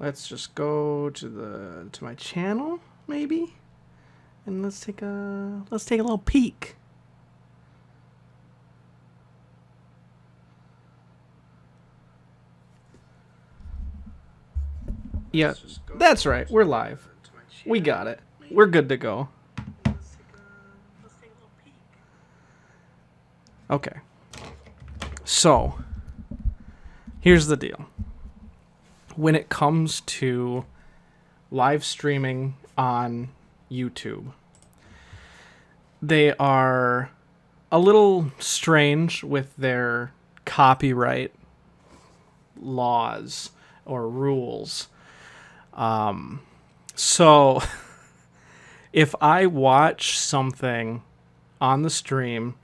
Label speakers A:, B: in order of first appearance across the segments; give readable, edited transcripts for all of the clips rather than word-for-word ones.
A: let's just go to my channel maybe, and let's take a little peek. Yeah, that's right. We're live. We got it. We're good to go. Okay. So, here's the deal. When it comes to live streaming on YouTube, they are a little strange with their copyright laws or rules. So if I watch something on the stream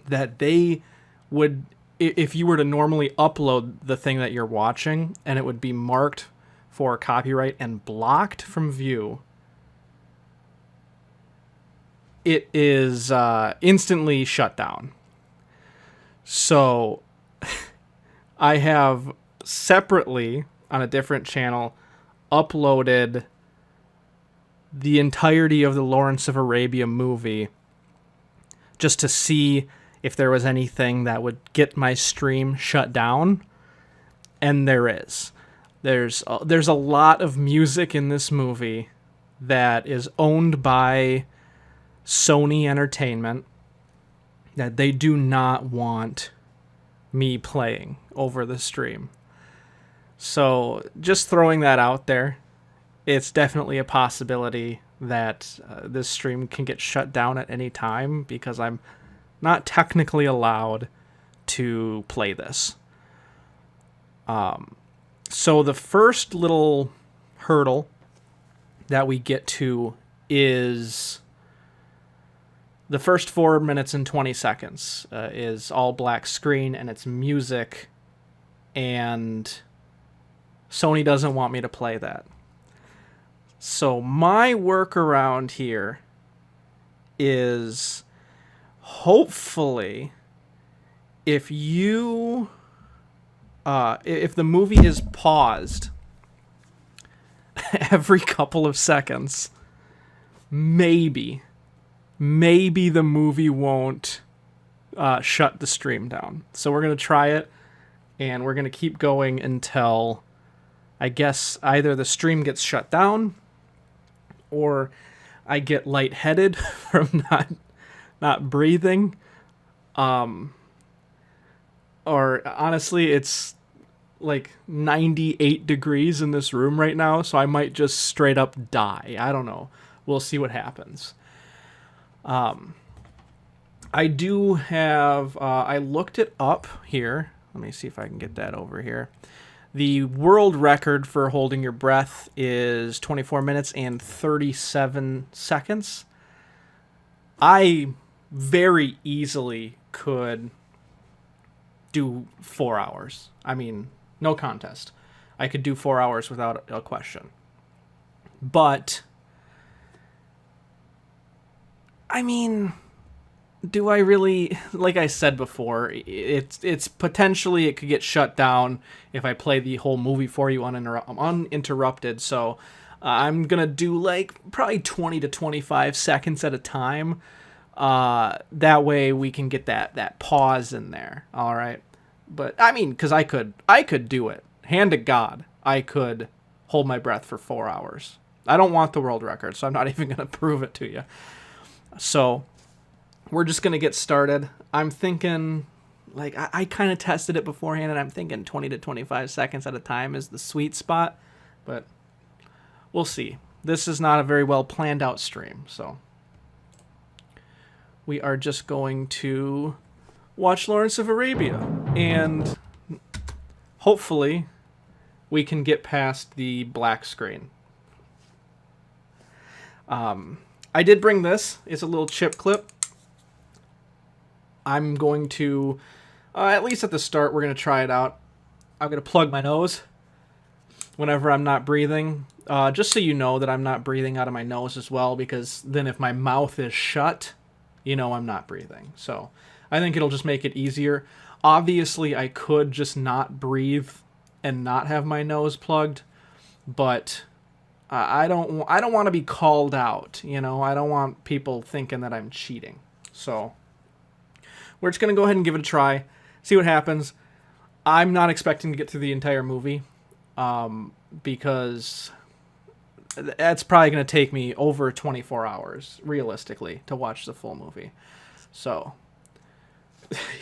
A: that they would, if you were to normally upload the thing that you're watching and it would be marked for copyright and blocked from view, it is instantly shut down. So I have separately on a different channel uploaded the entirety of the Lawrence of Arabia movie just to see if there was anything that would get my stream shut down, and there is. There's a lot of music in this movie that is owned by Sony Entertainment that they do not want me playing over the stream. So just throwing that out there, it's definitely a possibility that this stream can get shut down at any time because I'm not technically allowed to play this. So the first little hurdle that we get to is the first 4 minutes and 20 seconds is all black screen and it's music, and Sony doesn't want me to play that. So my workaround here is hopefully if the movie is paused every couple of seconds, maybe the movie won't shut the stream down. So we're going to try it, and we're going to keep going until I guess either the stream gets shut down or I get lightheaded from not breathing. Or honestly, it's like 98 degrees in this room right now, so I might just straight up die. I don't know. We'll see what happens. I do have, I looked it up here. Let me see if I can get that over here. The world record for holding your breath is 24 minutes and 37 seconds. I very easily could do 4 hours. I mean, no contest. I could do 4 hours without a question. But, I mean, do I really, like I said before, it's potentially it could get shut down if I play the whole movie for you uninterrupted. So I'm going to do like probably 20 to 25 seconds at a time. That way we can get that pause in there. All right. But I mean, because I could do it. Hand to God, I could hold my breath for 4 hours. I don't want the world record, so I'm not even going to prove it to you. So we're just going to get started. I'm thinking, like, I kind of tested it beforehand, and I'm thinking 20 to 25 seconds at a time is the sweet spot. But we'll see. This is not a very well planned out stream, so we are just going to watch Lawrence of Arabia, and hopefully we can get past the black screen. I did bring this. It's a little chip clip. I'm going to, at least at the start, we're going to try it out. I'm going to plug my nose whenever I'm not breathing, just so you know that I'm not breathing out of my nose as well, because then if my mouth is shut, you know I'm not breathing. So I think it'll just make it easier. Obviously, I could just not breathe and not have my nose plugged, but I don't want to be called out. You know, I don't want people thinking that I'm cheating. So we're just gonna go ahead and give it a try, see what happens. I'm not expecting to get through the entire movie, because that's probably going to take me over 24 hours, realistically, to watch the full movie. So,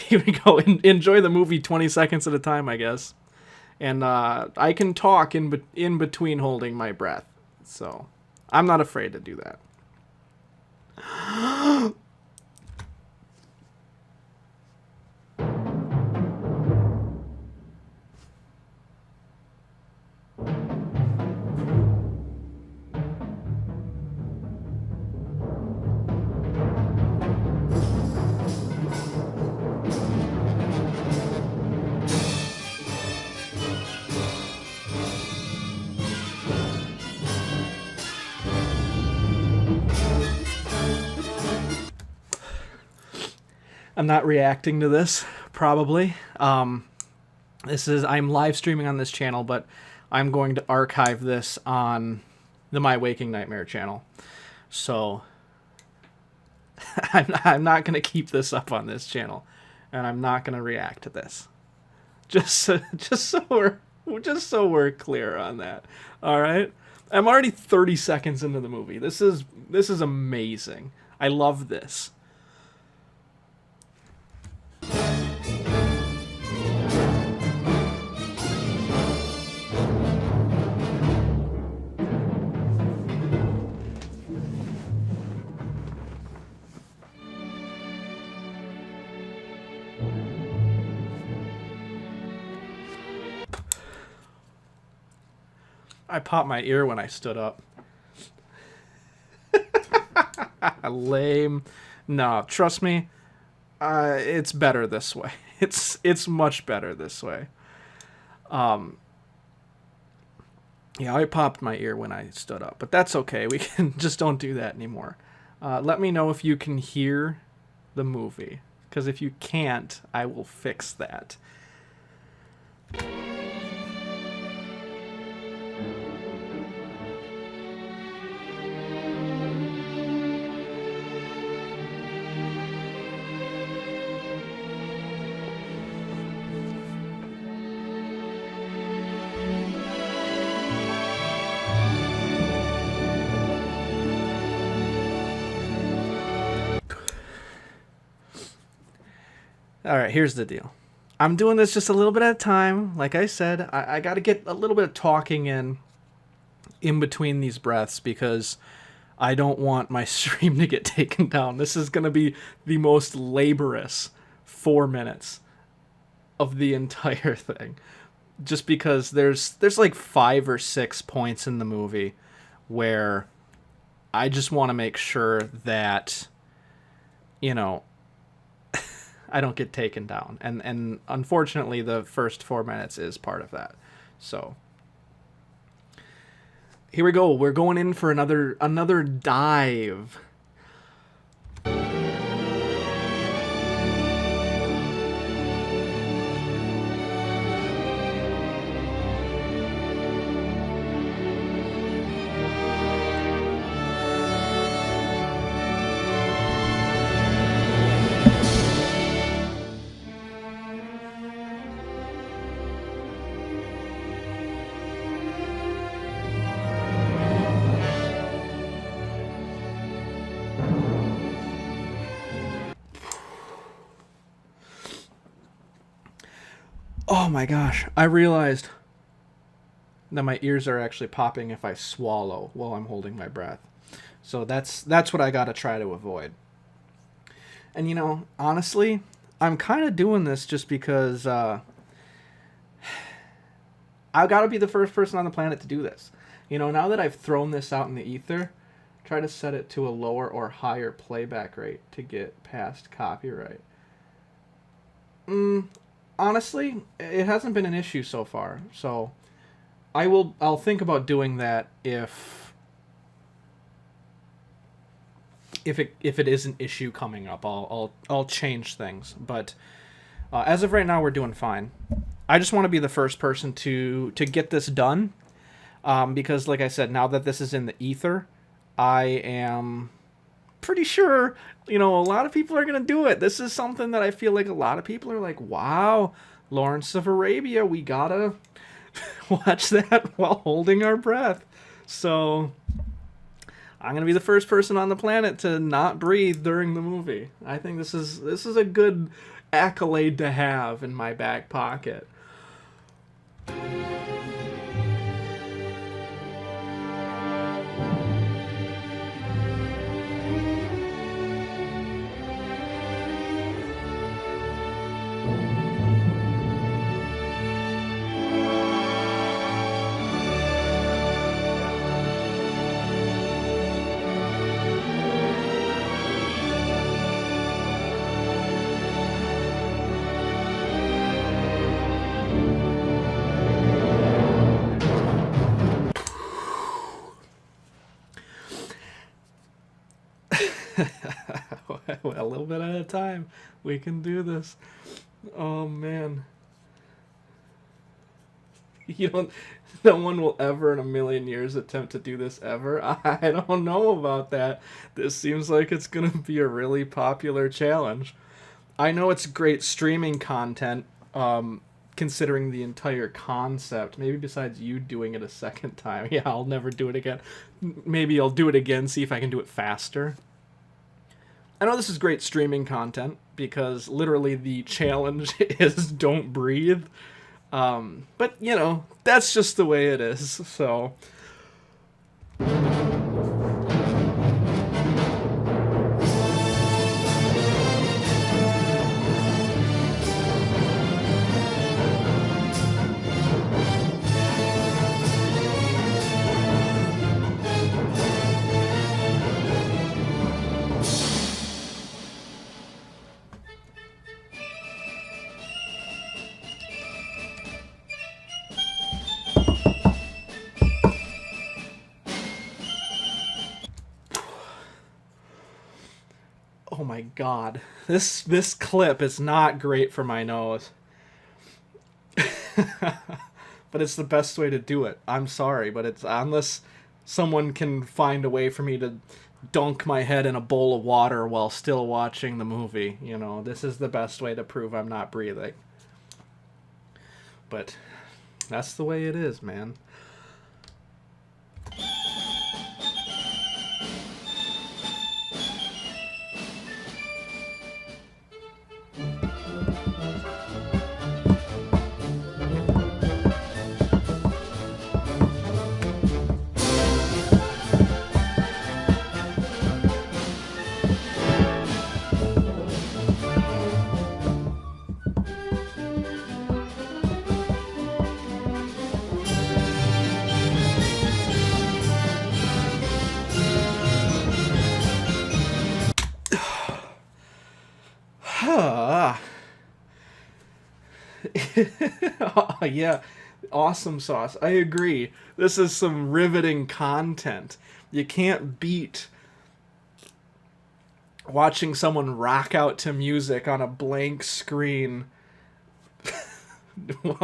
A: here we go. Enjoy the movie 20 seconds at a time, I guess. And I can talk in between holding my breath. So, I'm not afraid to do that. I'm not reacting to this, probably. I'm live streaming on this channel, but I'm going to archive this on the My Waking Nightmare channel. So I'm not going to keep this up on this channel, and I'm not going to react to this. Just so we're clear on that. All right? I'm already 30 seconds into the movie. This is amazing. I love this. I popped my ear when I stood up. Lame. No, trust me. It's better this way. It's much better this way. Yeah, I popped my ear when I stood up, but that's okay. We can just don't do that anymore. Let me know if you can hear the movie, because if you can't, I will fix that. All right, here's the deal. I'm doing this just a little bit at a time. Like I said, I got to get a little bit of talking in between these breaths, because I don't want my stream to get taken down. This is going to be the most laborious 4 minutes of the entire thing. Just because there's like 5 or 6 points in the movie where I just want to make sure that, you know, I don't get taken down. And unfortunately, the first 4 minutes is part of that. So here we go. We're going in for another dive. Oh my gosh, I realized that my ears are actually popping if I swallow while I'm holding my breath. So that's what I gotta try to avoid. And you know, honestly, I'm kind of doing this just because I've got to be the first person on the planet to do this. You know, now that I've thrown this out in the ether, try to set it to a lower or higher playback rate to get past copyright. Honestly, it hasn't been an issue so far. So I'll think about doing that if it is an issue coming up. I'll change things. But as of right now, we're doing fine. I just want to be the first person to get this done. Because, like I said, now that this is in the ether, I am pretty sure, a lot of people are going to do it. This is something that I feel like a lot of people are like, wow, Lawrence of Arabia, we gotta watch that while holding our breath. So I'm going to be the first person on the planet to not breathe during the movie. I think this is a good accolade to have in my back pocket. A little bit at a time. We can do this. Oh man. No one will ever in a million years attempt to do this ever. I don't know about that. This seems like it's gonna be a really popular challenge. I know it's great streaming content, considering the entire concept. Maybe besides you doing it a second time. Yeah, I'll never do it again. Maybe I'll do it again, see if I can do it faster. I know this is great streaming content because literally the challenge is don't breathe. But, that's just the way it is. So. Oh my god. This clip is not great for my nose. But it's the best way to do it. I'm sorry, but it's unless someone can find a way for me to dunk my head in a bowl of water while still watching the movie, this is the best way to prove I'm not breathing. But that's the way it is, man. Oh, yeah, awesome sauce. I agree. This is some riveting content. You can't beat watching someone rock out to music on a blank screen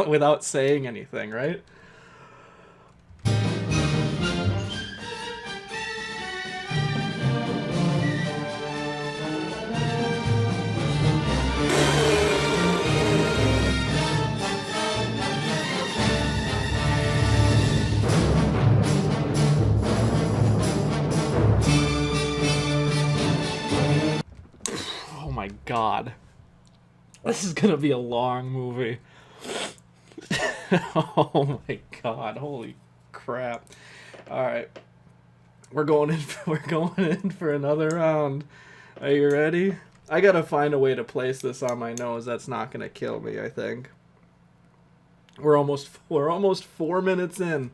A: without saying anything, right? My god, this is gonna be a long movie. Oh my god, holy crap. All right, we're going in for another round. Are you ready? I gotta find a way to place this on my nose that's not gonna kill me. I think we're almost 4 minutes in.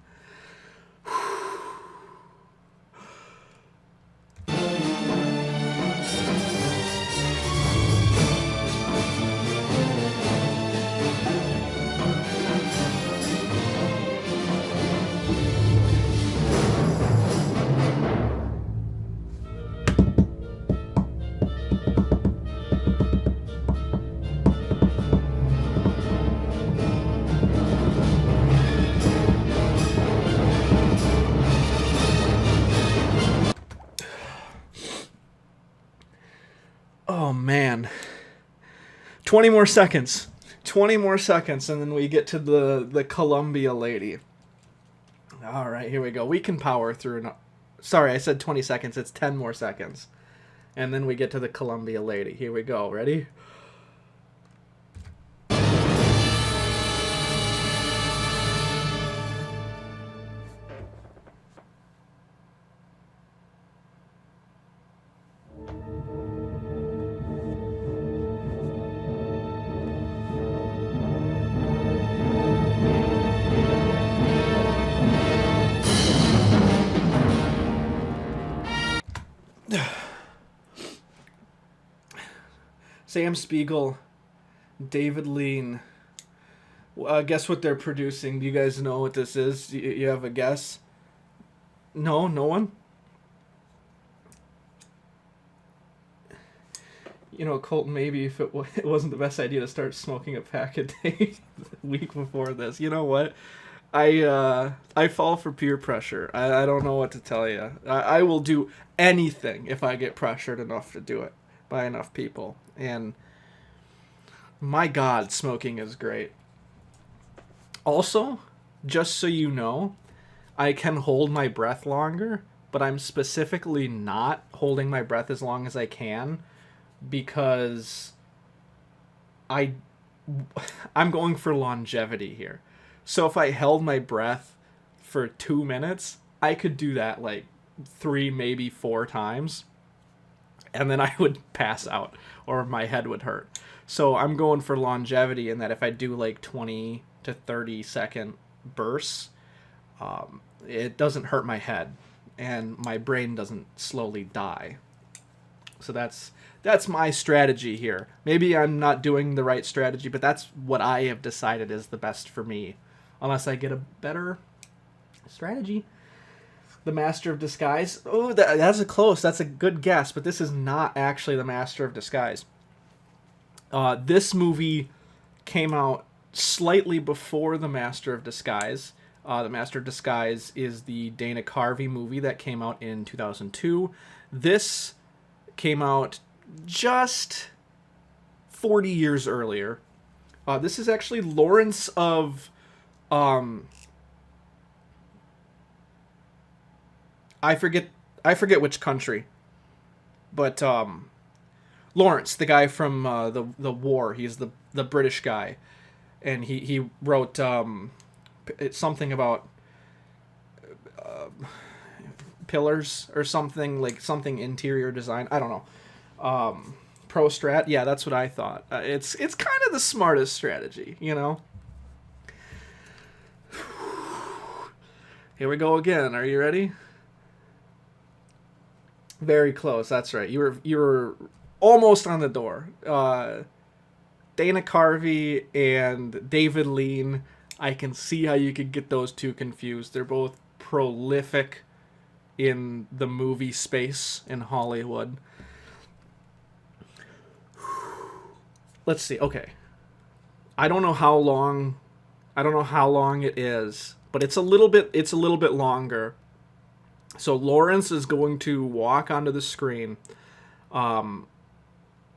A: man. 20 more seconds. 20 more seconds, and then we get to the Columbia lady. All right, here we go. We can power through. Sorry, I said 20 seconds. It's 10 more seconds. And then we get to the Columbia lady. Here we go. Ready? Sam Spiegel, David Lean. Guess what they're producing? Do you guys know what this is? You have a guess? No one? You know, Colton, maybe if it wasn't the best idea to start smoking a pack a day the week before this. You know what? I fall for peer pressure. I don't know what to tell you. I will do anything if I get pressured enough to do it by enough people. And my God, smoking is great. Also, just so you know, I can hold my breath longer, but I'm specifically not holding my breath as long as I can because I'm going for longevity here. So if I held my breath for 2 minutes, I could do that like 3, maybe 4 times. And then I would pass out or my head would hurt. So I'm going for longevity in that if I do like 20 to 30 second bursts, it doesn't hurt my head and my brain doesn't slowly die. So that's my strategy here. Maybe I'm not doing the right strategy, but that's what I have decided is the best for me. Unless I get a better strategy. The Master of Disguise. Oh, that's a close. That's a good guess, but this is not actually The Master of Disguise. This movie came out slightly before The Master of Disguise. The Master of Disguise is the Dana Carvey movie that came out in 2002. This came out just 40 years earlier. This is actually Lawrence of... I forget which country, but Lawrence, the guy from the war, he's the British guy, and he wrote it's something about pillars or something, like something interior design. I don't know. Pro strat, yeah, that's what I thought. It's kind of the smartest strategy, you know. Here we go again. Are you ready? Very close. That's right. You were almost on the door. Dana Carvey and David Lean. I can see how you could get those two confused. They're both prolific in the movie space in Hollywood. Let's see. Okay. I don't know how long it is, but it's a little bit longer. So Lawrence is going to walk onto the screen, and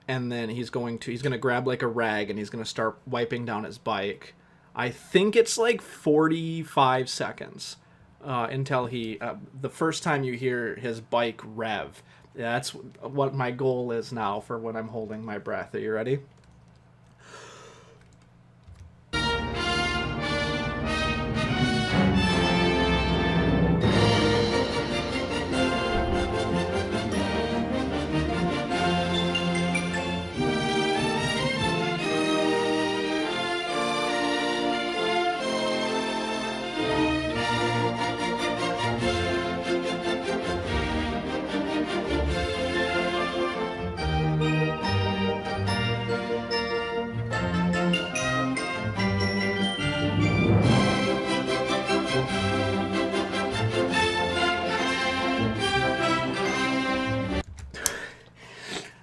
A: then he's gonna grab like a rag and he's gonna start wiping down his bike. I think it's like 45 seconds until the first time you hear his bike rev. That's what my goal is now for when I'm holding my breath. Are you ready?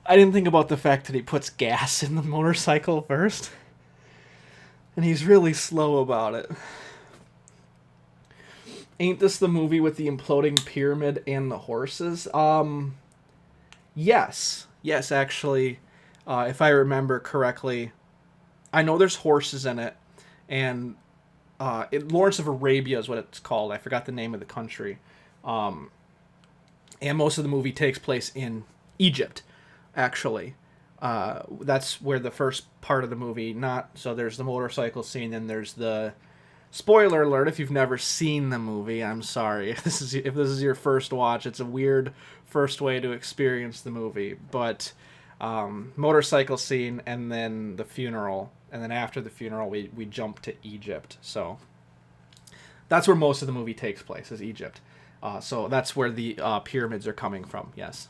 A: I didn't think about the fact that he puts gas in the motorcycle first. And he's really slow about it. Ain't this the movie with the imploding pyramid and the horses? Yes. Yes, actually. if I remember correctly. I know there's horses in it, and Lawrence of Arabia is what it's called. I forgot the name of the country. And most of the movie takes place in Egypt, actually. That's where the first part of the movie, not so there's the motorcycle scene, and there's the spoiler alert if you've never seen the movie. I'm sorry if this is your first watch. It's a weird first way to experience the movie, but motorcycle scene and then the funeral, and then after the funeral we jump to Egypt. So that's where most of the movie takes place, is Egypt. So that's where the pyramids are coming from. Yes.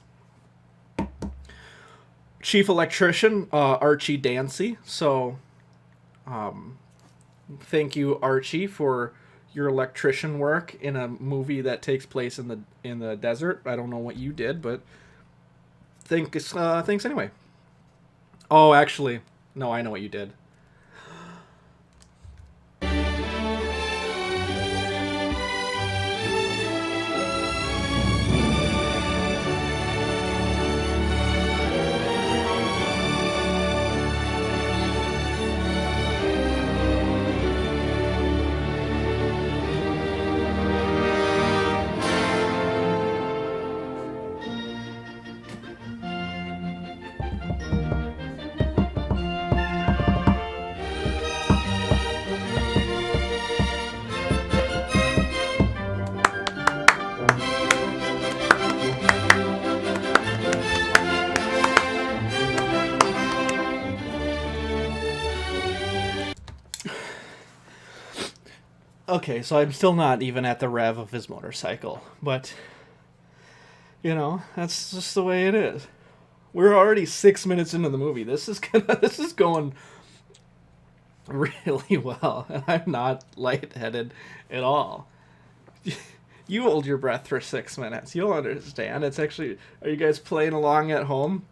A: Chief electrician, Archie Dancy. So thank you, Archie, for your electrician work in a movie that takes place in the desert. I don't know what you did, but thanks anyway. Oh, actually, no, I know what you did. Okay, so I'm still not even at the rev of his motorcycle, but that's just the way it is. We're already 6 minutes into the movie. This is going really well, and I'm not lightheaded at all. You hold your breath for 6 minutes. You'll understand. It's actually. Are you guys playing along at home?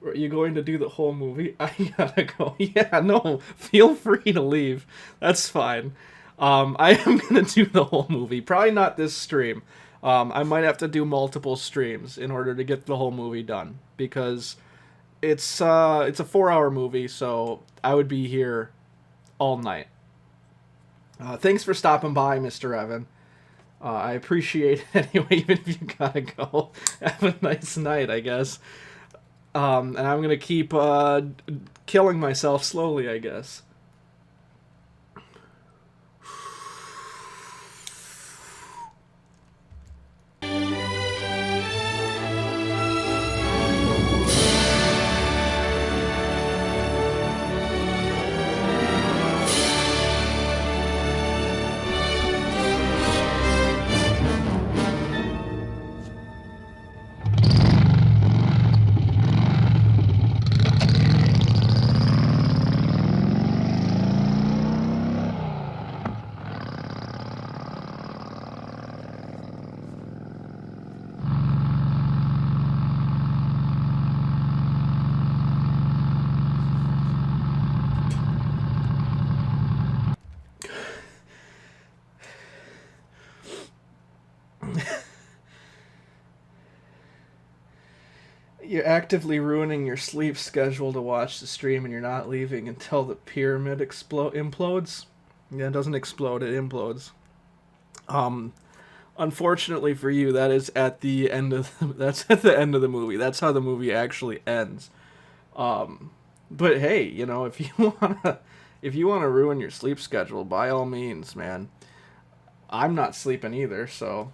A: Are you going to do the whole movie? I gotta go. Yeah, no. Feel free to leave. That's fine. I am gonna do the whole movie. Probably not this stream. I might have to do multiple streams in order to get the whole movie done, because it's a 4-hour movie, so I would be here all night. Thanks for stopping by, Mr. Evan. I appreciate it anyway, even if you gotta go. Have a nice night, I guess. And I'm gonna keep killing myself slowly, I guess. You're actively ruining your sleep schedule to watch the stream, and you're not leaving until the pyramid implodes. Yeah, it doesn't explode; it implodes. Unfortunately for you, that is at the end of that's at the end of the movie. That's how the movie actually ends. But hey, if you wanna ruin your sleep schedule, by all means, man. I'm not sleeping either, so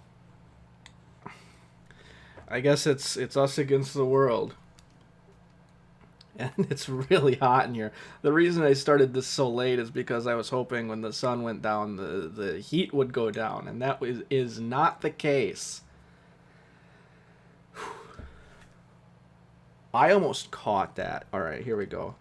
A: I guess it's us against the world. And it's really hot in here. The reason I started this so late is because I was hoping when the sun went down, the heat would go down, and that is not the case. I almost caught that. All right, here we go.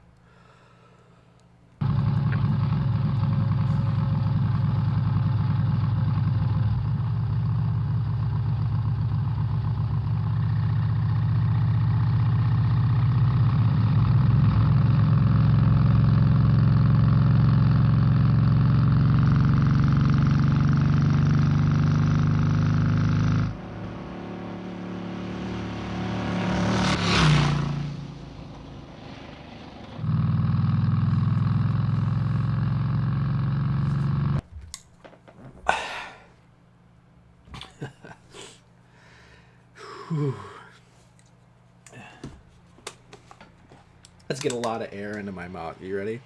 A: Let's get a lot of air into my mouth. You ready?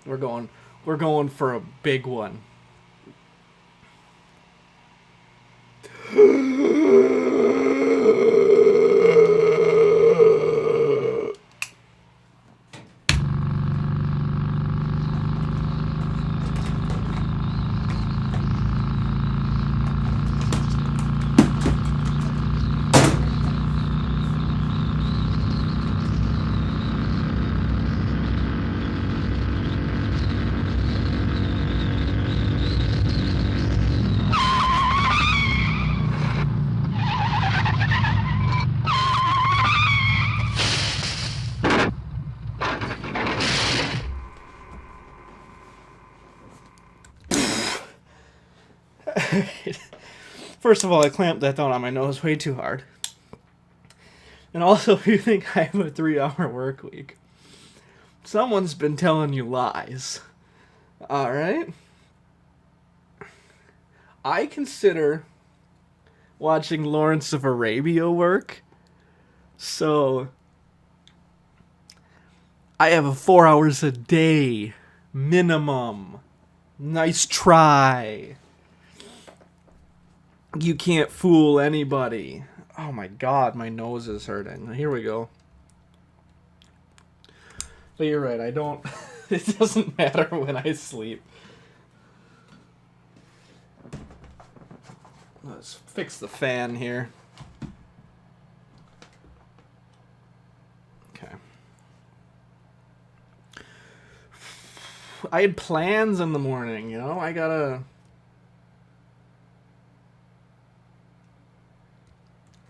A: We're going for a big one. First of all, I clamped that down on my nose way too hard. And also, if you think I have a 3-hour work week, someone's been telling you lies. Alright? I consider watching Lawrence of Arabia work. So, I have 4 hours a day. Minimum. Nice try. You can't fool anybody. Oh my god, my nose is hurting. Here we go. But you're right, I don't... It doesn't matter when I sleep. Let's fix the fan here. Okay. I had plans in the morning, you know? I gotta...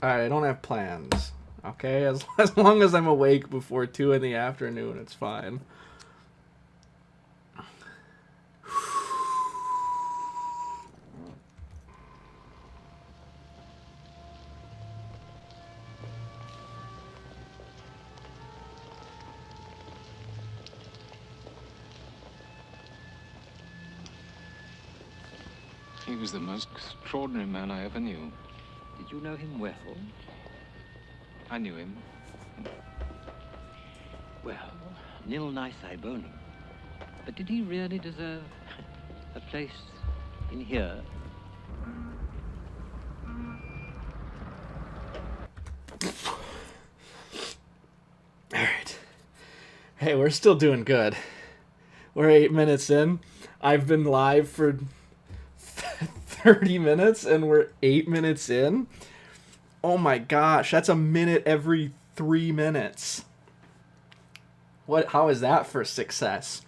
A: Alright, I don't have plans. Okay? As long as I'm awake before 2 in the afternoon, it's fine.
B: He was the most extraordinary man I ever knew.
C: Did you know him well?
B: I knew him.
C: Well, nil nisi bonum. But did he really deserve a place in here?
A: Alright. Hey, we're still doing good. We're 8 minutes in. I've been live for 30 minutes and we're 8 minutes in. Oh my gosh, that's a minute every 3 minutes. How is that for success?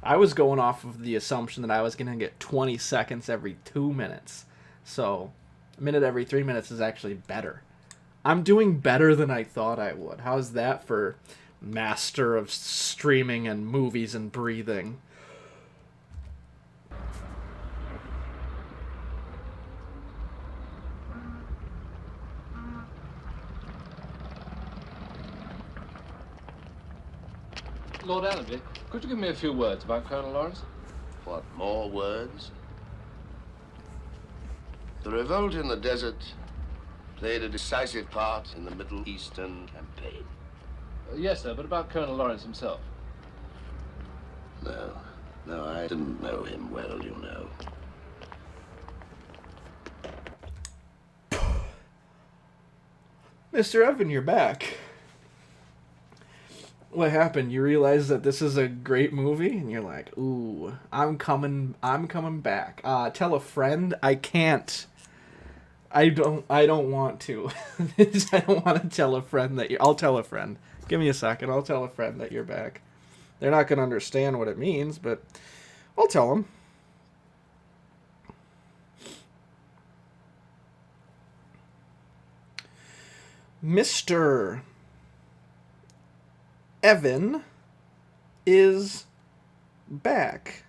A: I was going off of the assumption that I was going to get 20 seconds every 2 minutes. So, a minute every 3 minutes is actually better. I'm doing better than I thought I would. How's that for master of streaming and movies and breathing?
B: Lord Allenby, could you give me a few words about Colonel Lawrence?
D: What, more words? The revolt in the desert played a decisive part in the Middle Eastern campaign.
B: Yes, sir, but about Colonel Lawrence himself.
D: No, I didn't know him well, you know.
A: Mr. Evan, you're back. What happened? You realize that this is a great movie, and you're like, "Ooh, I'm coming back." Tell a friend. I can't. I don't want to. I don't want to tell a friend that I'll tell a friend. Give me a second. I'll tell a friend that you're back. They're not gonna understand what it means, but I'll tell them. Mr. Evan is back.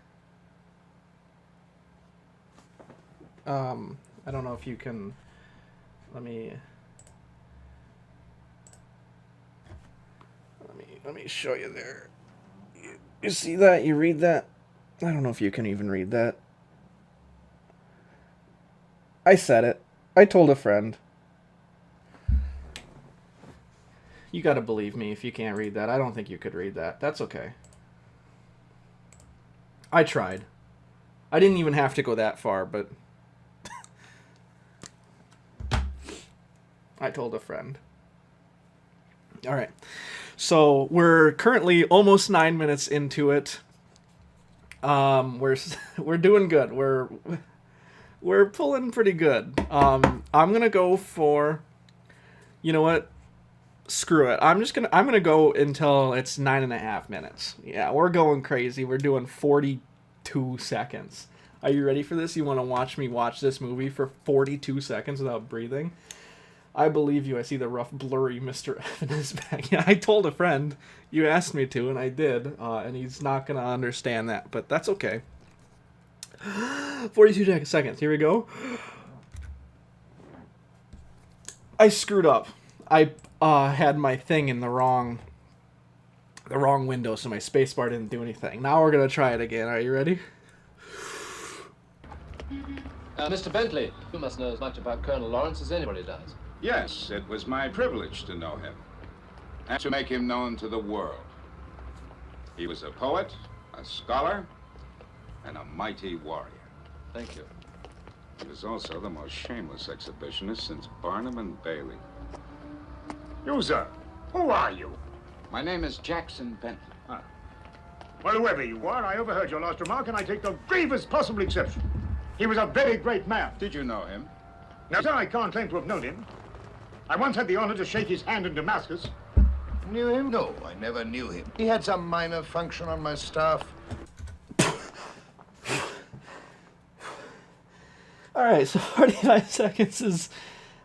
A: I don't know if you can... Let me show you there. You see that? You read that? I don't know if you can even read that. I said it. I told a friend. You gotta believe me if you can't read that. I don't think you could read that. That's okay. I tried. I didn't even have to go that far, but I told a friend. All right. So we're currently almost 9 minutes into it. We're doing good. We're pulling pretty good. I'm gonna go for, you know what? Screw it. I'm gonna go until it's 9.5 minutes. Yeah, we're going crazy. We're doing 42 seconds. Are you ready for this? You want to watch me watch this movie for 42 seconds without breathing? I believe you. I see the rough, blurry Mr. Evans back. Yeah, I told a friend. You asked me to, and I did. And he's not gonna understand that, but that's okay. 42 seconds. Here we go. I screwed up. I had my thing in the wrong window, so my spacebar didn't do anything. Now we're gonna try it again. Are you ready?
B: Mr. Bentley, you must know as much about Colonel Lawrence as anybody does.
E: Yes, it was my privilege to know him, and to make him known to the world. He was a poet, a scholar, and a mighty warrior.
B: Thank you.
E: He was also the most shameless exhibitionist since Barnum and Bailey.
F: You, sir, who are you?
E: My name is Jackson Bentley.
F: Ah. Well, whoever you are, I overheard your last remark, and I take the gravest possible exception. He was a very great man.
E: Did you know him?
F: Now, sir, I can't claim to have known him. I once had the honor to shake his hand in Damascus.
D: Knew him? No, I never knew him. He had some minor function on my staff.
A: Alright, so 45 seconds is...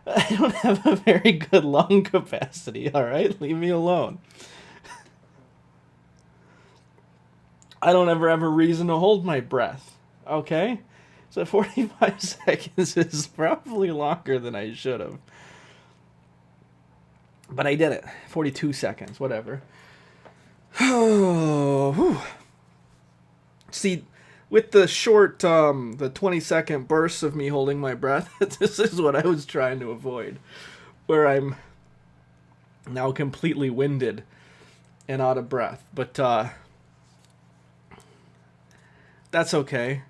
A: I don't have a very good lung capacity, alright? Leave me alone. I don't ever have a reason to hold my breath, okay? So 45 seconds is probably longer than I should have. But I did it. 42 seconds, whatever. See, with the short, the 20-second bursts of me holding my breath, this is what I was trying to avoid. Where I'm now completely winded and out of breath. But, that's okay.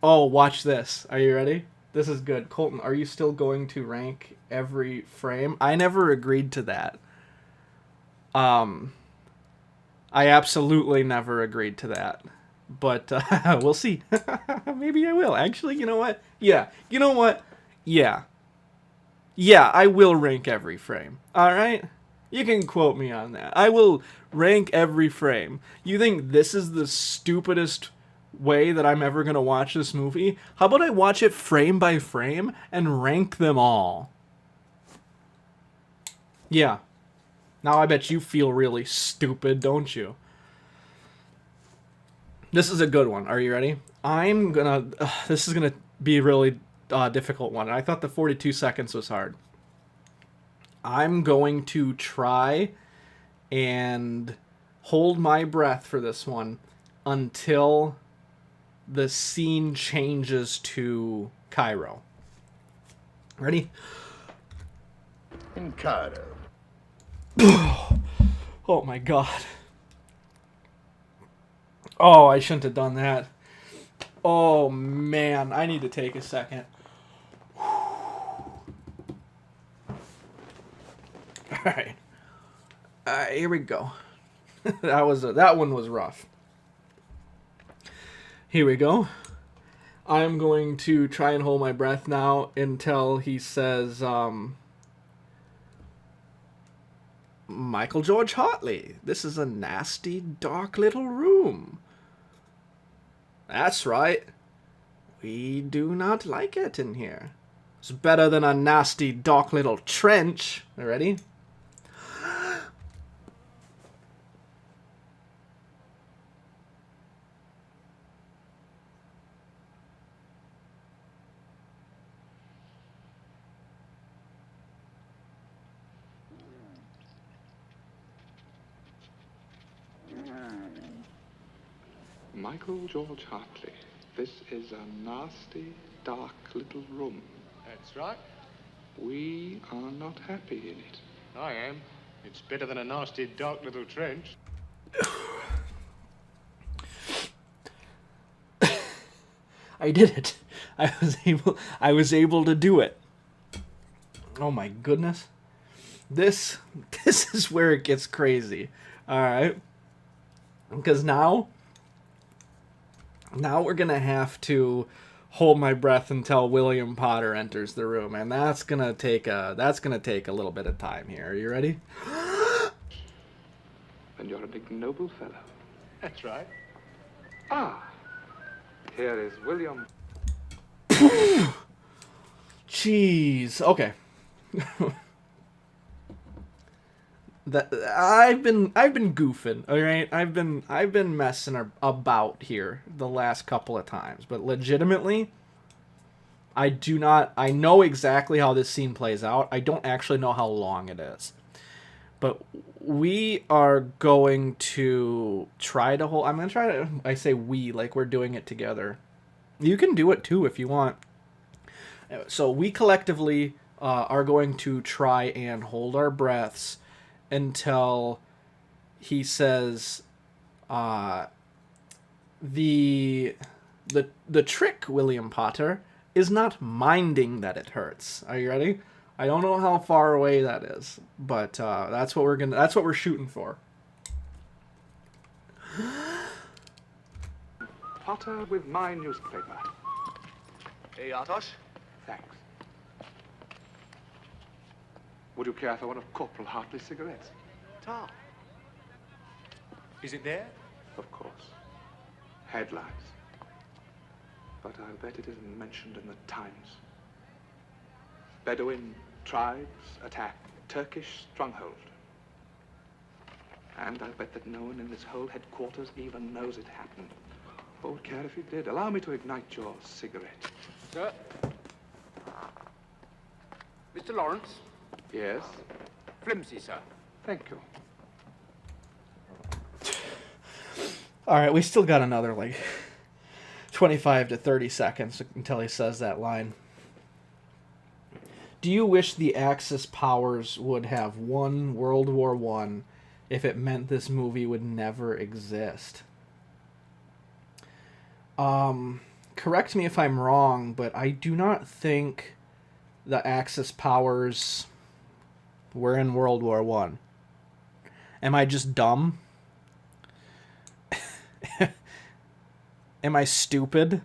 A: Oh, watch this. Are you ready? This is good. Colton, are you still going to rank every frame? I never agreed to that. I absolutely never agreed to that. But we'll see. Maybe I will. Actually, you know what? Yeah. You know what? Yeah. Yeah, I will rank every frame. Alright? You can quote me on that. I will rank every frame. You think this is the stupidest way that I'm ever going to watch this movie? How about I watch it frame by frame and rank them all? Yeah. Now I bet you feel really stupid, don't you? This is a good one. Are you ready? I'm gonna... this is gonna be a really difficult one. I thought the 42 seconds was hard. I'm going to try and hold my breath for this one until the scene changes to Cairo. Ready?
D: In Cairo.
A: Oh my god. Oh, I shouldn't have done that. Oh man, I need to take a second. Alright. Here we go. That one was rough. Here we go. I'm going to try and hold my breath now until he says, Michael George Hartley, this is a nasty, dark little room. That's right. We do not like it in here. It's better than a nasty, dark little trench. You ready?
G: Michael George Hartley, this is a nasty, dark little room.
B: That's right.
G: We are not happy in it.
B: I am.
F: It's better than a nasty, dark little trench.
A: I did it. I was able to do it. Oh my goodness. This is where it gets crazy. All right. Because now we're going to have to hold my breath until William Potter enters the room, and that's going to take a little bit of time here. Are you ready?
G: And you're a big noble fellow.
F: That's right.
G: Ah, here is William.
A: Jeez. Okay. That I've been goofing, all right? I've been messing about here the last couple of times, but legitimately I know exactly how this scene plays out. I don't actually know how long it is. But we are going to try to hold... I'm going to try to... I say we, like we're doing it together. You can do it too if you want. So we collectively are going to try and hold our breaths until he says, the trick, William Potter, is not minding that it hurts. Are you ready? I don't know how far away that is, but that's what we're shooting for.
G: Potter with my newspaper.
D: Hey, Artosh.
G: Thanks. Would you care for one of Corporal Hartley's cigarettes?
F: Tom. Is it there?
G: Of course. Headlines. But I'll bet it isn't mentioned in the Times. Bedouin tribes attack Turkish stronghold. And I'll bet that no one in this whole headquarters even knows it happened. Or would care if he did. Allow me to ignite your cigarette.
H: Sir? Mr. Lawrence?
G: Yes?
H: Flimsy, sir.
G: Thank you.
A: All right, we still got another, 25 to 30 seconds until he says that line. Do you wish the Axis powers would have won World War I if it meant this movie would never exist? Correct me if I'm wrong, but I do not think the Axis powers were in World War I. Am I just dumb? Am I stupid?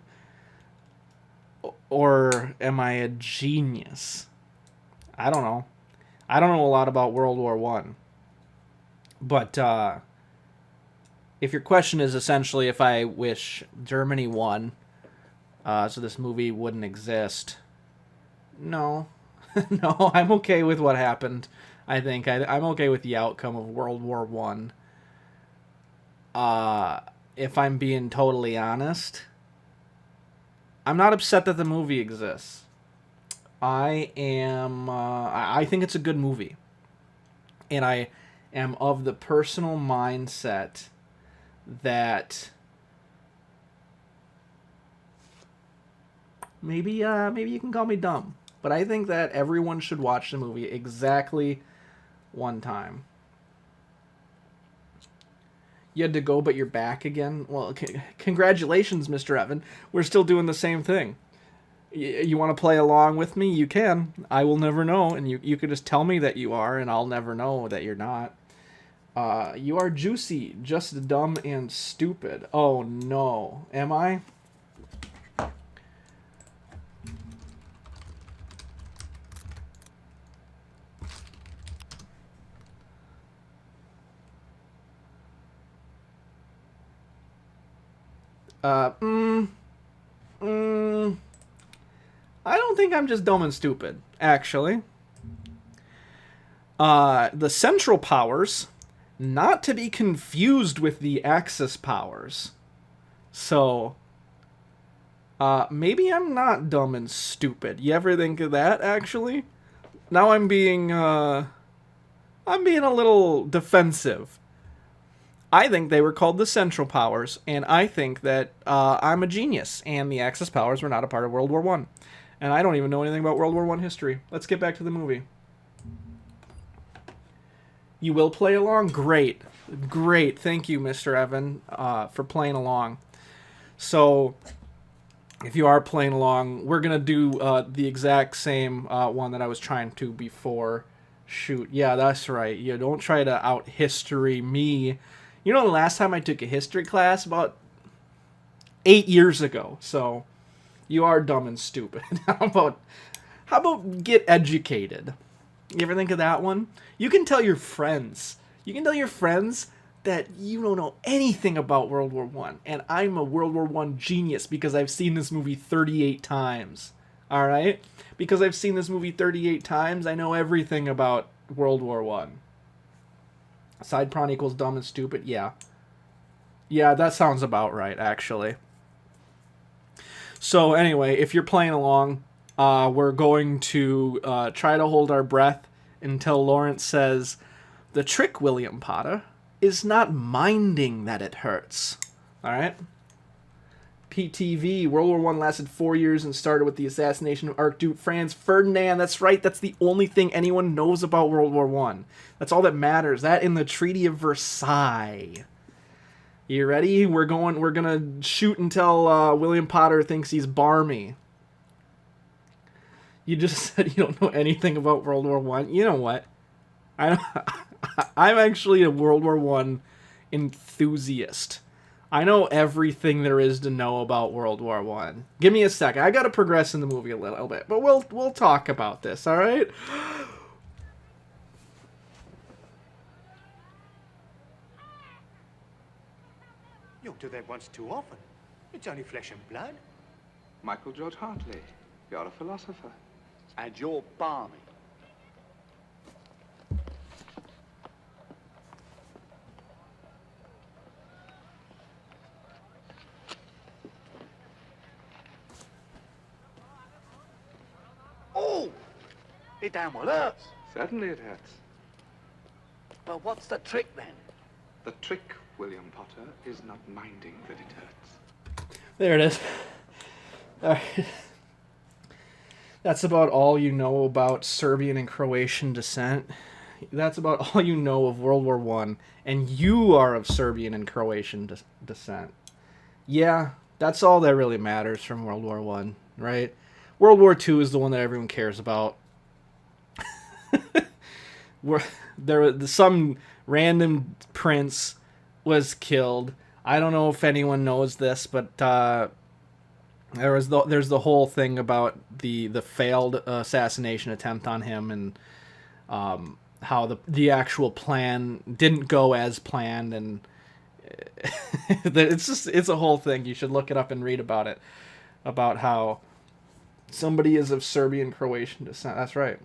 A: Or am I a genius? I don't know. I don't know a lot about World War I. But if your question is essentially if I wish Germany won, so this movie wouldn't exist, no. No, I'm okay with what happened. I think I'm okay with the outcome of World War I. If I'm being totally honest, I'm not upset that the movie exists. I think it's a good movie. And I am of the personal mindset that maybe you can call me dumb, but I think that everyone should watch the movie exactly one time. You had to go, but you're back again? Well, congratulations, Mr. Evan. We're still doing the same thing. You want to play along with me? You can. I will never know, and you could just tell me that you are, and I'll never know that you're not. You are juicy, just dumb and stupid. Oh, no. Am I? I don't think I'm just dumb and stupid, actually. The Central Powers, not to be confused with the Axis powers. So, maybe I'm not dumb and stupid. You ever think of that, actually? Now I'm being a little defensive. I think they were called the Central Powers, and I think that I'm a genius, and the Axis powers were not a part of World War I. And I don't even know anything about World War I history. Let's get back to the movie. You will play along? Great. Great. Thank you, Mr. Evan, for playing along. So, if you are playing along, we're going to do the exact same one that I was trying to before. Shoot. Yeah, that's right. You don't try to out-history me. You know, the last time I took a history class? About 8 years ago. So, you are dumb and stupid. How about get educated? You ever think of that one? You can tell your friends. You can tell your friends that you don't know anything about World War One, and I'm a World War One genius because I've seen this movie 38 times. All right? Because I've seen this movie 38 times, I know everything about World War One. Side prawn equals dumb and stupid? Yeah. Yeah, that sounds about right, actually. So anyway, if you're playing along, we're going to try to hold our breath until Lawrence says, "The trick, William Potter, is not minding that it hurts." All right? PTV, World War One lasted 4 years and started with the assassination of Archduke Franz Ferdinand. That's right. That's the only thing anyone knows about World War One. That's all that matters. That in the Treaty of Versailles. You ready? We're gonna shoot until William Potter thinks he's barmy. You just said you don't know anything about World War One. You know what? I'm actually a World War One enthusiast. I know everything there is to know about World War One. Give me a second. I gotta progress in the movie a little bit, but we'll talk about this. All right?
F: You do that once too often. It's only flesh and blood.
G: Michael George Hartley, you're a philosopher.
H: And you're balmy.
F: Oh! It damn well hurts.
G: Certainly it hurts.
H: But what's the trick then?
G: The trick, William Potter, is not minding that it hurts.
A: There it is. All right. That's about all you know about Serbian and Croatian descent. That's about all you know of World War One, and you are of Serbian and Croatian descent. Yeah, that's all that really matters from World War One, right? World War Two is the one that everyone cares about. Some random prince was killed. I don't know if anyone knows this, but there's the whole thing about the failed assassination attempt on him, and how the actual plan didn't go as planned, and it's a whole thing. You should look it up and read about it, about how somebody is of Serbian Croatian descent. That's right.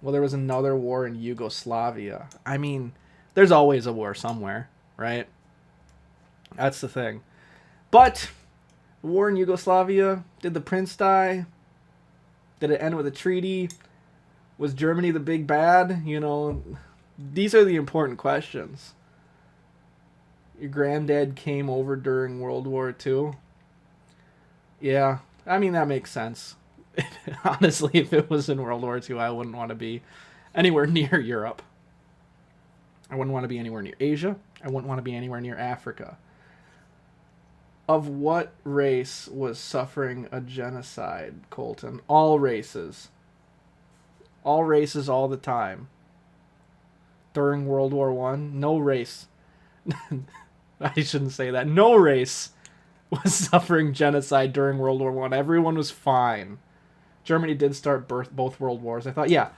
A: Well, there was another war in Yugoslavia. I mean, there's always a war somewhere, right? That's the thing. But the war in Yugoslavia, did the prince die? Did it end with a treaty? Was Germany the big bad? You know, these are the important questions. Your granddad came over during World War II. Yeah, I mean, that makes sense. Honestly, if it was in World War II, I wouldn't want to be anywhere near Europe. I wouldn't want to be anywhere near Asia. I wouldn't want to be anywhere near Africa. Of what race was suffering a genocide, Colton? All races. All races all the time. During World War One, no race. I shouldn't say that. No race was suffering genocide during World War One. Everyone was fine. Germany did start both world wars. I thought, yeah,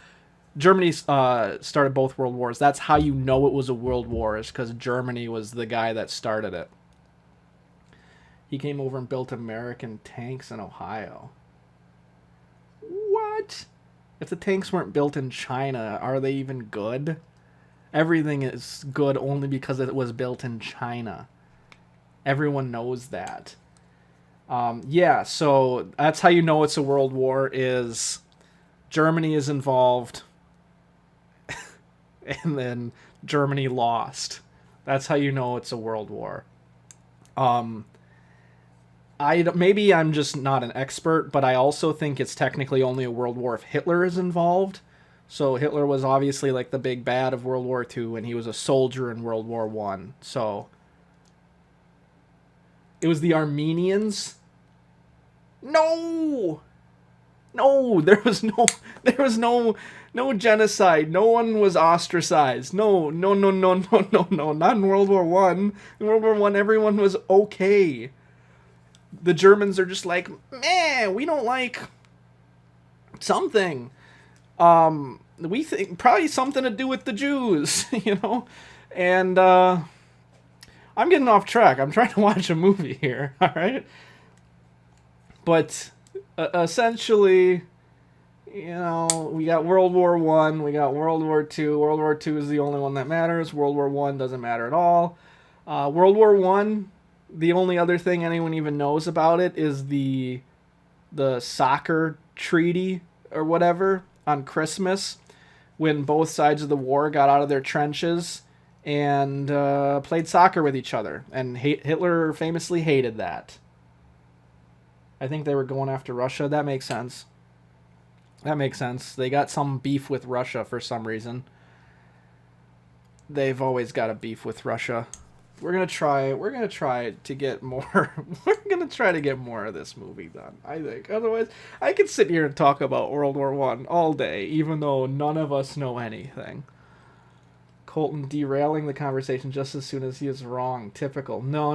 A: Germany started both world wars. That's how you know it was a world war, is because Germany was the guy that started it. He came over and built American tanks in Ohio. What? If the tanks weren't built in China, are they even good? Everything is good only because it was built in China. Everyone knows that. Yeah, so that's how you know it's a world war, is Germany is involved and then Germany lost. That's how you know it's a world war. Maybe I'm just not an expert, but I also think it's technically only a world war if Hitler is involved. So Hitler was obviously like the big bad of World War II, and he was a soldier in World War One. So it was the Armenians. No, there was no genocide. No one was ostracized. No, not in World War One. In World War One, everyone was okay. The Germans are just like, man, we don't like something. We think probably something to do with the Jews, you know? And, I'm getting off track. I'm trying to watch a movie here, alright? But, essentially, you know, we got World War One, we got World War Two. World War Two is the only one that matters. World War One doesn't matter at all. World War One, the only other thing anyone even knows about it is the soccer treaty or whatever on Christmas, when both sides of the war got out of their trenches and played soccer with each other. And Hitler famously hated that. I think they were going after Russia. That makes sense. They got some beef with Russia for some reason. They've always got a beef with Russia. We're gonna try to get more. We're gonna try to get more of this movie done, I think. Otherwise, I could sit here and talk about World War One all day, even though none of us know anything. Colton derailing the conversation just as soon as he is wrong. Typical. No.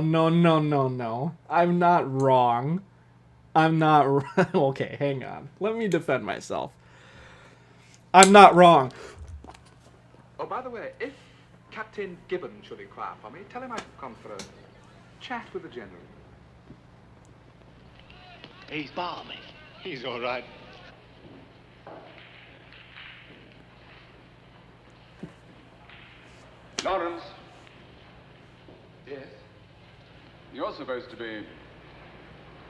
A: I'm not wrong. Okay, hang on. Let me defend myself. I'm not wrong.
G: Oh, by the way, if Captain Gibbon should inquire for me, tell him I've come for a chat with the General.
H: He's balmy.
I: He's all right.
E: Lawrence,
G: Yes?
E: you're supposed to be...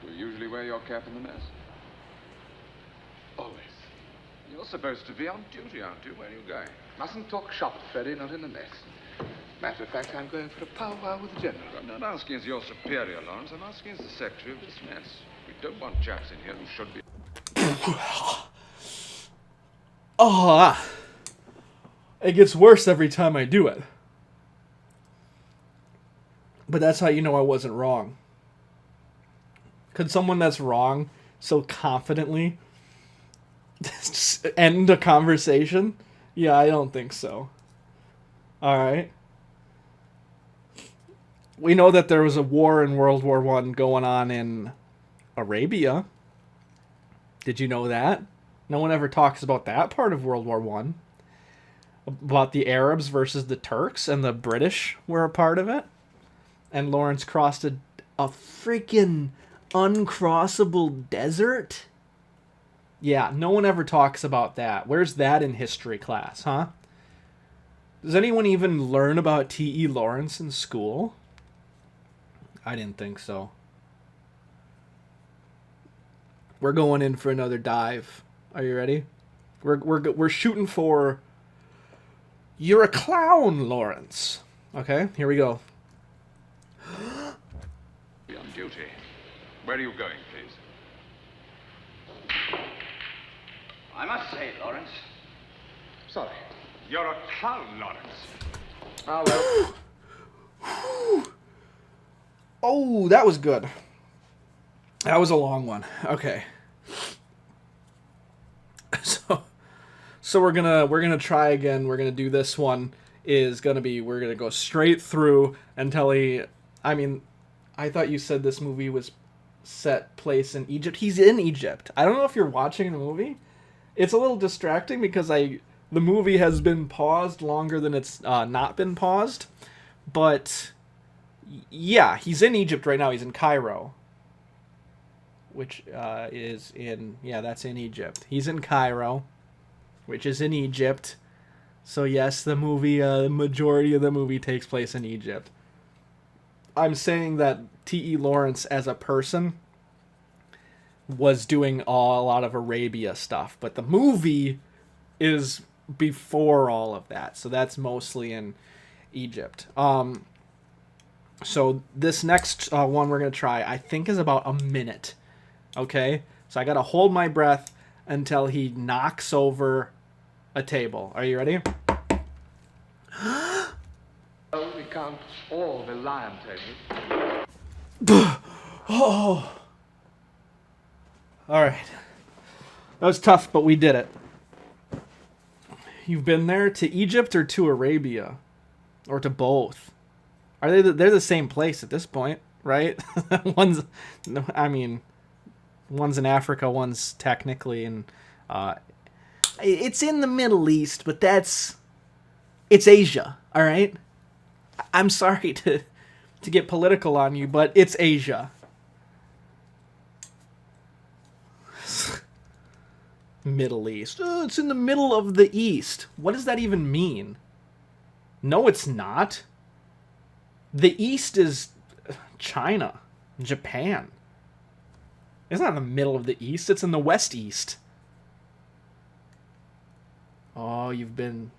E: Do you usually wear your cap in the mess?
I: Always.
E: You're supposed to be on duty, aren't you? Where are you going?
I: Mustn't talk shop, Freddy, not in the mess. Matter of fact, I'm going for a powwow with the General.
E: I'm not asking as your superior, Lawrence. I'm asking as the secretary of this mess. We don't want chaps in here who should be...
A: Oh, it gets worse every time I do it. But that's how you know I wasn't wrong. Could someone that's wrong so confidently just end a conversation? Yeah, I don't think so. Alright. We know that there was a war in World War One going on in Arabia. Did you know that? No one ever talks about that part of World War One. About the Arabs versus the Turks, and the British were a part of it. And Lawrence crossed a freaking uncrossable desert? Yeah, no one ever talks about that. Where's that in history class, huh? Does anyone even learn about T.E. Lawrence in school? I didn't think so. We're going in for another dive. Are you ready? We're shooting for... You're a clown, Lawrence. Okay, here we go.
E: Be on duty. Where are you going, please?
H: I must say, Lawrence.
I: Sorry.
E: You're a clown, Lawrence.
G: Ah, well.
A: Oh, that was good. That was a long one. Okay. So we're gonna try again. We're gonna do this one. We're gonna go straight through until he... I mean, I thought you said this movie was set place in Egypt. He's in Egypt. I don't know if you're watching the movie. It's a little distracting because the movie has been paused longer than it's not been paused. But yeah, he's in Egypt right now. He's in Cairo, which is in... Yeah, that's in Egypt. He's in Cairo, which is in Egypt. So yes, the movie, the majority of the movie takes place in Egypt. I'm saying that T.E. Lawrence as a person was doing a lot of Arabia stuff, but the movie is before all of that, so that's mostly in Egypt. So this next one we're going to try, I think, is about a minute. Okay? So I got to hold my breath until he knocks over a table. Are you ready?
G: Oh, we can't all rely on Tony.
A: Oh. All right. That was tough, but we did it. You've been there to Egypt or to Arabia? Or to both? Are they they're the same place at this point, right? One's in Africa, one's technically in it's in the Middle East, but it's Asia, all right? I'm sorry to get political on you, but it's Asia. Middle East. Oh, it's in the middle of the East. What does that even mean? No, it's not. The East is China, Japan. It's not in the middle of the East. It's in the West East. Oh, you've been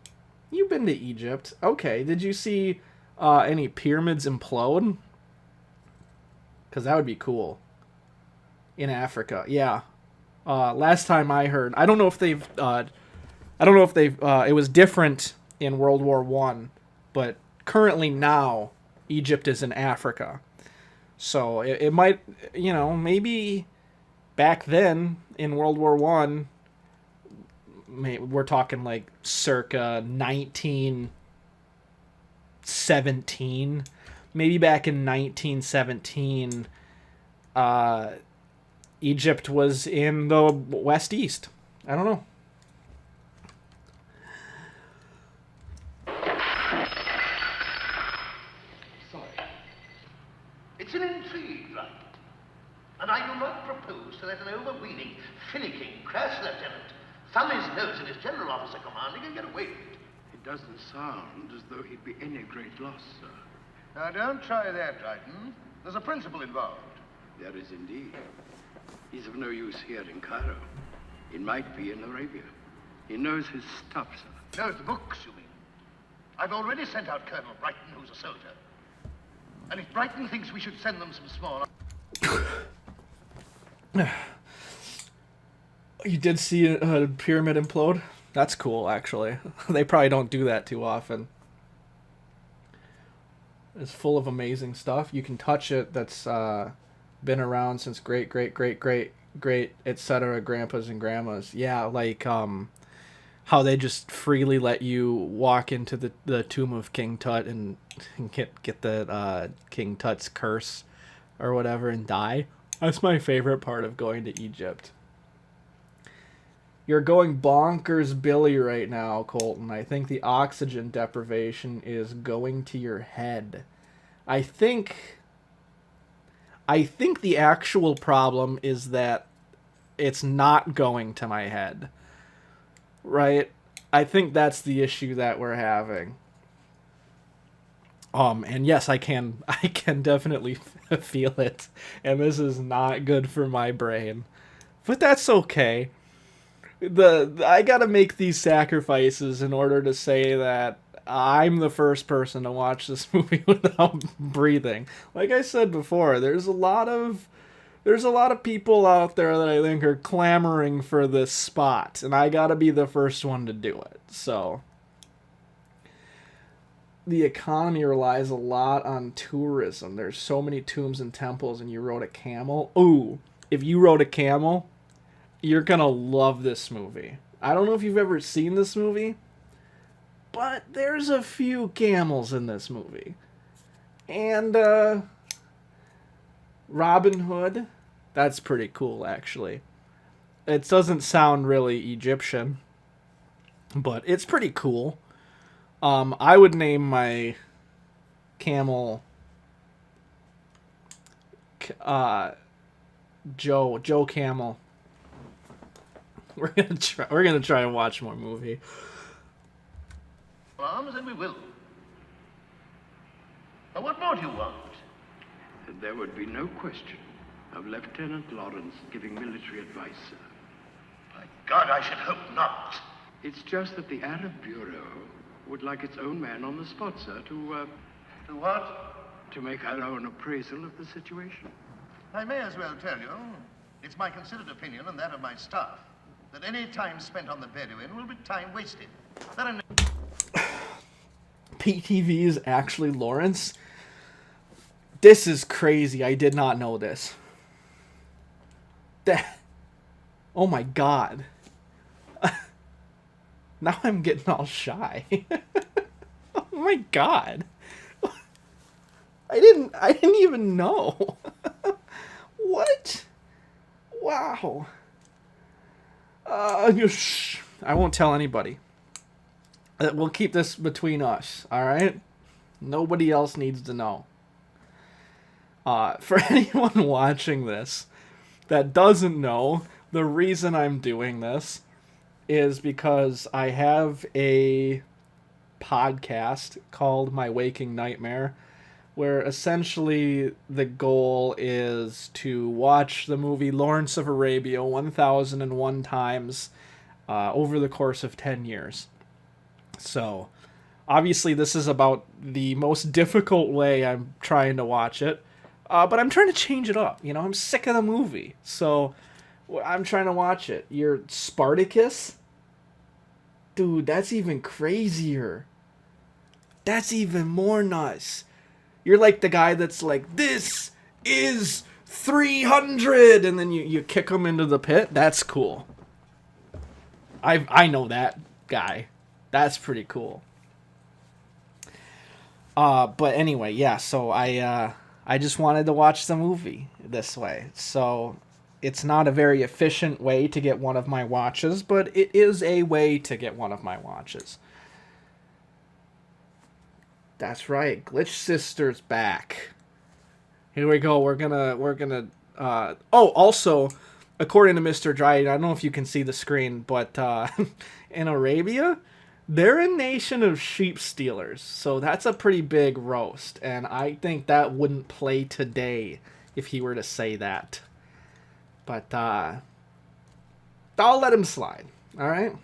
A: to Egypt. Okay, did you see any pyramids implode? Because that would be cool. In Africa, yeah. Last time I heard, I don't know if they've, it was different in World War I, but currently now, Egypt is in Africa. So it might, maybe back then in World War I, we're talking like circa 1917, maybe back in 1917, Egypt was in the West East. I don't know.
H: Sorry. It's an intrigue, right? And I do not propose to let an overweening, finicking, crass lieutenant thumb his nose at his general officer commanding and get away with it.
J: It doesn't sound as though he'd be any great loss, sir.
H: Now, don't try that, Triton. There's a principle involved.
J: There is indeed. He's of no use here in Cairo. It might be in Arabia. He knows his stuff, sir.
H: Knows the books, you mean? I've already sent out Colonel Brighton, who's a soldier. And if Brighton thinks we should send them some small...
A: You did see a pyramid implode? That's cool, actually. They probably don't do that too often. It's full of amazing stuff. You can touch it. That's been around since great, etc. grandpas and grandmas. Yeah, like how they just freely let you walk into the tomb of King Tut and get the King Tut's curse or whatever and die. That's my favorite part of going to Egypt. You're going bonkers Billy right now, Colton. I think the oxygen deprivation is going to your head. I think the actual problem is that it's not going to my head. Right? I think that's the issue that we're having. And yes, I can definitely feel it. And this is not good for my brain. But that's okay. I gotta make these sacrifices in order to say that I'm the first person to watch this movie without breathing. Like I said before, there's a lot of people out there that I think are clamoring for this spot, and I gotta be the first one to do it. So the economy relies a lot on tourism. There's so many tombs and temples, and you rode a camel. Ooh, if you rode a camel, you're gonna love this movie. I don't know if you've ever seen this movie, but there's a few camels in this movie. And Robin Hood, that's pretty cool, actually. It doesn't sound really Egyptian, but it's pretty cool. I would name my camel Joe Camel. We're gonna try and watch more movie.
H: Arms, and we will. Now, what more do you want?
J: There would be no question of Lieutenant Lawrence giving military advice, sir.
H: By God, I should hope not.
J: It's just that the Arab Bureau would like its own man on the spot, sir, to
H: what?
J: To make our own appraisal of the situation.
H: I may as well tell you, it's my considered opinion and that of my staff that any time spent on the Bedouin will be time wasted. There are no...
A: PTV is actually Lawrence? This is crazy. I did not know this. That... Oh my god. Now I'm getting all shy. Oh my god. I didn't even know. What? Wow. I won't tell anybody. We'll keep this between us, alright? Nobody else needs to know. For anyone watching this that doesn't know, the reason I'm doing this is because I have a podcast called My Waking Nightmare, where essentially the goal is to watch the movie Lawrence of Arabia 1001 times over the course of 10 years. So, obviously this is about the most difficult way I'm trying to watch it, but I'm trying to change it up. You know, I'm sick of the movie, so I'm trying to watch it. You're Spartacus? Dude, that's even crazier. That's even more nuts. You're like the guy that's like, this is 300, and then you kick him into the pit. That's cool. I know that guy. That's pretty cool. But anyway, yeah, so I just wanted to watch the movie this way. So it's not a very efficient way to get one of my watches, but it is a way to get one of my watches. That's right, Glitch Sister's back. Here we go. We're gonna. Also, according to Mr. Dryden, I don't know if you can see the screen, but in Arabia, they're a nation of sheep stealers. So that's a pretty big roast, and I think that wouldn't play today if he were to say that. But I'll let him slide. All right.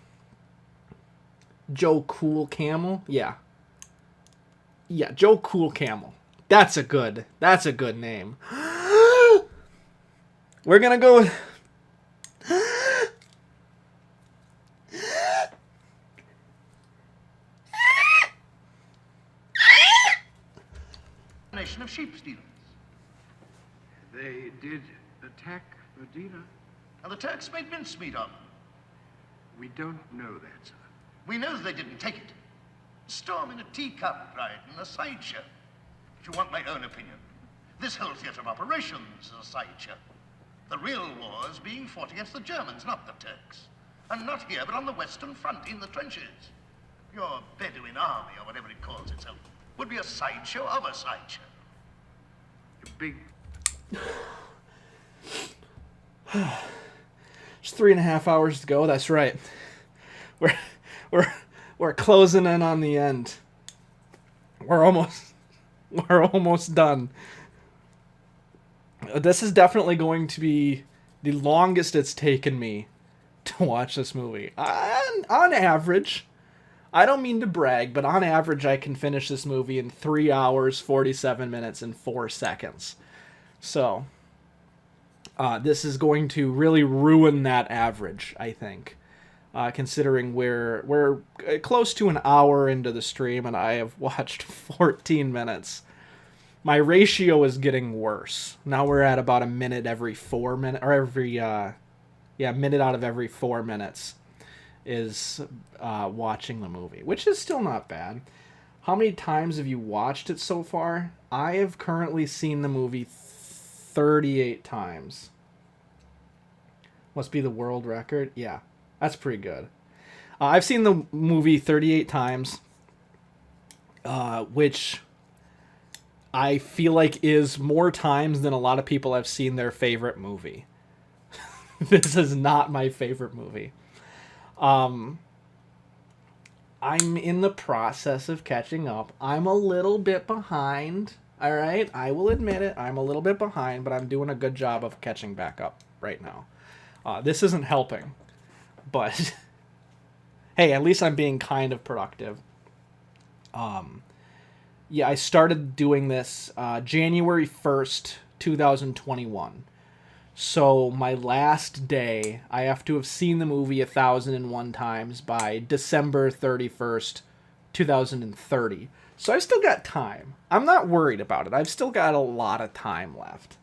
A: Joe Cool Camel, yeah. Yeah, Joe Cool Camel. That's a good name. We're gonna go with...
H: nation of sheep stealers.
J: They did attack Medina.
H: And the Turks made mincemeat of them.
J: We don't know that, sir.
H: We know they didn't take it. Storm in a teacup ride and a sideshow. If you want my own opinion, this whole theatre of operations is a sideshow. The real war is being fought against the Germans, not the Turks. And not here, but on the Western Front, in the trenches. Your Bedouin army, or whatever it calls itself, would be a sideshow of a sideshow.
J: A big...
A: Just 3.5 hours to go. That's right. We're closing in on the end. We're almost done. This is definitely going to be the longest it's taken me to watch this movie. On average, I don't mean to brag, but on average I can finish this movie in 3 hours, 47 minutes, and 4 seconds. So, this is going to really ruin that average, I think. Considering we're close to an hour into the stream and I have watched 14 minutes. My ratio is getting worse. Now we're at about a minute every 4 minutes, or every, minute out of every 4 minutes is watching the movie, which is still not bad. How many times have you watched it so far? I have currently seen the movie 38 times. Must be the world record. Yeah. That's pretty good. I've seen the movie 38 times, which I feel like is more times than a lot of people have seen their favorite movie. This is not my favorite movie. I'm in the process of catching up. I'm a little bit behind, all right? I will admit it. I'm a little bit behind, but I'm doing a good job of catching back up right now. This isn't helping. But, hey, at least I'm being kind of productive. Yeah, I started doing this January 1st, 2021. So my last day, I have to have seen the movie 1,001 times by December 31st, 2030. So I've still got time. I'm not worried about it. I've still got a lot of time left.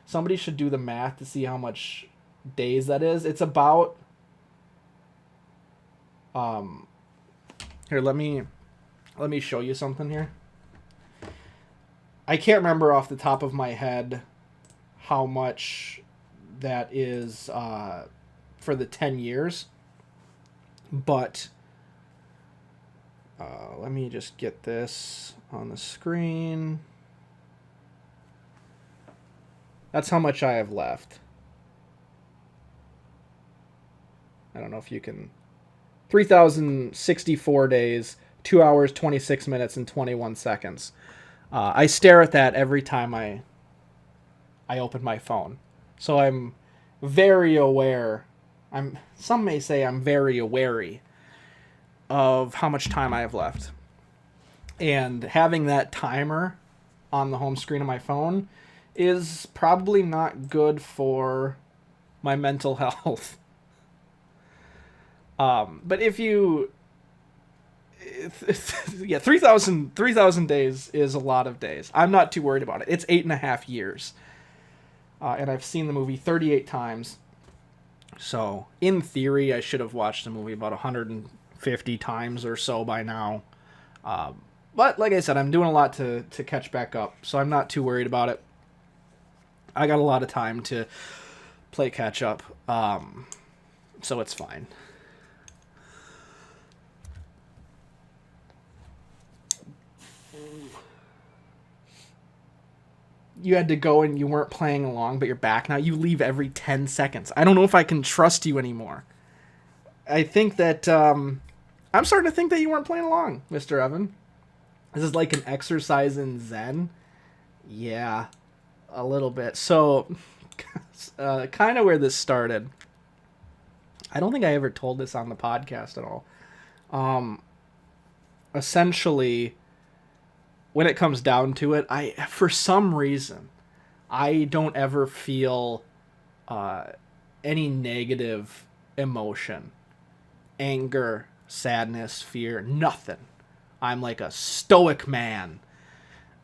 A: Somebody should do the math to see how much days that is. It's about... Here, let me show you something here. I can't remember off the top of my head how much that is for the 10 years. But let me just get this on the screen. That's how much I have left. I don't know if you can... 3,064 days, 2 hours, 26 minutes, and 21 seconds. I stare at that every time I open my phone. So I'm very aware. Some may say I'm very wary of how much time I have left. And having that timer on the home screen of my phone is probably not good for my mental health. But if you... yeah, 3,000 days is a lot of days. I'm not too worried about it. It's 8.5 years. And I've seen the movie 38 times. So, in theory, I should have watched the movie about 150 times or so by now. But, like I said, I'm doing a lot to catch back up. So I'm not too worried about it. I got a lot of time to play catch up. So it's fine. You had to go and you weren't playing along, but you're back now. You leave every 10 seconds. I don't know if I can trust you anymore. I think that, I'm starting to think that you weren't playing along, Mr. Evan. This is like an exercise in Zen. Yeah, a little bit. So, kind of where this started. I don't think I ever told this on the podcast at all. Essentially... when it comes down to it, for some reason, I don't ever feel any negative emotion. Anger, sadness, fear, nothing. I'm like a stoic man.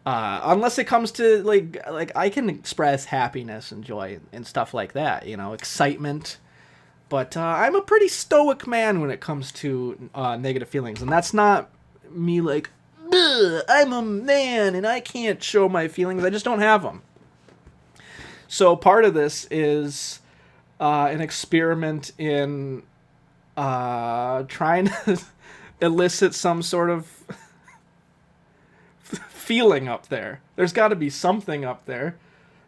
A: Unless it comes to, like I can express happiness and joy and stuff like that, excitement. But I'm a pretty stoic man when it comes to negative feelings. And that's not me like... I'm a man and I can't show my feelings. I just don't have them. So part of this is an experiment in trying to elicit some sort of feeling up there. There's got to be something up there.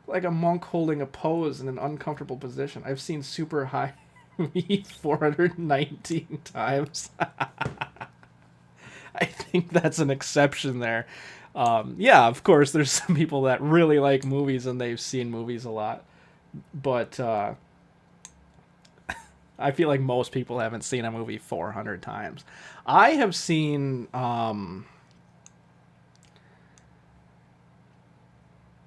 A: Like a monk holding a pose in an uncomfortable position. I've seen Super High 419 times. I think that's an exception there. Yeah, of course, there's some people that really like movies and they've seen movies a lot. But I feel like most people haven't seen a movie 400 times. I have seen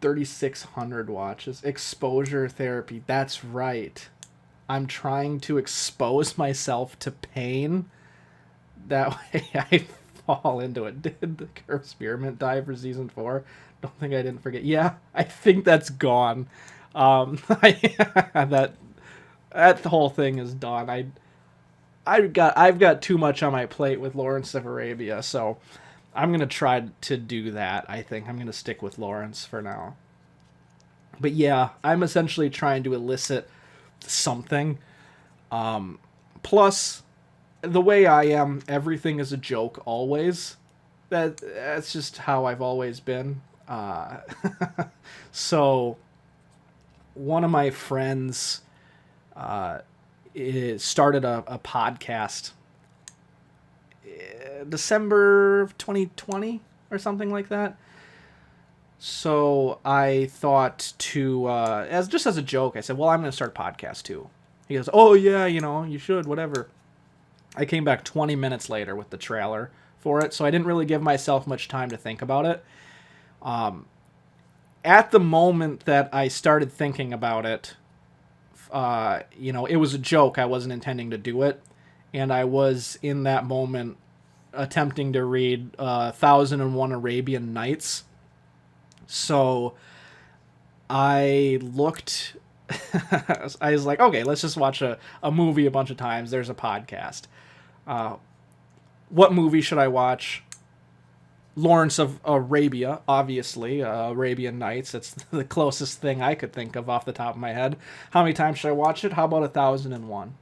A: 3,600 watches. Exposure therapy, that's right. I'm trying to expose myself to pain. That way I fall into it. Did the Curb Spearmint die for season 4? Don't think I didn't forget. Yeah, I think that's gone. That whole thing is done. I've got too much on my plate with Lawrence of Arabia, so I'm gonna try to do that. I think I'm gonna stick with Lawrence for now. But yeah, I'm essentially trying to elicit something. Plus, the way I am, everything is a joke always. That's just how I've always been. So, one of my friends started a podcast December of 2020 or something like that. So I thought to, as a joke, I said, well, I'm going to start a podcast too. He goes, oh yeah, you should, whatever. I came back 20 minutes later with the trailer for it, so I didn't really give myself much time to think about it. At the moment that I started thinking about it, it was a joke. I wasn't intending to do it. And I was in that moment attempting to read 1001 Arabian Nights. So I looked, I was like, okay, let's just watch a movie a bunch of times. There's a podcast. What movie should I watch? Lawrence of Arabia, obviously. Arabian Nights. It's the closest thing I could think of off the top of my head. How many times should I watch it? How about 1001?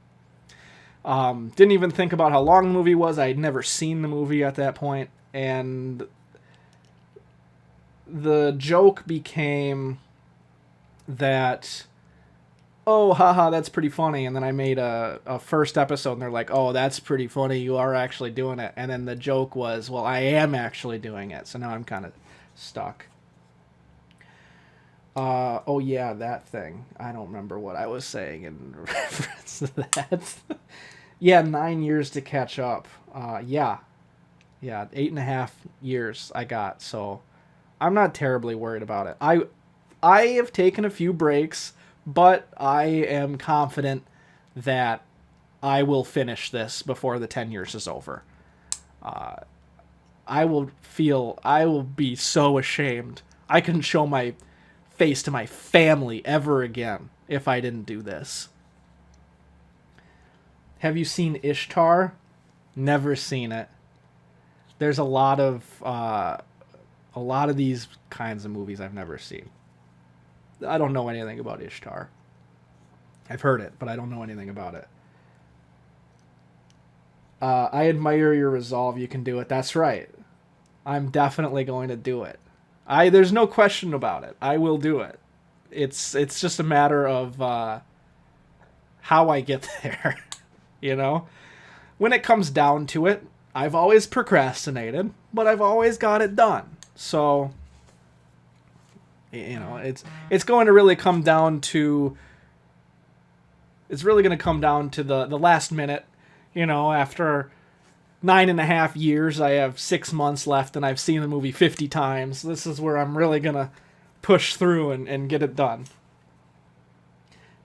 A: Didn't even think about how long the movie was. I had never seen the movie at that point. And the joke became that, oh, haha, that's pretty funny. And then I made a first episode, and they're like, oh, that's pretty funny. You are actually doing it. And then the joke was, well, I am actually doing it. So now I'm kind of stuck. Oh, yeah, that thing. I don't remember what I was saying in reference to that. Yeah, 9 years to catch up. Yeah, 8.5 years I got. So I'm not terribly worried about it. I have taken a few breaks, but I am confident that I will finish this before the 10 years is over. I will be so ashamed. I couldn't show my face to my family ever again if I didn't do this. Have you seen Ishtar? Never seen it. There's a lot of these kinds of movies I've never seen. I don't know anything about Ishtar. I've heard it, but I don't know anything about it. I admire your resolve. You can do it. That's right. I'm definitely going to do it. There's no question about it. I will do it. It's just a matter of how I get there. When it comes down to it, I've always procrastinated, but I've always got it done. So, it's going to really come down to. It's really going to come down to the last minute. After 9.5 years, I have 6 months left, and I've seen the movie 50 times. This is where I'm really going to push through and get it done.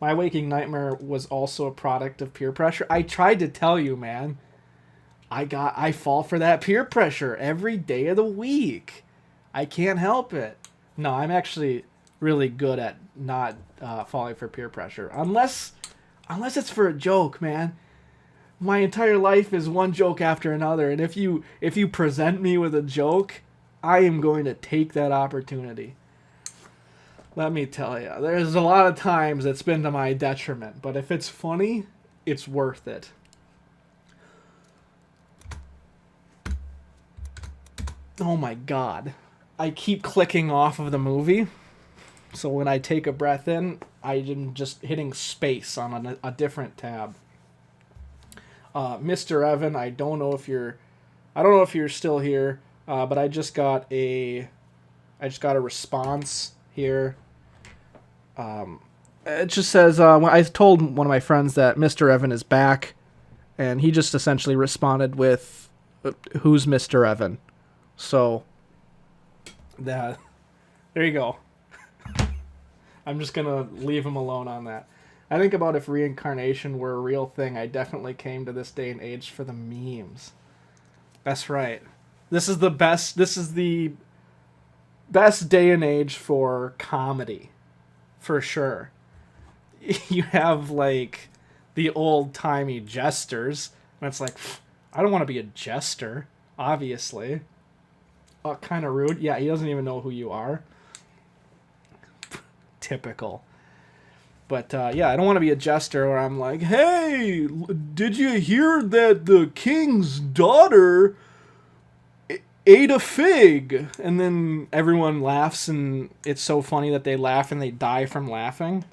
A: My waking nightmare was also a product of peer pressure. I tried to tell you, man. I fall for that peer pressure every day of the week. I can't help it. No, I'm actually really good at not falling for peer pressure. Unless it's for a joke, man. My entire life is one joke after another, and if you present me with a joke, I am going to take that opportunity. Let me tell you, there's a lot of times it's been to my detriment, but if it's funny, it's worth it. Oh my god. I keep clicking off of the movie, so when I take a breath in, I'm just hitting space on a different tab. Mr. Evan, I don't know if you're still here, but I just got a response here. It just says, I told one of my friends that Mr. Evan is back, and he just essentially responded with, who's Mr. Evan? So, there you go. I'm just going to leave him alone on that. I think about if reincarnation were a real thing, I definitely came to this day and age for the memes. That's right. This is the best day and age for comedy. For sure. You have, like, the old-timey jesters. And it's like, I don't want to be a jester, obviously. Kind of rude. Yeah, he doesn't even know who you are. Typical. But, yeah, I don't want to be a jester where I'm like, hey, did you hear that the king's daughter ate a fig? And then everyone laughs, and it's so funny that they laugh and they die from laughing.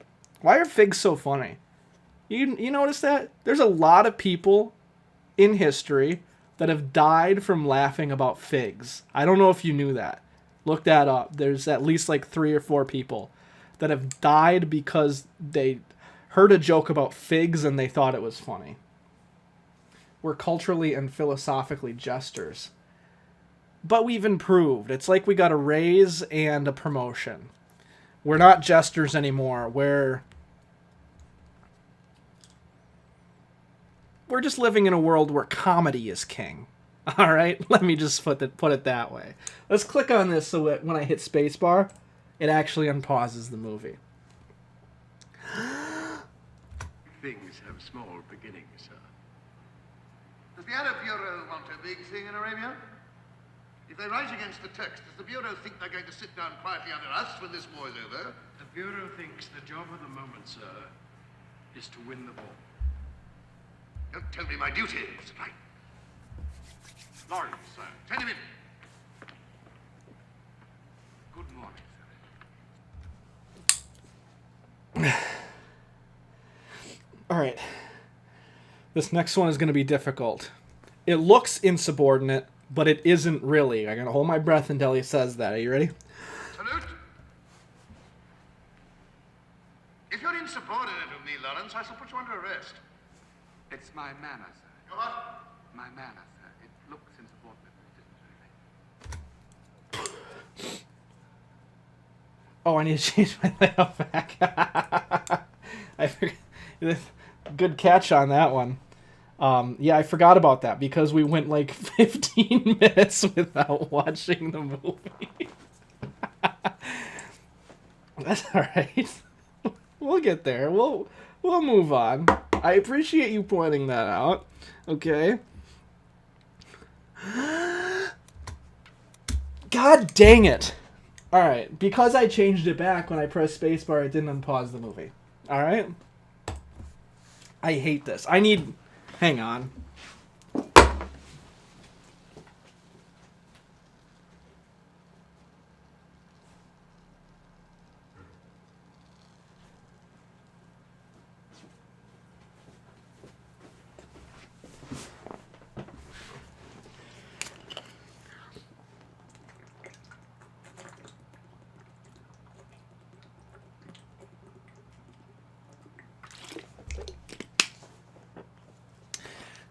A: Why are figs so funny? You notice that? There's a lot of people in history that have died from laughing about figs. I don't know if you knew that. Look that up. There's at least like 3 or 4 people that have died because they heard a joke about figs and they thought it was funny. We're culturally and philosophically jesters. But we've improved. It's like we got a raise and a promotion. We're not jesters anymore. we're just living in a world where comedy is king. All right, let me just put it that way. Let's click on this so that when I hit spacebar, it actually unpauses the movie.
J: Things have small beginnings, sir.
H: Does the Arab Bureau want a big thing in Arabia? If they rise against the Turks, does the Bureau think they're going to sit down quietly under us when this war is over?
J: The Bureau thinks the job of the moment, sir, is to win the war.
H: Don't tell me my duty, Mr. Pike. Lawrence, sir. Send him in.
J: Good morning,
A: All right. This next one is going to be difficult. It looks insubordinate, but it isn't really. I'm going to hold my breath until he says that. Are you ready?
H: Salute. If you're insubordinate of me, Lawrence, I shall put you under arrest.
G: It's my manner, sir.
H: Your what?
G: My manner, sir. It looks insubordinate, but it isn't really.
A: Oh, I need to change my layout back. I forgot. Good catch on that one. Yeah, I forgot about that because we went like 15 minutes without watching the movie. That's all right. We'll get there. We'll move on. I appreciate you pointing that out. Okay. God dang it. All right, because I changed it back when I pressed spacebar, it didn't unpause the movie. All right. I hate this. I need... Hang on.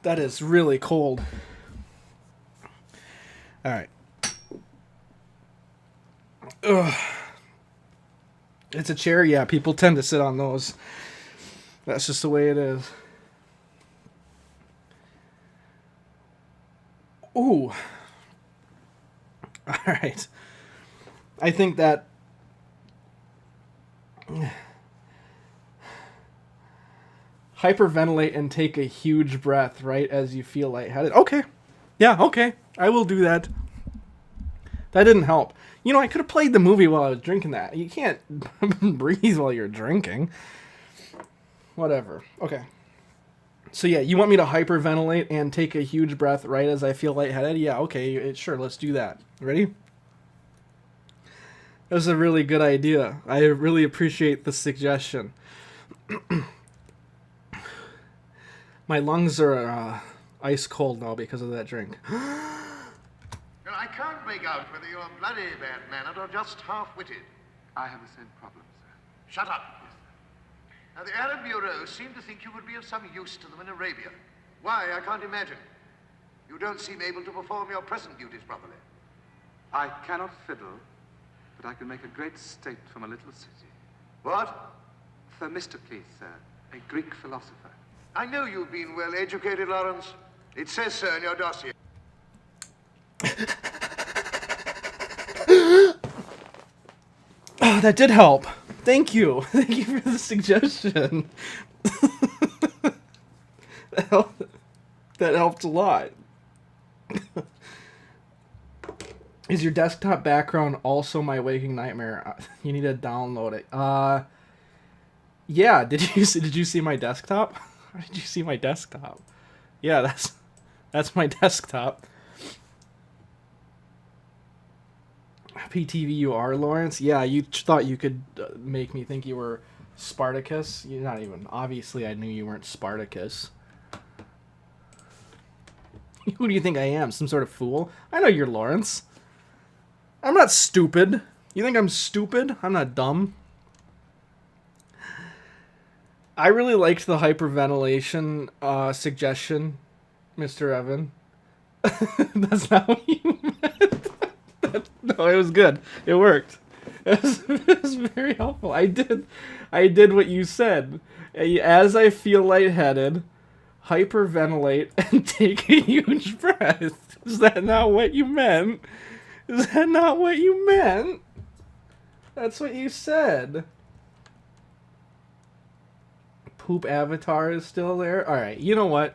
A: That is really cold. All right. Ugh. It's a chair. Yeah, people tend to sit on those. That's just the way it is. Ooh. All right. I think that... Hyperventilate and take a huge breath right as you feel lightheaded. Okay. Yeah, okay. I will do that. That didn't help. You know, I could have played the movie while I was drinking that. You can't breathe while you're drinking. Whatever. Okay. So yeah, you want me to hyperventilate and take a huge breath right as I feel lightheaded? Yeah, okay. Sure, let's do that. Ready? That was a really good idea. I really appreciate the suggestion. My lungs are ice cold now because of that drink.
H: Well, I can't make out whether you're bloody bad-mannered or just half-witted.
G: I have the same problem, sir.
H: Shut up. Now, the Arab Bureau seem to think you would be of some use to them in Arabia. Why, I can't imagine. You don't seem able to perform your present duties properly.
G: I cannot fiddle, but I can make a great state from a little city.
H: What?
G: Themistocles, sir, a Greek philosopher.
H: I know you've been well educated, Lawrence. It says so in your dossier.
A: Oh, that did help. Thank you. Thank you for the suggestion. That helped a lot. Is your desktop background also my waking nightmare? You need to download it. Yeah. Did you see my desktop? How did you see my desktop? Yeah, that's my desktop. PTV you are, Lawrence? Yeah, you thought you could make me think you were Spartacus? You're not even... Obviously, I knew you weren't Spartacus. Who do you think I am? Some sort of fool? I know you're Lawrence. I'm not stupid. You think I'm stupid? I'm not dumb. I really liked the hyperventilation suggestion, Mr. Evan. That's not what you meant. No, it was good. It worked. It was very helpful. I did what you said. As I feel lightheaded, hyperventilate and take a huge breath. Is that not what you meant? Is that not what you meant? That's what you said. Poop Avatar is still there. All right, you know what?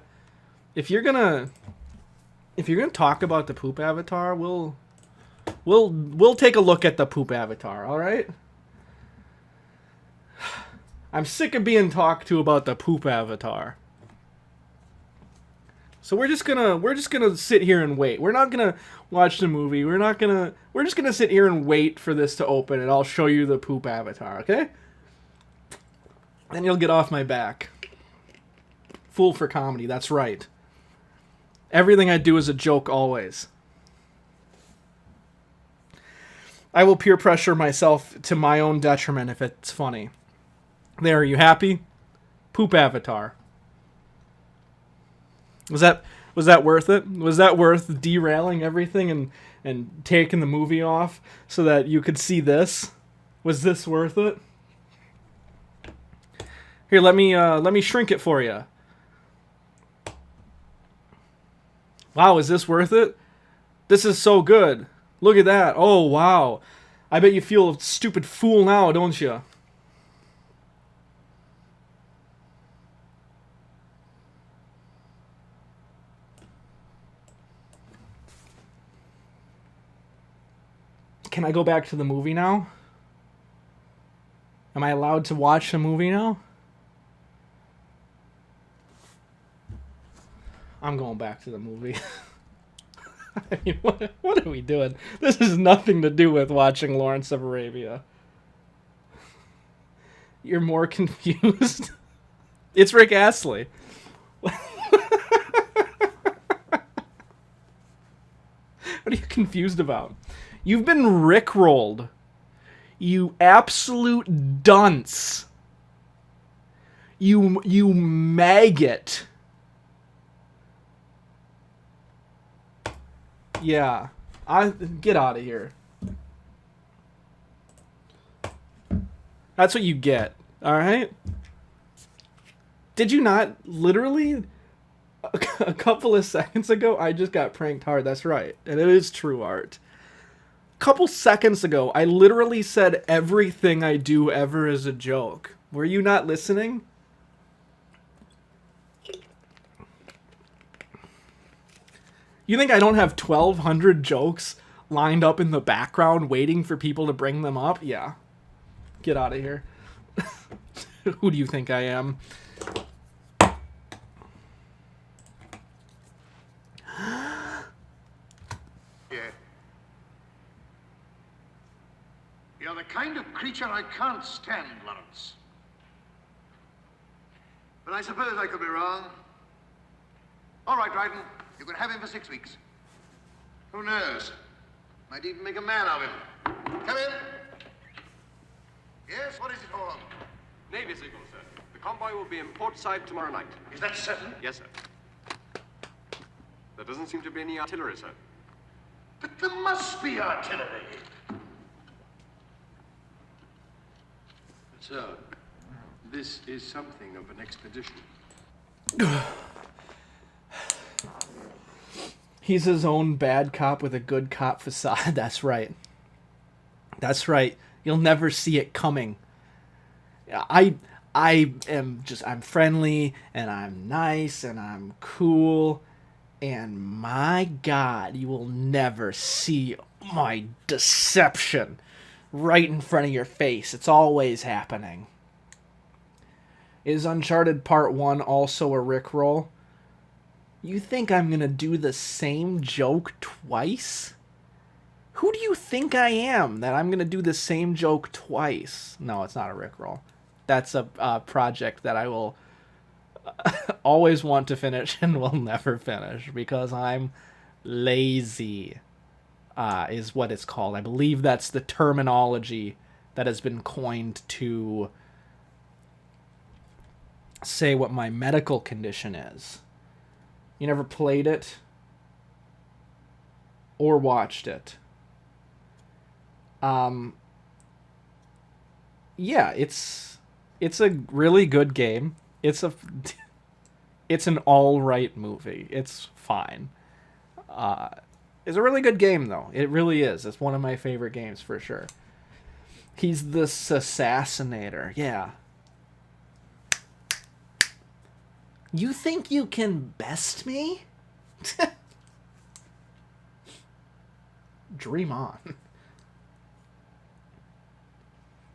A: If you're gonna talk about the Poop Avatar, we'll take a look at the Poop Avatar. All right. I'm sick of being talked to about the Poop Avatar. So we're just gonna sit here and wait. We're not gonna watch the movie. We're just gonna sit here and wait for this to open, and I'll show you the Poop Avatar. Okay? Then you'll get off my back. Fool for comedy. That's right. Everything I do is a joke always. I will peer pressure myself to my own detriment if it's funny. There, are you happy? Poop Avatar. Was that worth it? Was that worth derailing everything and taking the movie off so that you could see this? Was this worth it? Here, let me shrink it for you. Wow, is this worth it? This is so good. Look at that. Oh, wow. I bet you feel a stupid fool now, don't you? Can I go back to the movie now? Am I allowed to watch the movie now? I'm going back to the movie. I mean, what are we doing? This has nothing to do with watching Lawrence of Arabia. You're more confused? It's Rick Astley. What are you confused about? You've been rickrolled. You absolute dunce. You maggot. Yeah. Get out of here. That's what you get. Alright? Did you not literally a couple of seconds ago I just got pranked hard? That's right. And it is true art. Couple seconds ago, I literally said everything I do ever is a joke. Were you not listening? You think I don't have 1,200 jokes lined up in the background waiting for people to bring them up? Yeah. Get out of here. Who do you think I am?
H: You're the kind of creature I can't stand, Lawrence. But I suppose I could be wrong. All right, Dryden. You can have him for 6 weeks. Who knows? Might even make a man of him. Come in. Yes, what is it for?
K: Navy signal, sir. The convoy will be in port side tomorrow night.
H: Is that certain?
K: Yes, sir. There doesn't seem to be any artillery, sir.
H: But there must be artillery.
J: So, this is something of an expedition.
A: He's his own bad cop with a good cop facade. That's right. That's right. You'll never see it coming. I'm friendly and I'm nice and I'm cool, and my God, you will never see my deception right in front of your face. It's always happening. Is Uncharted Part 1 also a Rickroll? You think I'm gonna do the same joke twice? Who do you think I am that I'm gonna do the same joke twice? No, it's not a Rickroll. That's a project that I will always want to finish and will never finish because I'm lazy, is what it's called. I believe that's the terminology that has been coined to say what my medical condition is. You never played it or watched it. Yeah, it's a really good game. It's It's an all-right movie. It's fine. It's a really good game, though. It really is. It's one of my favorite games, for sure. He's the assassinator. Yeah. You think you can best me? Dream on.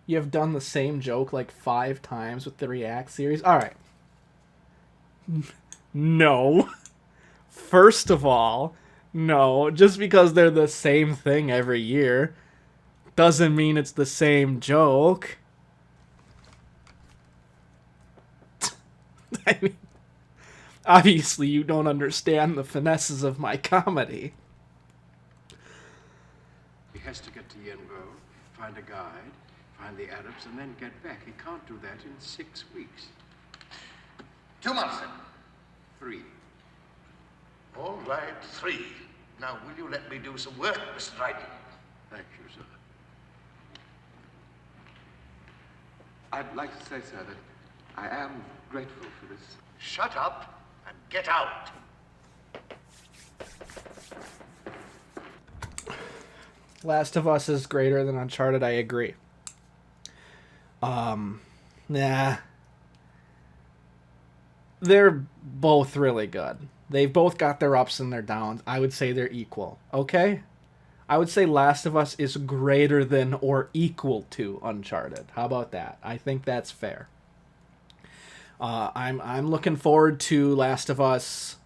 A: You have done the same joke like 5 times with the React series. All right. No. First of all, no. Just because they're the same thing every year doesn't mean it's the same joke. I mean, obviously you don't understand the finesses of my comedy.
J: He has to get to Yenbo, find a guide, find the Arabs, and then get back. He can't do that in 6 weeks.
H: 2 months, then.
J: 3.
H: All right, 3. Now, will you let me do some work, Mr. Dryden?
J: Thank you, sir.
I: I'd like to say, sir, that I am grateful for this.
H: Shut up and get out.
A: Last of Us is greater than Uncharted, I agree. Nah. They're both really good. They've both got their ups and their downs. I would say they're equal. Okay? I would say Last of Us is greater than or equal to Uncharted. How about that? I think that's fair. I'm looking forward to Last of Us.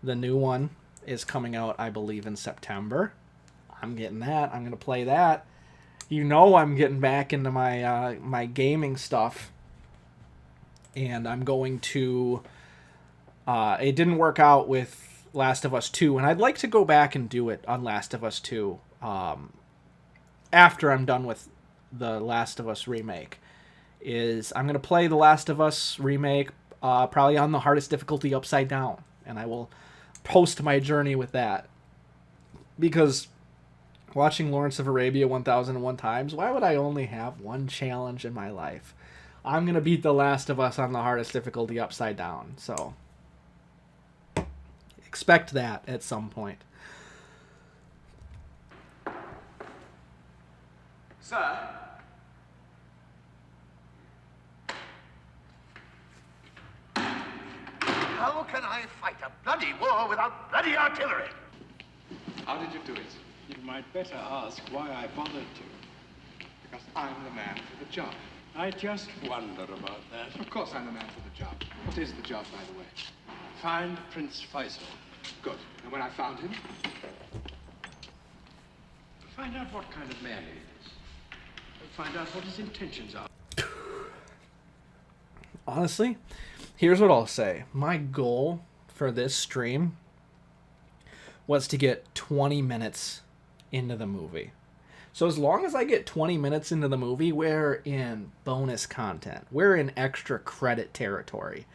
A: The new one is coming out, I believe, in September. I'm getting that. I'm going to play that. You know I'm getting back into my my gaming stuff. And I'm going to... it didn't work out with Last of Us 2, and I'd like to go back and do it on Last of Us 2 after I'm done with the Last of Us remake. I'm going to play the Last of Us remake probably on the hardest difficulty upside down, and I will post my journey with that. Because watching Lawrence of Arabia 1001 times, why would I only have one challenge in my life? I'm going to beat The Last of Us on the hardest difficulty upside down, so expect that at some point.
I: Sir?
H: How can I fight a bloody war without bloody artillery?
I: How did you do it?
J: You might better ask why I bothered to.
I: Because I'm the man for the job.
J: I just wonder about that.
I: Of course I'm the man for the job. What is the job, by the way?
J: Find Prince Faisal.
I: Good. And when I found him?
J: Find out what kind of man he is. And find out what his intentions are.
A: Honestly, here's what I'll say. My goal for this stream was to get 20 minutes into the movie. So as long as I get 20 minutes into the movie, we're in bonus content. We're in extra credit territory.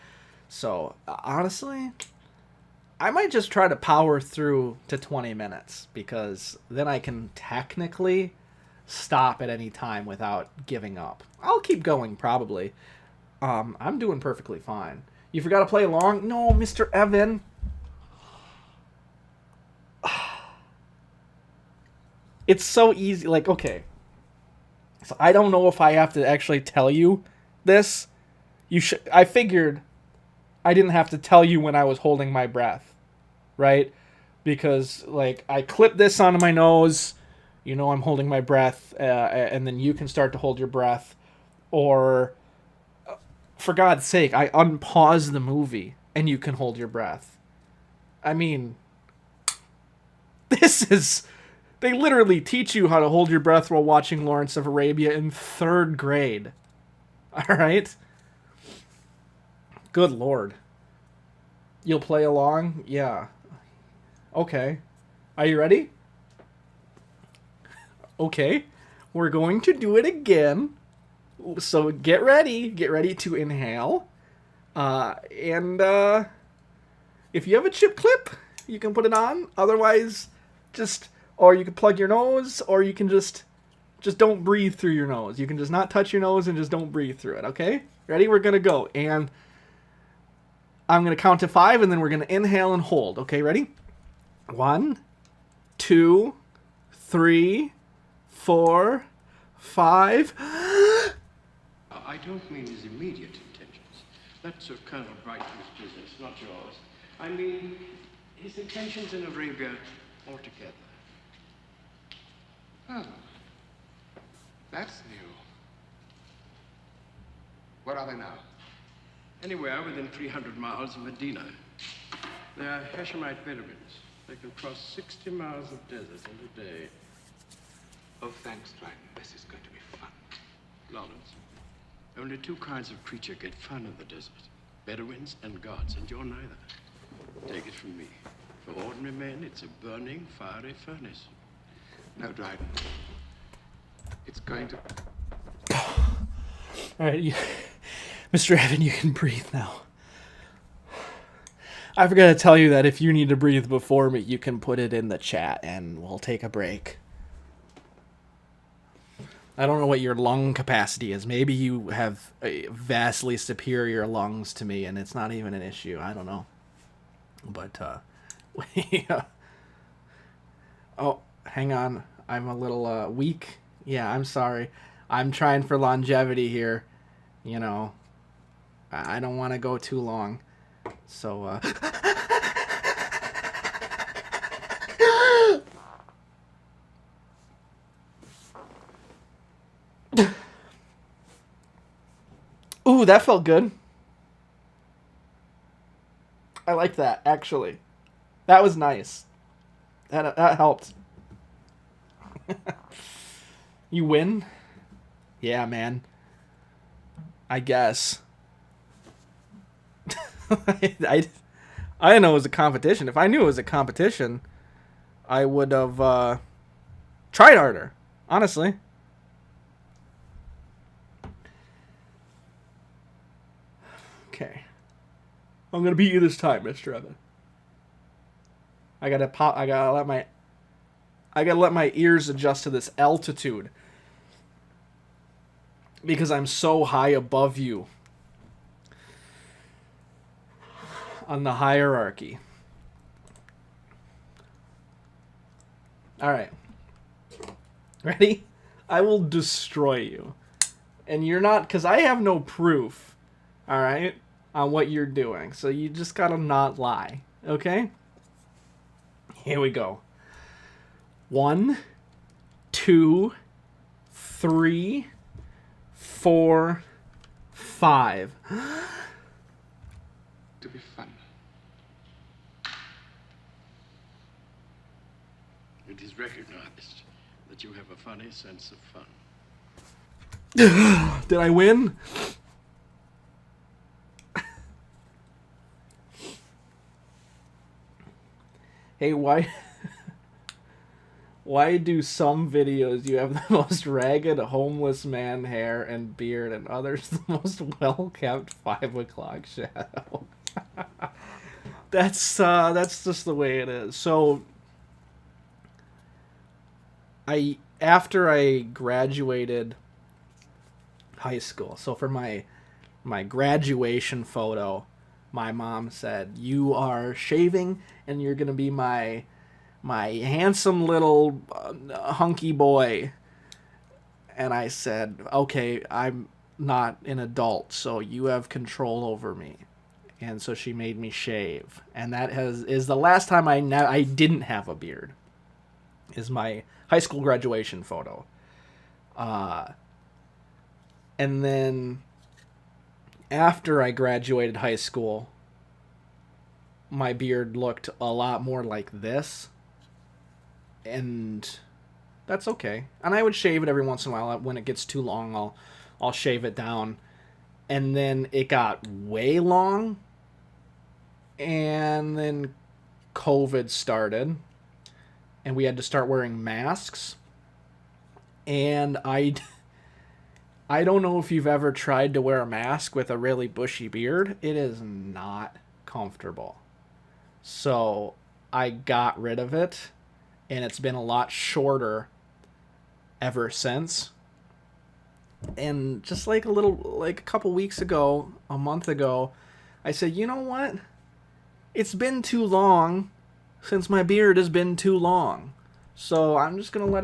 A: So honestly, I might just try to power through to 20 minutes because then I can technically stop at any time without giving up. I'll keep going probably. I'm doing perfectly fine. You forgot to play along? No, Mr. Evan. It's so easy. Like, okay. So I don't know if I have to actually tell you this. I figured I didn't have to tell you when I was holding my breath. Right? Because, like, I clip this onto my nose. You know I'm holding my breath. And then you can start to hold your breath. Or, for God's sake, I unpause the movie and you can hold your breath. I mean, this is... They literally teach you how to hold your breath while watching Lawrence of Arabia in 3rd grade. All right? Good Lord. You'll play along? Yeah. Okay. Are you ready? Okay. We're going to do it again. So get ready. Get ready to inhale. And if you have a chip clip, you can put it on. Otherwise, just... Or you can plug your nose, or you can just don't breathe through your nose. You can just not touch your nose and just don't breathe through it, okay? Ready? We're going to go. And I'm going to count to 5, and then we're going to inhale and hold. Okay, ready? 1, 2, 3, 4, 5.
J: I don't mean his immediate intentions. That's of Colonel Brighton's business, not yours. I mean his intentions in Arabia altogether.
I: Oh, that's new. What are they now?
J: Anywhere within 300 miles of Medina. They are Hashemite Bedouins. They can cross 60 miles of desert in a day.
I: Oh, thanks, Dryden. This is going to be fun.
J: Lawrence, only 2 kinds of creature get fun in the desert. Bedouins and gods, and you're neither. Take it from me. For ordinary men, it's a burning, fiery furnace.
I: No, Dryden. It's going to...
A: All right, Mr. Evan, you can breathe now. I forgot to tell you that if you need to breathe before me, you can put it in the chat, and we'll take a break. I don't know what your lung capacity is. Maybe you have vastly superior lungs to me, and it's not even an issue. I don't know. But, yeah. Oh, hang on. I'm a little weak. Yeah, I'm sorry. I'm trying for longevity here. You know, I don't want to go too long. So, ooh, that felt good. I like that, actually. That was nice. That helped. You win? Yeah, man. I guess. I didn't know it was a competition. If I knew it was a competition, I would have tried harder, honestly. Okay. I'm gonna beat you this time, Mr. Evan. I gotta let my ears adjust to this altitude. Because I'm so high above you on the hierarchy. Alright. Ready? I will destroy you. And you're not, because I have no proof, alright, on what you're doing. So you just gotta not lie. Okay? Here we go. 1, 2, 3, 4, 5.
I: To be fun.
J: It is recognized that you have a funny sense of fun.
A: Did I win? Hey, why do some videos you have the most ragged homeless man hair and beard and others the most well-kept 5 o'clock shadow? That's just the way it is. So after I graduated high school, so for my graduation photo, my mom said, "You are shaving and you're going to be my handsome little hunky boy." And I said, "Okay, I'm not an adult, so you have control over me." And so she made me shave. And that is the last time I didn't have a beard. Is my high school graduation photo. And then after I graduated high school, my beard looked a lot more like this. And that's okay. And I would shave it every once in a while. When it gets too long, I'll shave it down. And then it got way long. And then COVID started. And we had to start wearing masks. And I don't know if you've ever tried to wear a mask with a really bushy beard. It is not comfortable. So I got rid of it. And it's been a lot shorter ever since. And just like a couple weeks ago, a month ago, I said, you know what? It's been too long since my beard has been too long. So I'm just going to let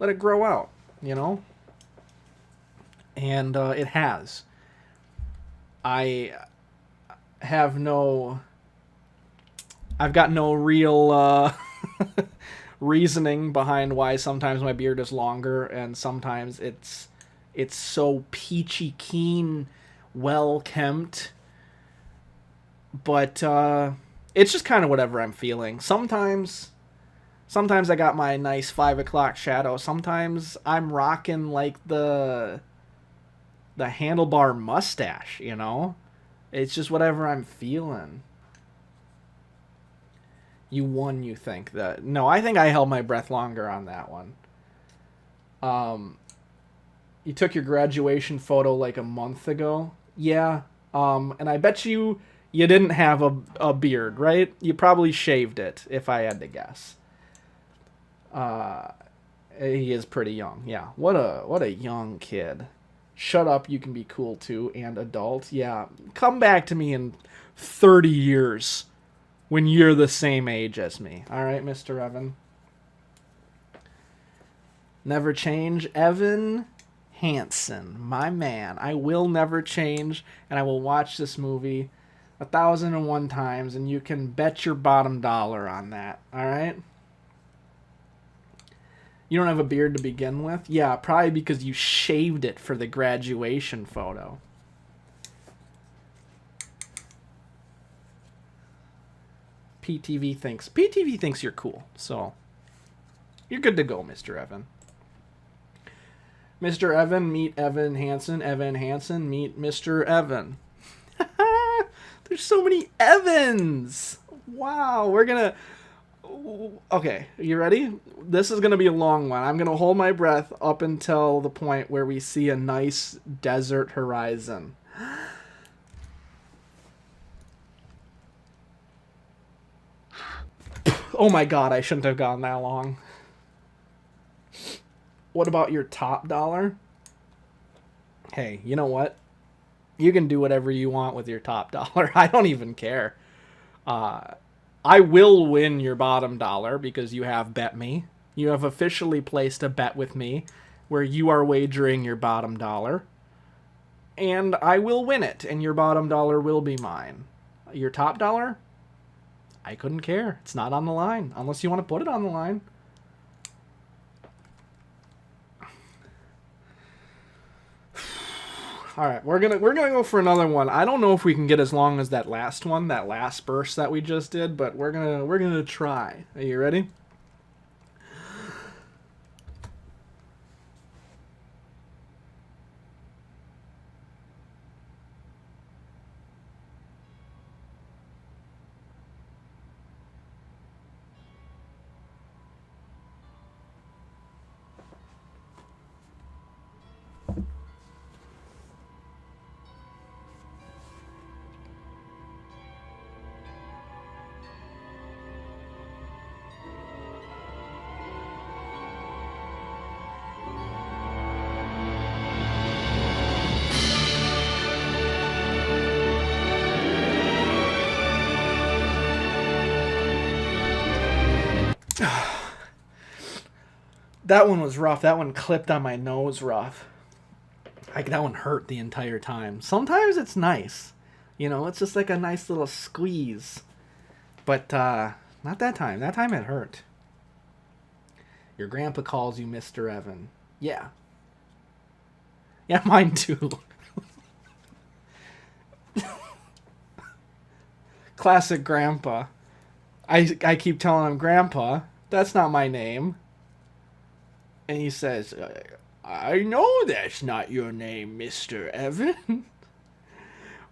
A: it grow out, you know? And it has. I've got no real reasoning behind why sometimes my beard is longer and sometimes it's so peachy keen, well kempt. But it's just kind of whatever I'm feeling. Sometimes I got my nice 5 o'clock shadow. Sometimes I'm rocking like the handlebar mustache, you know? It's just whatever I'm feeling. You won, you think that? No, I think I held my breath longer on that one. You took your graduation photo like a month ago? Yeah. And I bet you didn't have a beard, right? You probably shaved it, if I had to guess. He is pretty young, yeah. What a young kid. Shut up, you can be cool too, and adult. Yeah, come back to me in 30 years when you're the same age as me. All right, Mr. Evan? Never change. Evan Hansen, my man. I will never change, and I will watch this movie 1,001 times, and you can bet your bottom dollar on that. All right? You don't have a beard to begin with? Yeah, probably because you shaved it for the graduation photo. PTV thinks you're cool, so you're good to go, Mr. Evan. Mr. Evan, meet Evan Hansen. Evan Hansen, meet Mr. Evan. There's so many Evans! Wow, we're gonna... Okay, you ready? This is going to be a long one. I'm going to hold my breath up until the point where we see a nice desert horizon. Oh my god, I shouldn't have gone that long. What about your top dollar? Hey, you know what? You can do whatever you want with your top dollar. I don't even care. I will win your bottom dollar because you have bet me. You have officially placed a bet with me where you are wagering your bottom dollar. And I will win it, and your bottom dollar will be mine. Your top dollar? I couldn't care. It's not on the line, unless you want to put it on the line. All right, we're gonna go for another one. I don't know if we can get as long as that last one, that last burst that we just did, but we're gonna try. Are you ready? That one was rough. That one clipped on my nose rough. That one hurt the entire time. Sometimes it's nice. You know, it's just like a nice little squeeze. But, not that time. That time it hurt. Your grandpa calls you Mr. Evan. Yeah. Yeah, mine too. Classic grandpa. I keep telling him, Grandpa, that's not my name. And he says, I know that's not your name, Mr. Evan.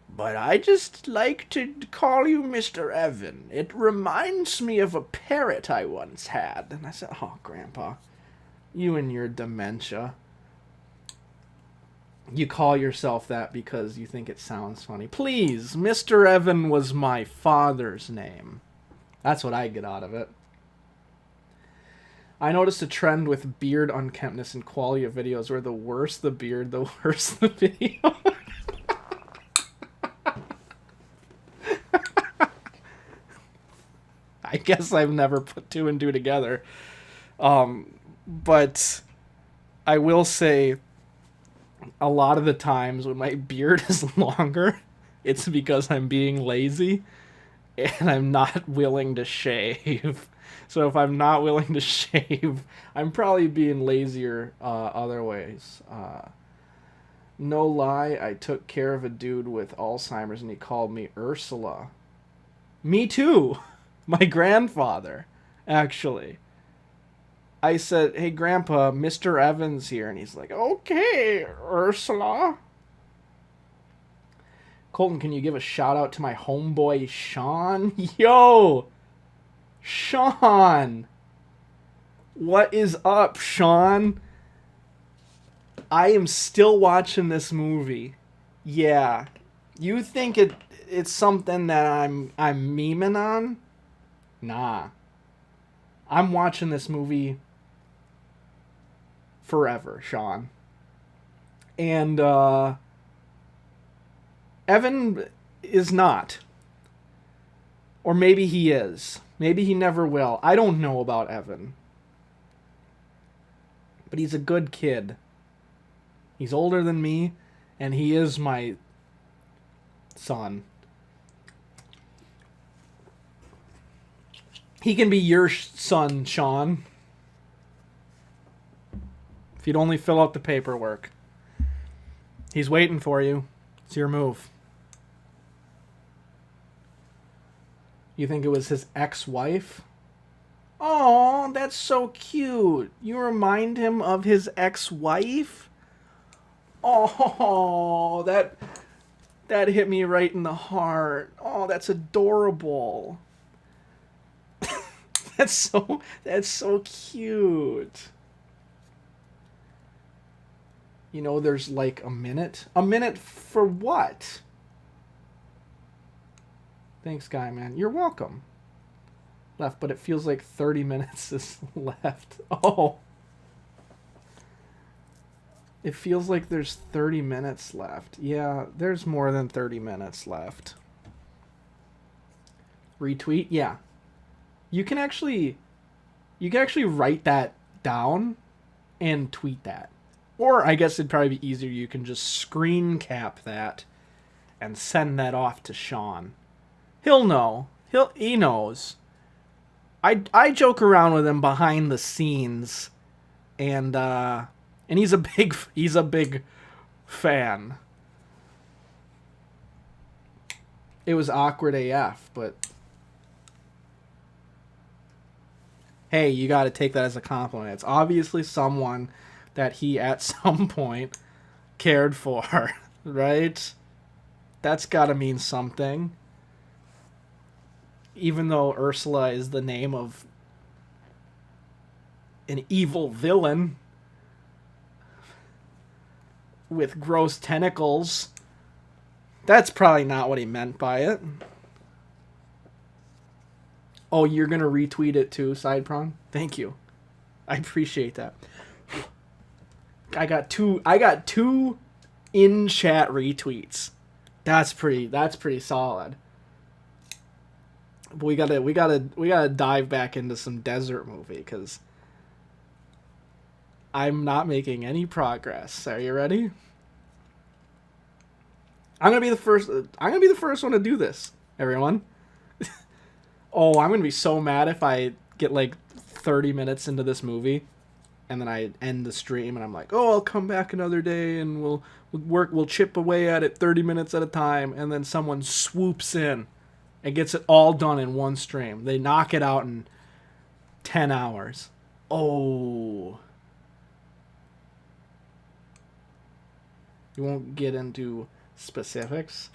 A: But I just like to call you Mr. Evan. It reminds me of a parrot I once had. And I said, oh, Grandpa, you and your dementia. You call yourself that because you think it sounds funny. Please, Mr. Evan was my father's name. That's what I get out of it. I noticed a trend with beard unkemptness and quality of videos where the worse the beard, the worse the video. I guess I've never put two and two together. But I will say a lot of the times when my beard is longer, it's because I'm being lazy and I'm not willing to shave. So if I'm not willing to shave, I'm probably being lazier other ways. No lie, I took care of a dude with Alzheimer's and he called me Ursula. Me too. My grandfather, actually. I said, hey, Grandpa, Mr. Evans here. And he's like, okay, Ursula. Colton, can you give a shout out to my homeboy, Sean? Yo! Sean! What is up, Sean? I am still watching this movie. Yeah. You think it's something that I'm memeing on? Nah. I'm watching this movie forever, Sean. And Evan is not. Or maybe he is. Maybe he never will. I don't know about Evan. But he's a good kid. He's older than me, and he is my son. He can be your son, Sean. If you'd only fill out the paperwork. He's waiting for you. It's your move. You think it was his ex-wife? Oh, that's so cute. You remind him of his ex-wife? Oh, that hit me right in the heart. Oh, that's adorable. That's so cute. You know, there's like a minute. A minute for what? Thanks, Guy, man. You're welcome. Left, but it feels like 30 minutes is left. Oh. It feels like there's 30 minutes left. Yeah, there's more than 30 minutes left. Retweet? Yeah. You can actually write that down and tweet that. Or I guess it'd probably be easier. You can just screen cap that and send that off to Sean. He'll know. He knows. I joke around with him behind the scenes, and he's a big fan. It was awkward AF, but hey, you got to take that as a compliment. It's obviously someone that he at some point cared for, right? That's got to mean something. Even though Ursula is the name of an evil villain with gross tentacles, that's probably not what he meant by it. Oh, you're going to retweet it too, Side Prong? Thank you. I appreciate that. I got two in chat retweets. That's pretty solid. But we gotta dive back into some desert movie because I'm not making any progress. Are you ready? I'm gonna be the first one to do this, everyone. Oh, I'm gonna be so mad if I get like 30 minutes into this movie and then I end the stream and I'm like, oh, I'll come back another day and we'll chip away at it 30 minutes at a time, and then someone swoops in and gets it all done in one stream. They knock it out in 10 hours. Oh. You won't get into specifics?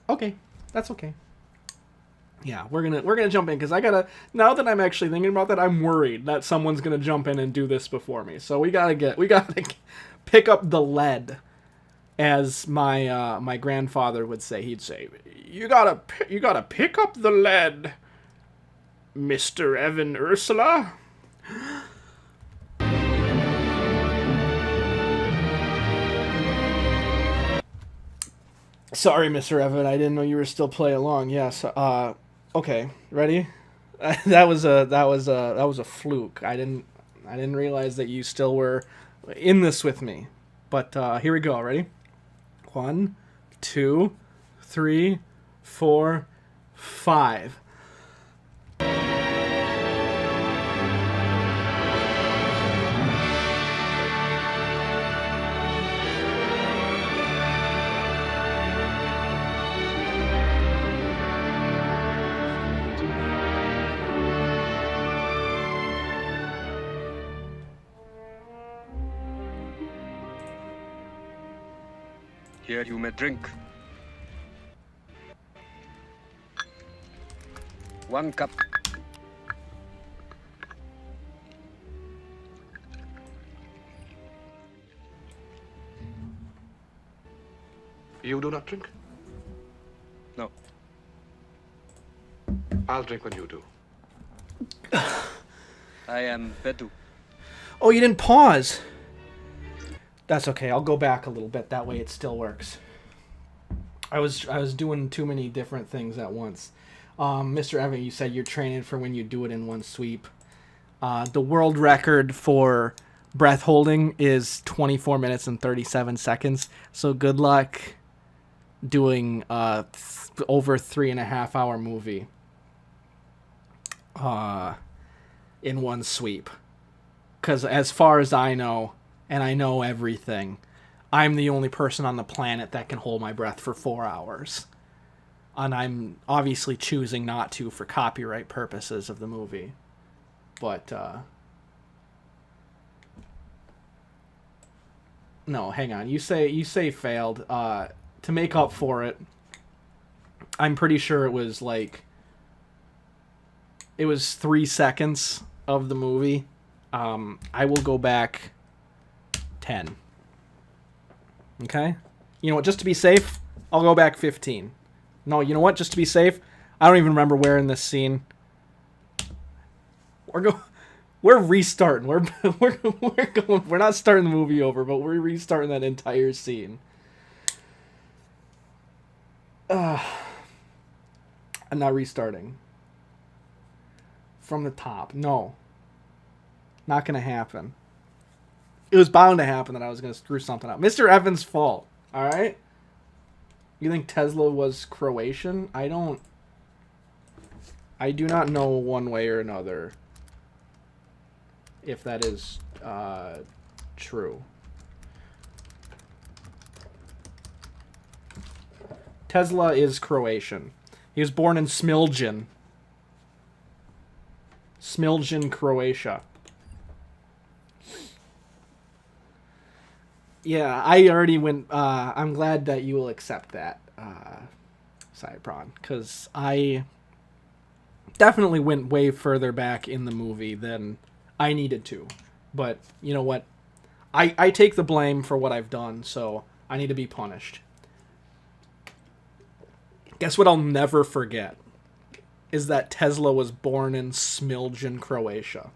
A: Okay. That's okay. Yeah, we're gonna jump in because now that I'm actually thinking about that, I'm worried that someone's gonna jump in and do this before me. So we gotta pick up the lead, as my grandfather would say. He'd say, you gotta pick up the lead, Mr. Evan Ursula. Sorry, Mr. Evan, I didn't know you were still playing along. Yes, Okay, ready? That was a fluke. I didn't realize that you still were in this with me. But here we go. Ready? 1, 2, 3, 4, 5.
K: Here you may drink. 1 cup.
G: You do not drink?
K: No.
G: I'll drink when you do.
K: I am Bedu.
A: Oh, you didn't pause. That's okay. I'll go back a little bit. That way it still works. I was doing too many different things at once. Mr. Evan, you said you're training for when you do it in one sweep. The world record for breath holding is 24 minutes and 37 seconds. So good luck doing over 3.5 hour movie in one sweep. Because as far as I know, and I know everything, I'm the only person on the planet that can hold my breath for 4 hours. And I'm obviously choosing not to for copyright purposes of the movie. But, no, hang on. You say failed. To make up for it, I'm pretty sure it was 3 seconds of the movie. I will go back 10. Okay? You know what, just to be safe, I'll go back 15. No, you know what, just to be safe, I don't even remember where in this scene. We're restarting. We're not starting the movie over, but we're restarting that entire scene. I'm not restarting. From the top. No. Not gonna happen. It was bound to happen that I was gonna screw something up. Mr. Evans' fault. Alright? You think Tesla was Croatian? I do not know one way or another if that is true. Tesla is Croatian. He was born in Smiljan, Croatia. Yeah, I already went. I'm glad that you will accept that, Cypron, because I definitely went way further back in the movie than I needed to. But you know what? I take the blame for what I've done, so I need to be punished. Guess what I'll never forget is that Tesla was born in Smiljan, Croatia.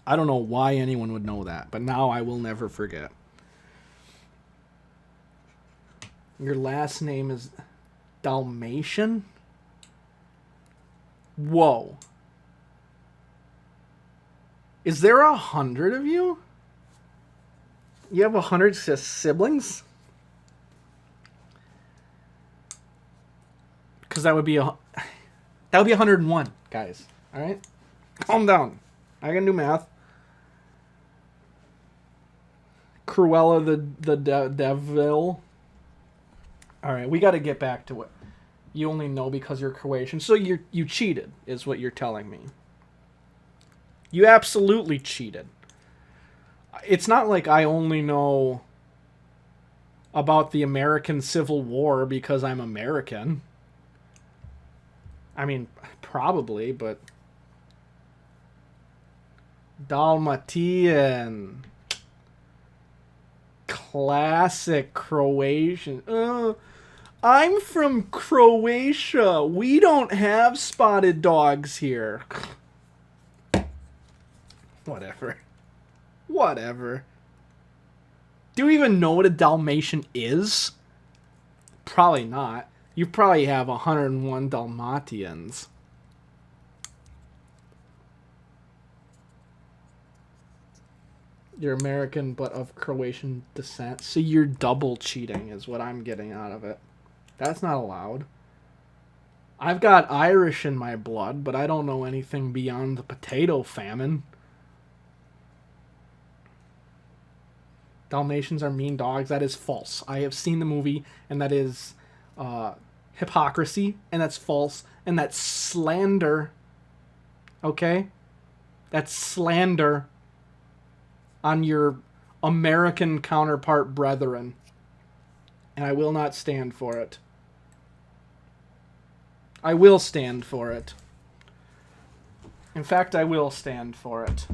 A: I don't know why anyone would know that, but now I will never forget. Your last name is Dalmatian? Whoa. Is there 100 of you? You have 100 siblings? Because that would be 101, guys. All right, calm down. I can do math. Cruella the Devil. All right, we got to get back to what you only know because you're Croatian. So you cheated, is what you're telling me. You absolutely cheated. It's not like I only know about the American Civil War because I'm American. I mean, probably, but Dalmatian. Classic Croatian. I'm from Croatia. We don't have spotted dogs here. Whatever. Do you even know what a Dalmatian is? Probably not. You probably have 101 Dalmatians. You're American but of Croatian descent. So you're double cheating is what I'm getting out of it. That's not allowed. I've got Irish in my blood, but I don't know anything beyond the potato famine. Dalmatians are mean dogs. That is false. I have seen the movie, and that is hypocrisy, and that's false, and that's slander. Okay? That's slander on your American counterpart brethren. And I will not stand for it. I will stand for it. In fact, I will stand for it.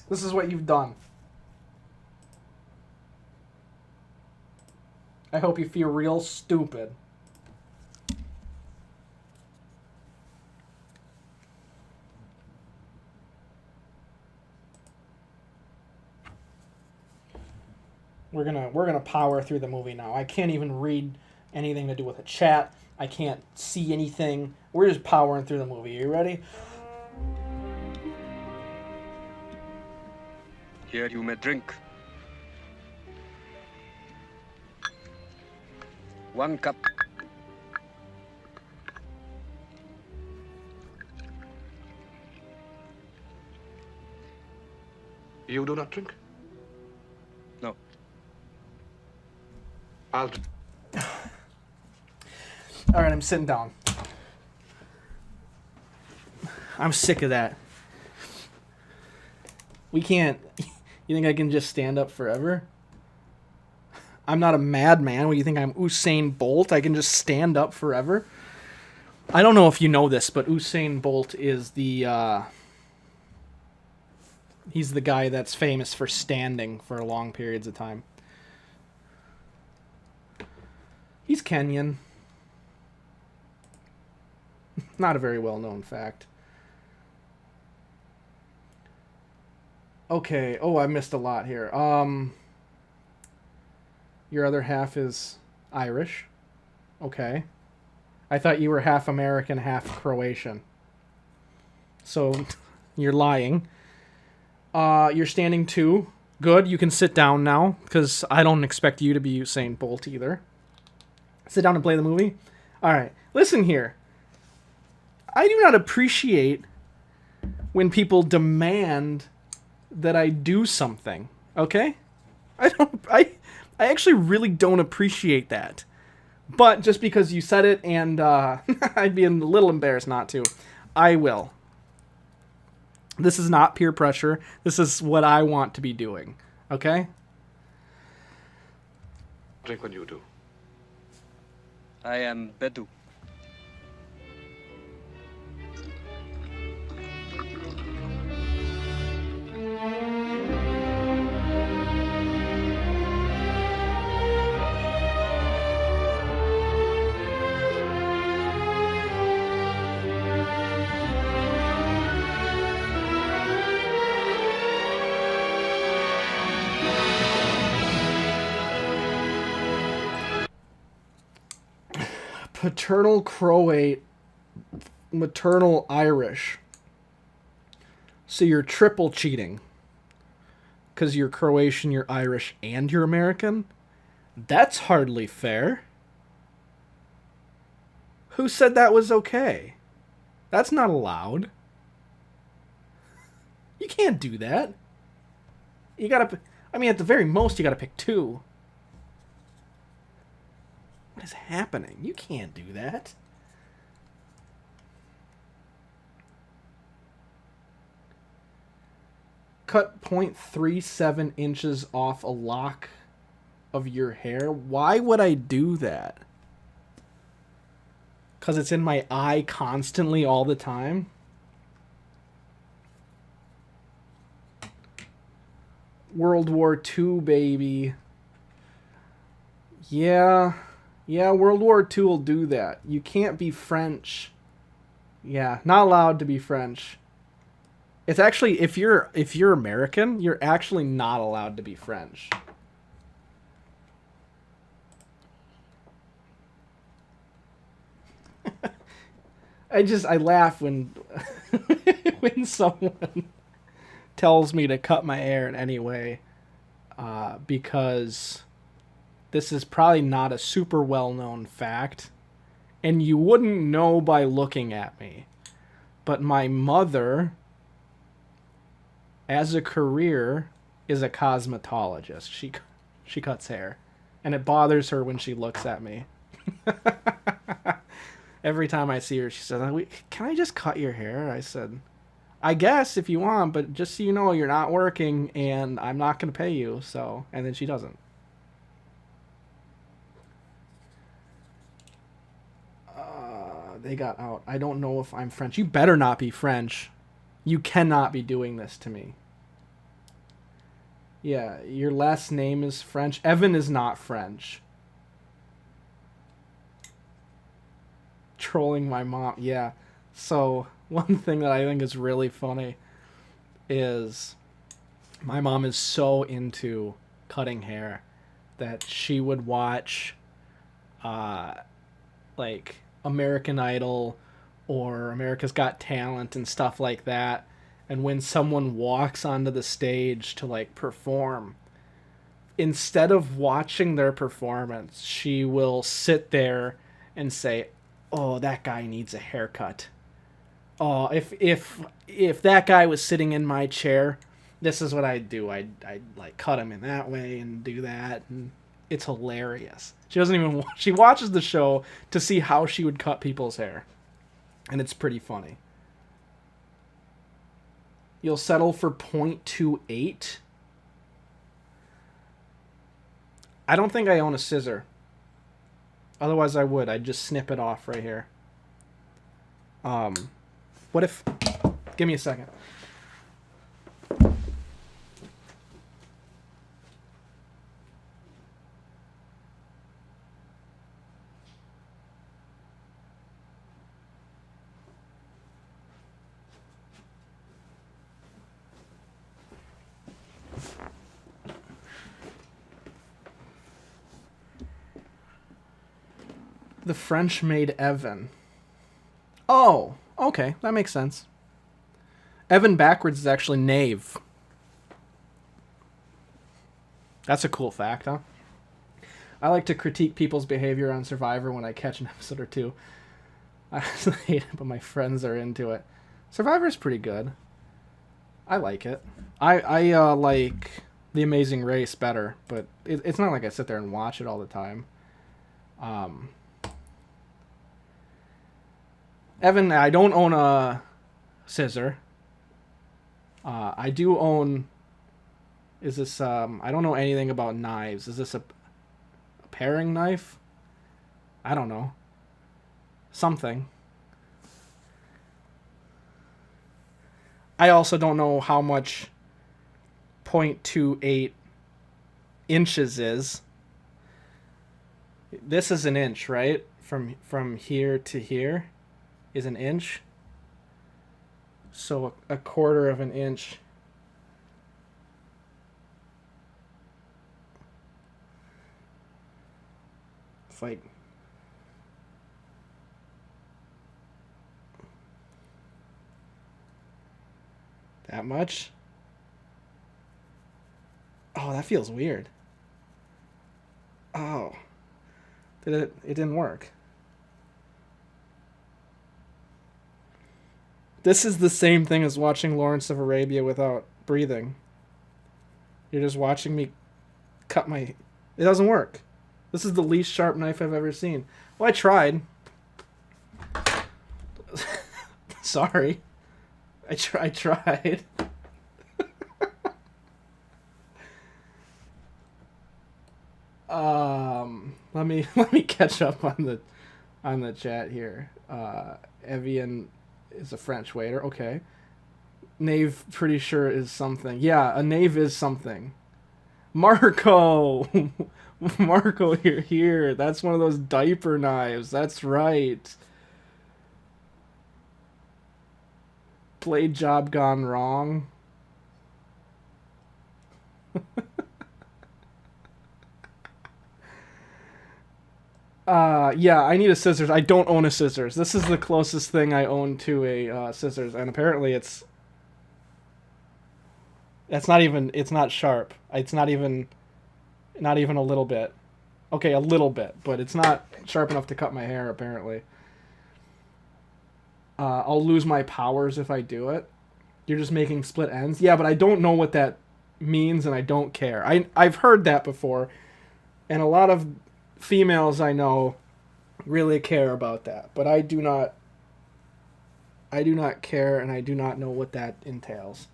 A: This is what you've done. I hope you feel real stupid. We're gonna power through the movie now. I can't even read anything to do with a chat. I can't see anything. We're just powering through the movie. Are you ready?
L: Here you may drink. 1 cup.
G: You do not drink?
L: No.
G: I'll...
A: All right, I'm sitting down. I'm sick of that. We can't... You think I can just stand up forever? I'm not a madman. What do you think? I'm Usain Bolt? I can just stand up forever? I don't know if you know this, but Usain Bolt is the... He's the guy that's famous for standing for long periods of time. He's Kenyan. Not a very well-known fact. Okay. Oh, I missed a lot here. Your other half is Irish. Okay. I thought you were half American, half Croatian. So, you're lying. You're standing too. Good. You can sit down now, because I don't expect you to be Usain Bolt either. Sit down and play the movie? Alright. Listen here. I do not appreciate when people demand that I do something. Okay? I actually really don't appreciate that. But just because you said it, and I'd be a little embarrassed not to, I will. This is not peer pressure. This is what I want to be doing. Okay?
G: Drink when you do.
L: I am Bedu.
A: Paternal Croat, maternal Irish. So you're triple cheating. Because you're Croatian, you're Irish, and you're American? That's hardly fair. Who said that was okay? That's not allowed. You can't do that. You gotta... I mean, at the very most, you gotta pick two. What is happening? You can't do that. Cut 0.37 inches off a lock of your hair. Why would I do that? Because it's in my eye constantly all the time? World War II, baby. Yeah, World War II will do that. You can't be French Yeah, not allowed to be French. It's actually, if you're American, you're actually not allowed to be French. I laugh when when someone tells me to cut my hair in any way, because this is probably not a super well-known fact, and you wouldn't know by looking at me. But my mother, as a career, is a cosmetologist. She cuts hair, and it bothers her when she looks at me. Every time I see her, she says, "Can I just cut your hair?" I said, "I guess if you want, but just so you know, you're not working, and I'm not going to pay you." So, and then she doesn't. They got out. I don't know if I'm French. You better not be French. You cannot be doing this to me. Yeah, your last name is French. Evan is not French. Trolling my mom. Yeah. So, one thing that I think is really funny is my mom is so into cutting hair that she would watch like American Idol or America's Got Talent and stuff like that. And when someone walks onto the stage to like perform, instead of watching their performance, she will sit there and say, "Oh, that guy needs a haircut. Oh, if that guy was sitting in my chair, this is what I'd do. I'd like cut him in that way and do that." And it's hilarious. She doesn't even she watches the show to see how she would cut people's hair. And it's pretty funny. You'll settle for 0.28. I don't think I own a scissor. Otherwise I would. I'd just snip it off right here. What if... Give me a second. The French made Evan. Oh, okay. That makes sense. Evan backwards is actually knave. That's a cool fact, huh? I like to critique people's behavior on Survivor when I catch an episode or two. I hate it, but my friends are into it. Survivor's pretty good. I like it. I like The Amazing Race better, but it's not like I sit there and watch it all the time. Evan, I don't own a scissor. I do own... Is this... I don't know anything about knives. Is this a paring knife? I don't know. Something. I also don't know how much 0.28 inches is. This is an inch, right? From here to here is an inch. So a quarter of an inch. It's like... That much? Oh, that feels weird. Oh. It didn't work. This is the same thing as watching Lawrence of Arabia without breathing. You're just watching me cut my... It doesn't work. This is the least sharp knife I've ever seen. Well, I tried. Sorry. I tried. Let me catch up on the chat here. Evian is a French waiter. Okay. Knave, pretty sure is something. Yeah, a knave is something. Marco! Marco, you're here. That's one of those diaper knives. That's right. Blade job gone wrong. Yeah, I need a scissors. I don't own a scissors. This is the closest thing I own to a scissors, and apparently it's not sharp. It's not even a little bit. Okay, a little bit, but it's not sharp enough to cut my hair, apparently. I'll lose my powers if I do it. You're just making split ends? Yeah, but I don't know what that means, and I don't care. I've heard that before, and a lot of females I know really care about that, but I do not care, and I do not know what that entails.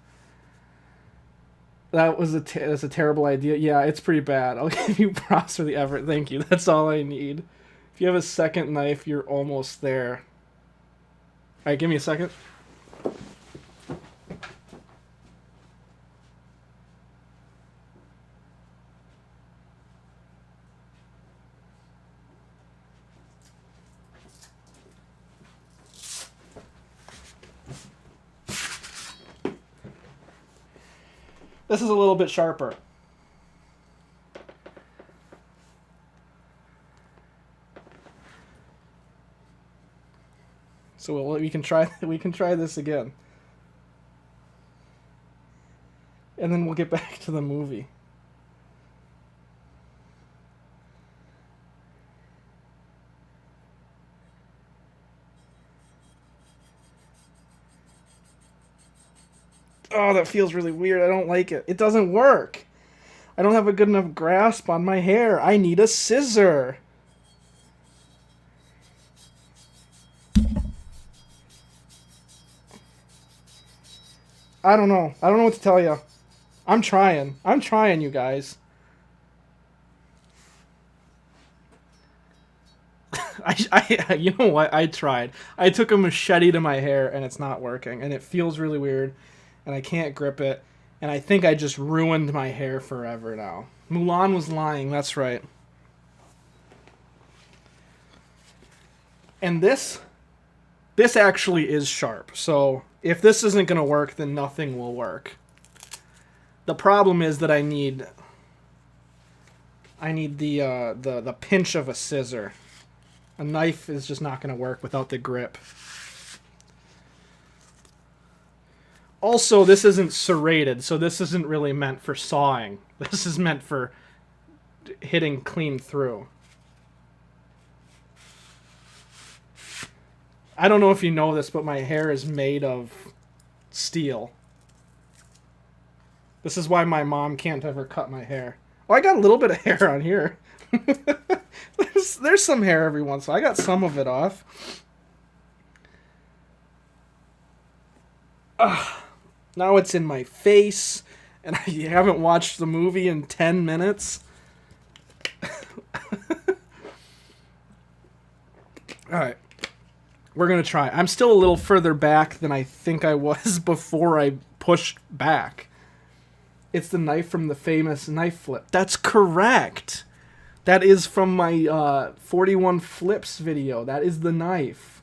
A: That's a terrible idea. Yeah, it's pretty bad. I'll give you props for the effort. Thank you. That's all I need. If you have a second knife, you're almost there. Alright, give me a second. This is a little bit sharper. So we can try this again. And then we'll get back to the movie. Oh, that feels really weird. I don't like it. It doesn't work. I don't have a good enough grasp on my hair. I need a scissor. I don't know. I don't know what to tell you. I'm trying. I'm trying, you guys. You know what? I tried. I took a machete to my hair, and it's not working. And it feels really weird. And I can't grip it. And I think I just ruined my hair forever now. Mulan was lying. That's right. And this actually is sharp. So if this isn't going to work, then nothing will work. The problem is that I need the pinch of a scissor. A knife is just not going to work without the grip. Also, this isn't serrated, so this isn't really meant for sawing. This is meant for hitting clean through. I don't know if you know this, but my hair is made of steel. This is why my mom can't ever cut my hair. Oh, I got a little bit of hair on here. There's some hair every once in a while. I got some of it off. Now it's in my face, and I haven't watched the movie in 10 minutes. Alright. We're going to try. I'm still a little further back than I think I was before I pushed back. It's the knife from the famous knife flip. That's correct. That is from my 41 flips video. That is the knife.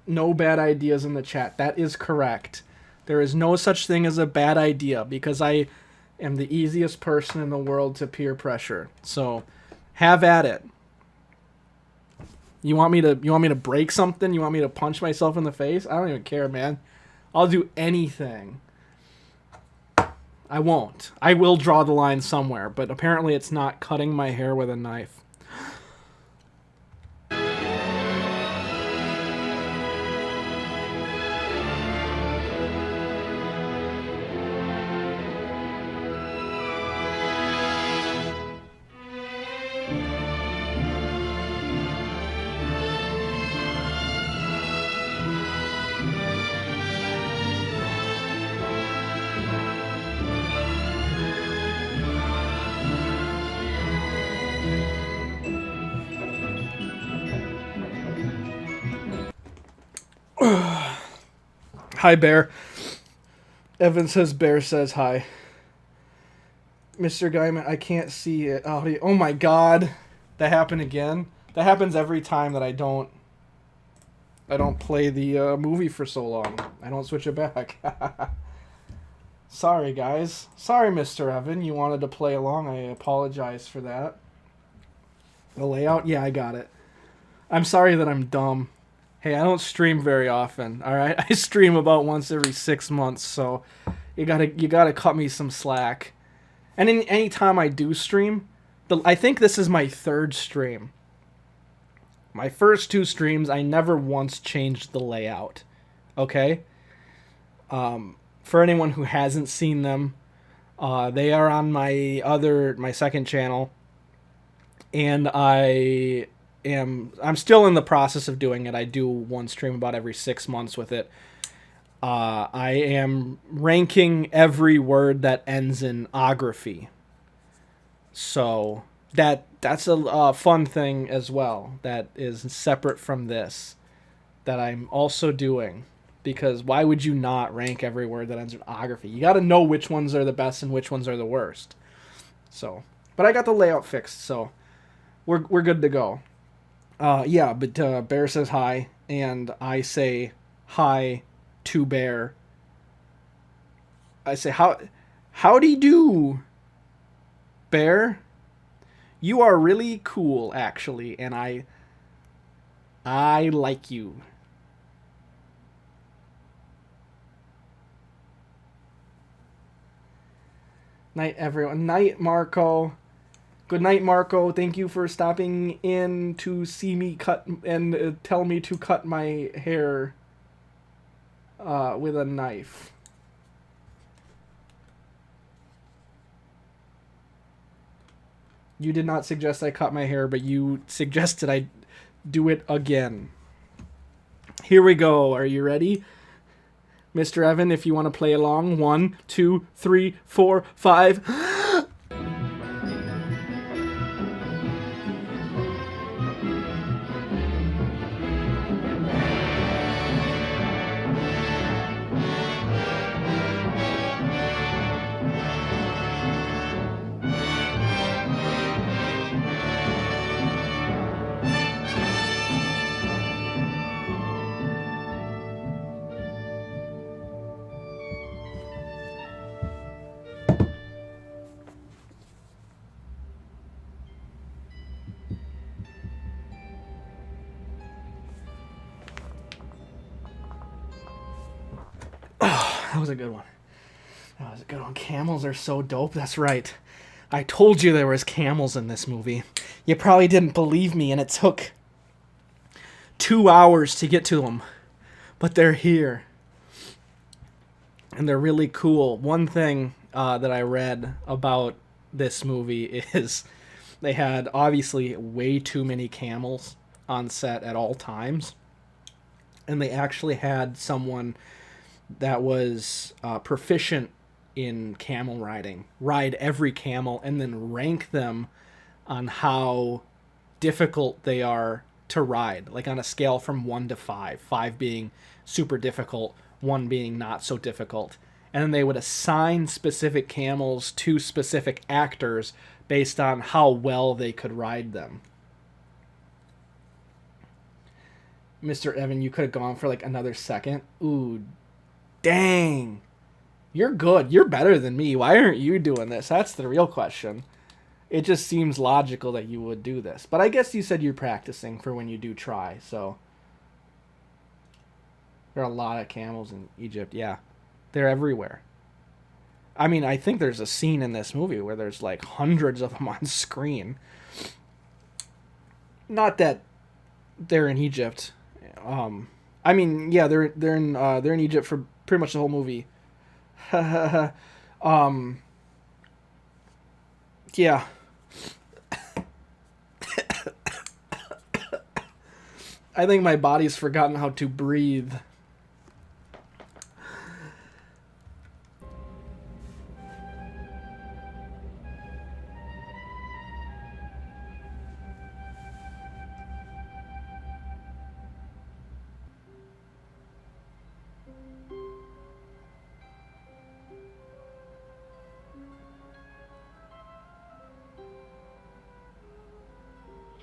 A: No bad ideas in the chat. That is correct. There is no such thing as a bad idea because I am the easiest person in the world to peer pressure. So, have at it. You want me to break something? You want me to punch myself in the face? I don't even care, man. I'll do anything. I won't. I will draw the line somewhere, but apparently it's not cutting my hair with a knife. Hi, Bear. Evan says Bear says hi. Mr. Guyman, I can't see it. Oh my god. That happened again? That happens every time that I don't play the movie for so long. I don't switch it back. Sorry, guys. Sorry, Mr. Evan. You wanted to play along. I apologize for that. The layout? Yeah, I got it. I'm sorry that I'm dumb. Hey, I don't stream very often, alright? I stream about once every 6 months, so you gotta cut me some slack. And any time I do stream, I think this is my third stream. My first 2 streams, I never once changed the layout. Okay? For anyone who hasn't seen them, they are on my second channel. And I'm still in the process of doing it. I do one stream about every 6 months with it. I am ranking every word that ends in ography. So that's a fun thing as well. That is separate from this. That I'm also doing. Because why would you not rank every word that ends in ography? You got to know which ones are the best and which ones are the worst. So, but I got the layout fixed, so we're good to go. Yeah, but Bear says hi, and I say hi to Bear. I say howdy do, Bear. You are really cool, actually, and I like you. Night, everyone. Night, Marco. Good night, Marco. Thank you for stopping in to see me cut and tell me to cut my hair with a knife. You did not suggest I cut my hair, but you suggested I do it again. Here we go. Are you ready? Mr. Evan, if you want to play along. 1, 2, 3, 4, 5. That was a good one. That was a good one. Camels are so dope. That's right. I told you there was camels in this movie. You probably didn't believe me, and it took 2 hours to get to them. But they're here. And they're really cool. One thing that I read about this movie is they had, obviously, way too many camels on set at all times. And they actually had someone that was proficient in camel riding ride every camel and then rank them on how difficult they are to ride, like on a scale from 1 to 5, 5 being super difficult, 1 being not so difficult. And then they would assign specific camels to specific actors based on how well they could ride them. Mr. Evan, you could have gone for like another second. Ooh, dang. You're good. You're better than me. Why aren't you doing this? That's the real question. It just seems logical that you would do this. But I guess you said you're practicing for when you do try, so. There are a lot of camels in Egypt. Yeah, they're everywhere. I mean, I think there's a scene in this movie where there's like hundreds of them on screen. Not that they're in Egypt. I mean, yeah, they're in Egypt for pretty much the whole movie. Yeah. I think my body's forgotten how to breathe.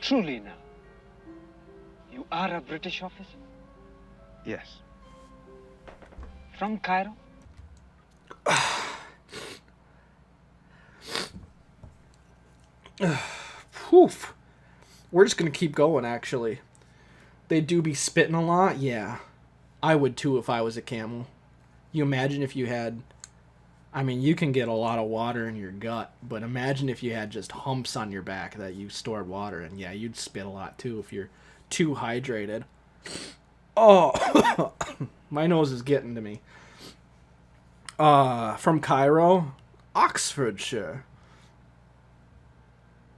M: Truly now,
L: You are a British officer?
I: Yes.
L: From Cairo?
A: Poof. We're just gonna keep going, actually. They do be spitting a lot? Yeah. I would too if I was a camel. You imagine if you had... I mean, you can get a lot of water in your gut, but imagine if you had just humps on your back that you stored water in. Yeah, you'd spit a lot too if you're too hydrated. Oh, my nose is getting to me. From Cairo, Oxfordshire.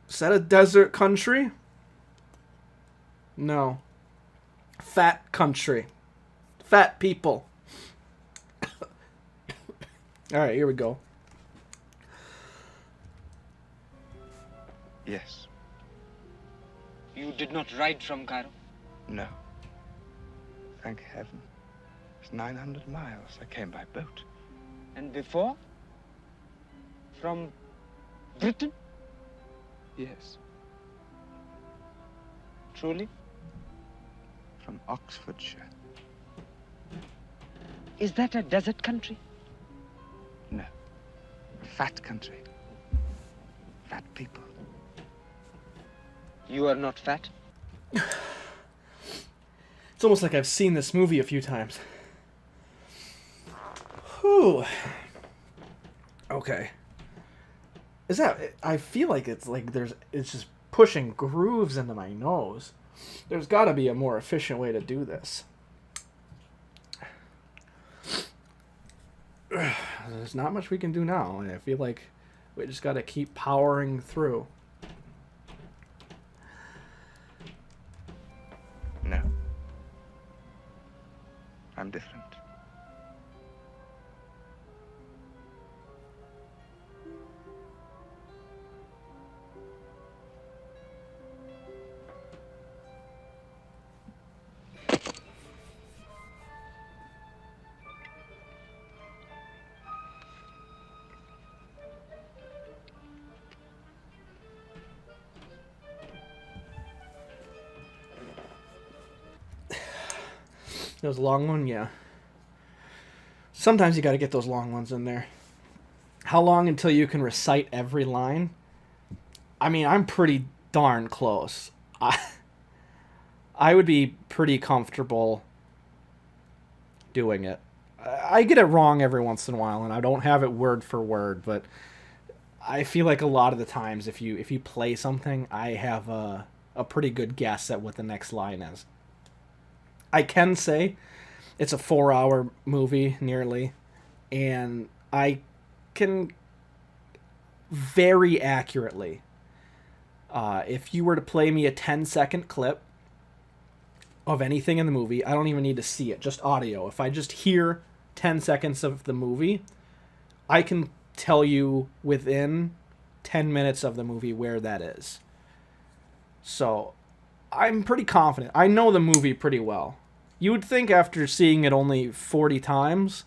A: Is that a desert country? No. Fat country. Fat people. Alright, here we go.
I: Yes.
L: You did not ride from Cairo?
I: No. Thank heaven. It's 900 miles. I came by boat.
L: And before? From Britain?
I: Yes.
L: Truly?
I: From Oxfordshire.
L: Is that a desert country?
I: No. A fat country. Fat people.
L: You are not fat?
A: It's almost like I've seen this movie a few times. Whew. Okay. Is that... I feel like it's like it's just pushing grooves into my nose. There's got to be a more efficient way to do this. There's not much we can do now. I feel like we just got to keep powering through.
I: No. I'm different.
A: Those long one, yeah. Sometimes you got to get those long ones in there. How long until you can recite every line? I mean, I'm pretty darn close. I would be pretty comfortable doing it. I get it wrong every once in a while, and I don't have it word for word, but I feel like a lot of the times if you play something, I have a pretty good guess at what the next line is. I can say it's a 4-hour movie, nearly, and I can very accurately, if you were to play me a 10-second clip of anything in the movie, I don't even need to see it, just audio. If I just hear 10 seconds of the movie, I can tell you within 10 minutes of the movie where that is. So, I'm pretty confident. I know the movie pretty well. You would think after seeing it only 40 times,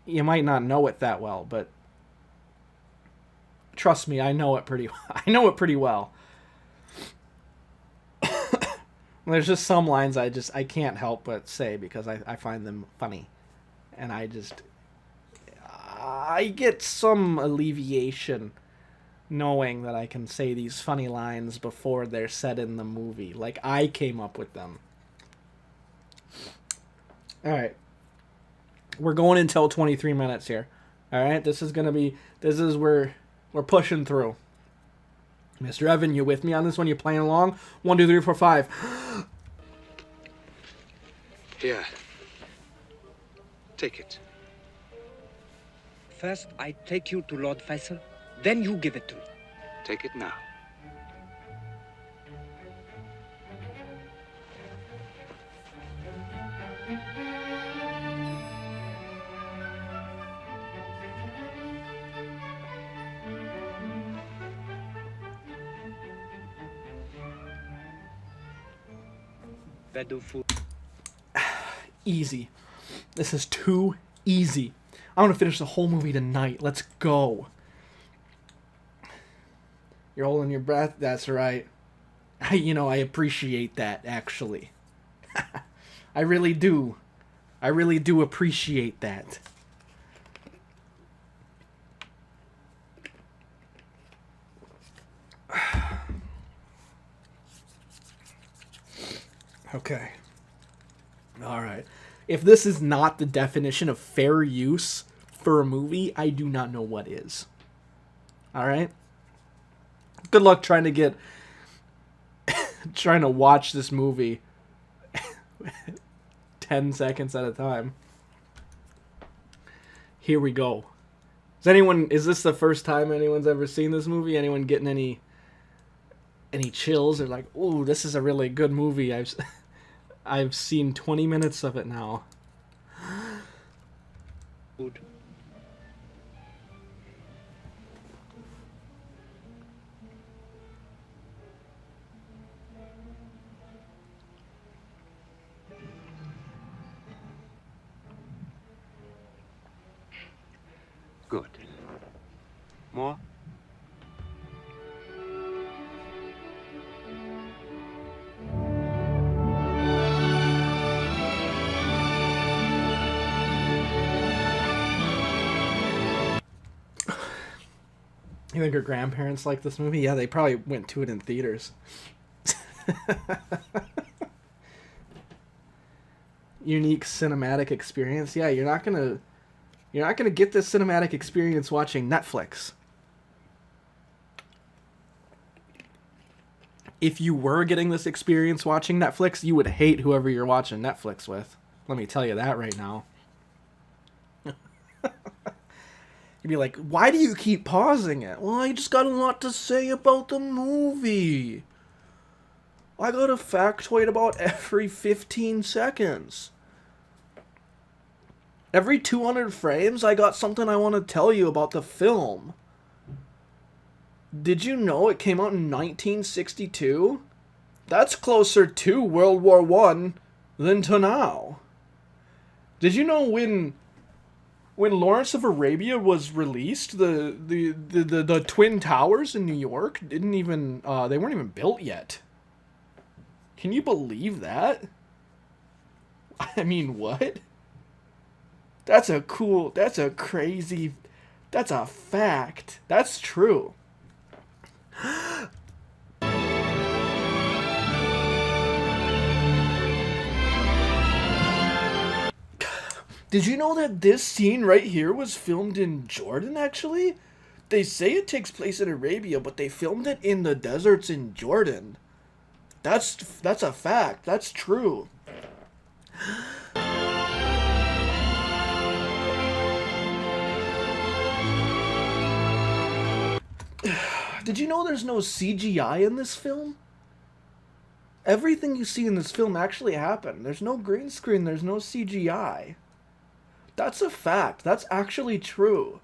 A: you might not know it that well, but trust me, I know it pretty well. There's just some lines I can't help but say because I find them funny. And I get some alleviation knowing that I can say these funny lines before they're said in the movie. Like I came up with them. Alright. We're going until 23 minutes here. Alright, this is where we're pushing through. Mr. Evan, you with me on this one? You playing along? 1, 2, 3, 4, 5.
I: Here. Take it.
L: First, I take you to Lord Faisal, then you give it to me.
I: Take it now.
A: Easy. This is too easy. I want to finish the whole movie tonight. Let's go. You're holding your breath? That's right. I appreciate that, actually. I really do. I really do appreciate that. Okay. All right. If this is not the definition of fair use for a movie, I do not know what is. All right? Good luck trying to watch this movie 10 seconds at a time. Here we go. Is this the first time anyone's ever seen this movie? Anyone getting any chills? Or like, ooh, this is a really good movie. I've seen 20 minutes of it now.
I: Good.
J: Good. More?
A: You think her grandparents like this movie? Yeah, they probably went to it in theaters. Unique cinematic experience. Yeah, you're not gonna get this cinematic experience watching Netflix. If you were getting this experience watching Netflix, you would hate whoever you're watching Netflix with. Let me tell you that right now. You'd be like, why do you keep pausing it? Well, I just got a lot to say about the movie. I got a factoid about every 15 seconds. Every 200 frames, I got something I want to tell you about the film. Did you know it came out in 1962? That's closer to World War I than to now. Did you know when Lawrence of Arabia was released, the Twin Towers in New York they weren't even built yet. Can you believe that? I mean, what? That's a fact. That's true. Did you know that this scene right here was filmed in Jordan, actually? They say it takes place in Arabia, but they filmed it in the deserts in Jordan. That's a fact. That's true. Did you know there's no CGI in this film? Everything you see in this film actually happened. There's no green screen, there's no CGI. That's a fact. That's actually true.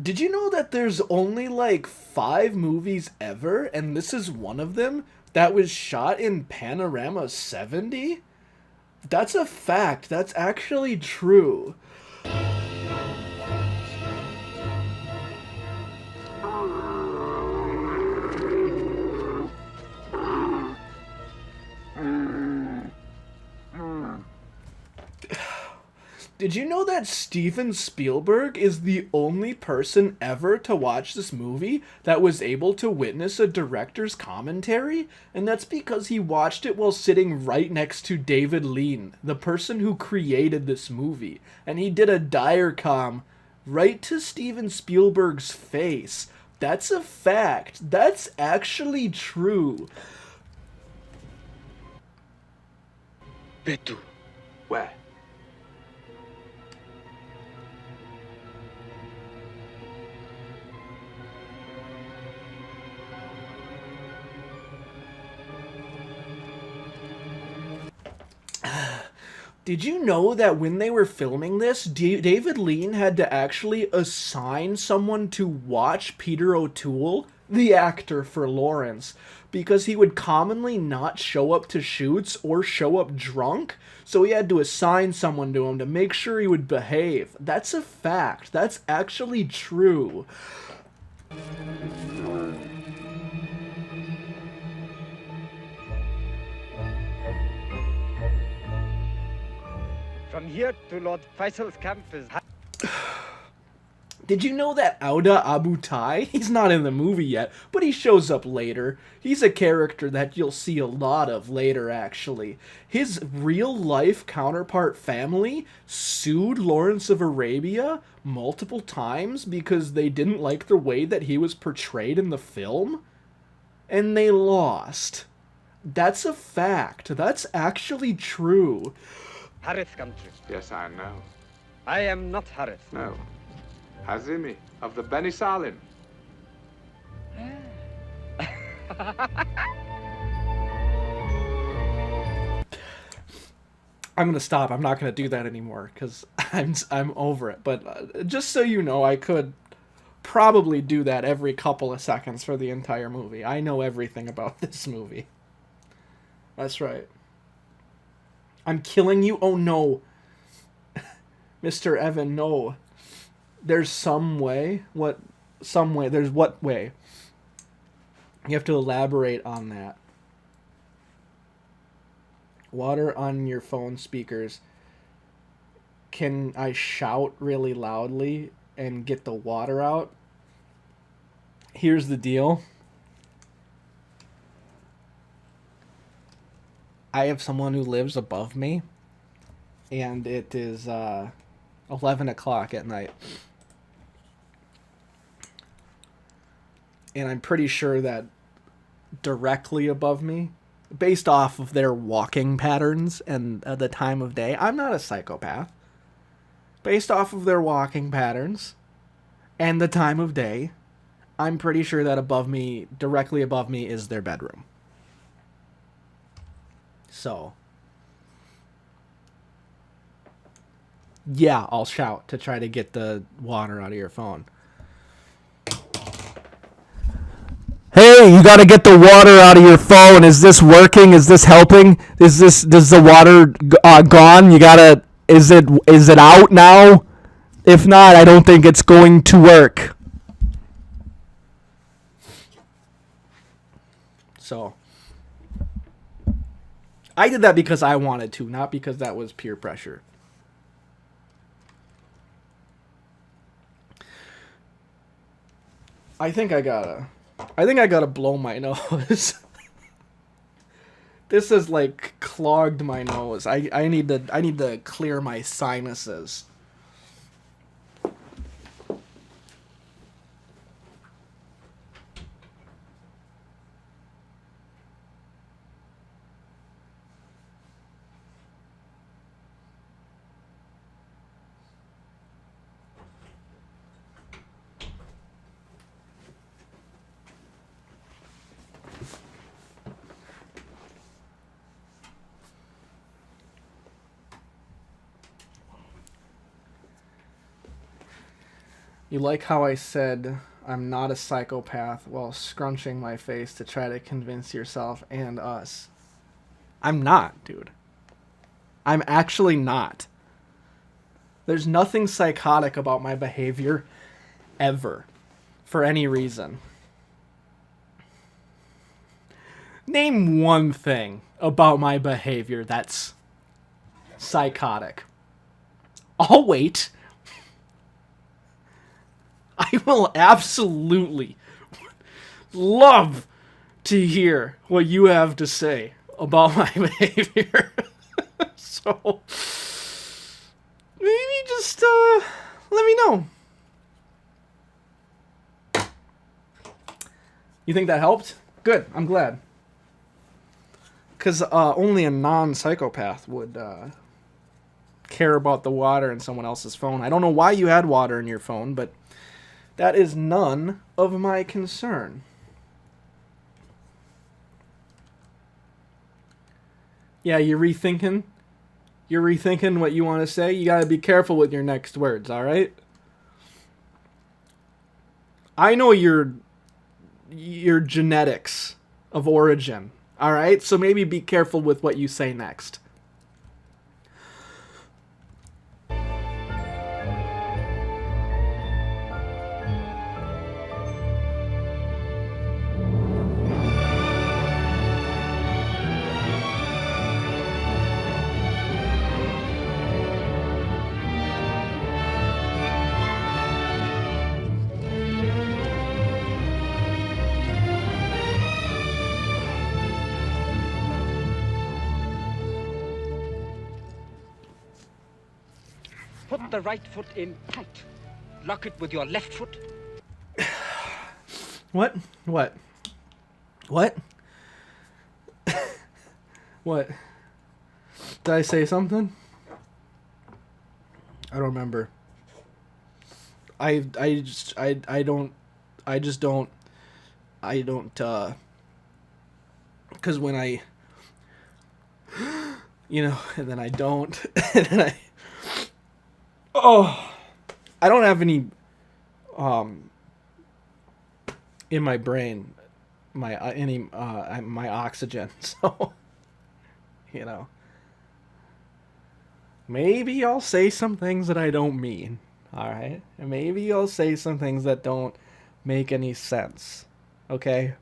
A: Did you know that there's only like 5 movies ever, and this is one of them, that was shot in Panorama 70? That's a fact. That's actually true. Did you know that Steven Spielberg is the only person ever to watch this movie that was able to witness a director's commentary? And that's because he watched it while sitting right next to David Lean, the person who created this movie. And he did a diacom right to Steven Spielberg's face. That's a fact. That's actually true.
L: Betu.
K: Where?
A: Did you know that when they were filming this, David Lean had to actually assign someone to watch Peter O'Toole the actor for Lawrence, because he would commonly not show up to shoots or show up drunk, so he had to assign someone to him to make sure he would behave. That's a fact. That's actually true.
L: From here to Lord Faisal's camp is...
A: Did you know that Auda Abu Tai? He's not in the movie yet, but he shows up later. He's a character that you'll see a lot of later, actually. His real-life counterpart family sued Lawrence of Arabia multiple times because they didn't like the way that he was portrayed in the film, and they lost. That's a fact. That's actually true.
L: Harith country.
G: Yes, I know.
L: I am not Harith.
G: No. Hazimi of the Beni Salim.
A: I'm gonna stop. I'm not gonna do that anymore because I'm over it. But just so you know, I could probably do that every couple of seconds for the entire movie. I know everything about this movie. That's right. I'm killing you? Oh no. Mr. Evan, no. There's some way? What? Some way? There's what way? You have to elaborate on that. Water on your phone speakers. Can I shout really loudly and get the water out? Here's the deal. I have someone who lives above me, and it is 11 o'clock at night. And I'm pretty sure that directly above me, based off of their walking patterns and the time of day, I'm not a psychopath. Based off of their walking patterns and the time of day, I'm pretty sure that above me, directly above me, is their bedroom. So, yeah, I'll shout to try to get the water out of your phone. Hey, you gotta get the water out of your phone. Is this working? Is this helping? Does the water gone? Is it out now? If not, I don't think it's going to work. So, I did that because I wanted to, not because that was peer pressure. I think I gotta blow my nose. This has like clogged my nose. I need to clear my sinuses. You like how I said I'm not a psychopath while scrunching my face to try to convince yourself and us. I'm not, dude. I'm actually not. There's nothing psychotic about my behavior ever, for any reason. Name one thing about my behavior that's psychotic. I'll wait. I will absolutely love to hear what you have to say about my behavior. So, maybe just let me know. You think that helped? Good, I'm glad. Because only a non-psychopath would care about the water in someone else's phone. I don't know why you had water in your phone, but that is none of my concern. Yeah, you're rethinking? You're rethinking what you want to say? You gotta be careful with your next words, alright? I know you're your genetics of origin. All right? So maybe be careful with what you say next.
L: Put the right foot in tight. Lock it with your left foot.
A: What? What? What? What? Did I say something? I don't remember. I don't, because when I, you know, and then I don't, and then I don't have any, in my brain, my oxygen, so, you know, maybe I'll say some things that I don't mean, alright? And maybe I'll say some things that don't make any sense, okay?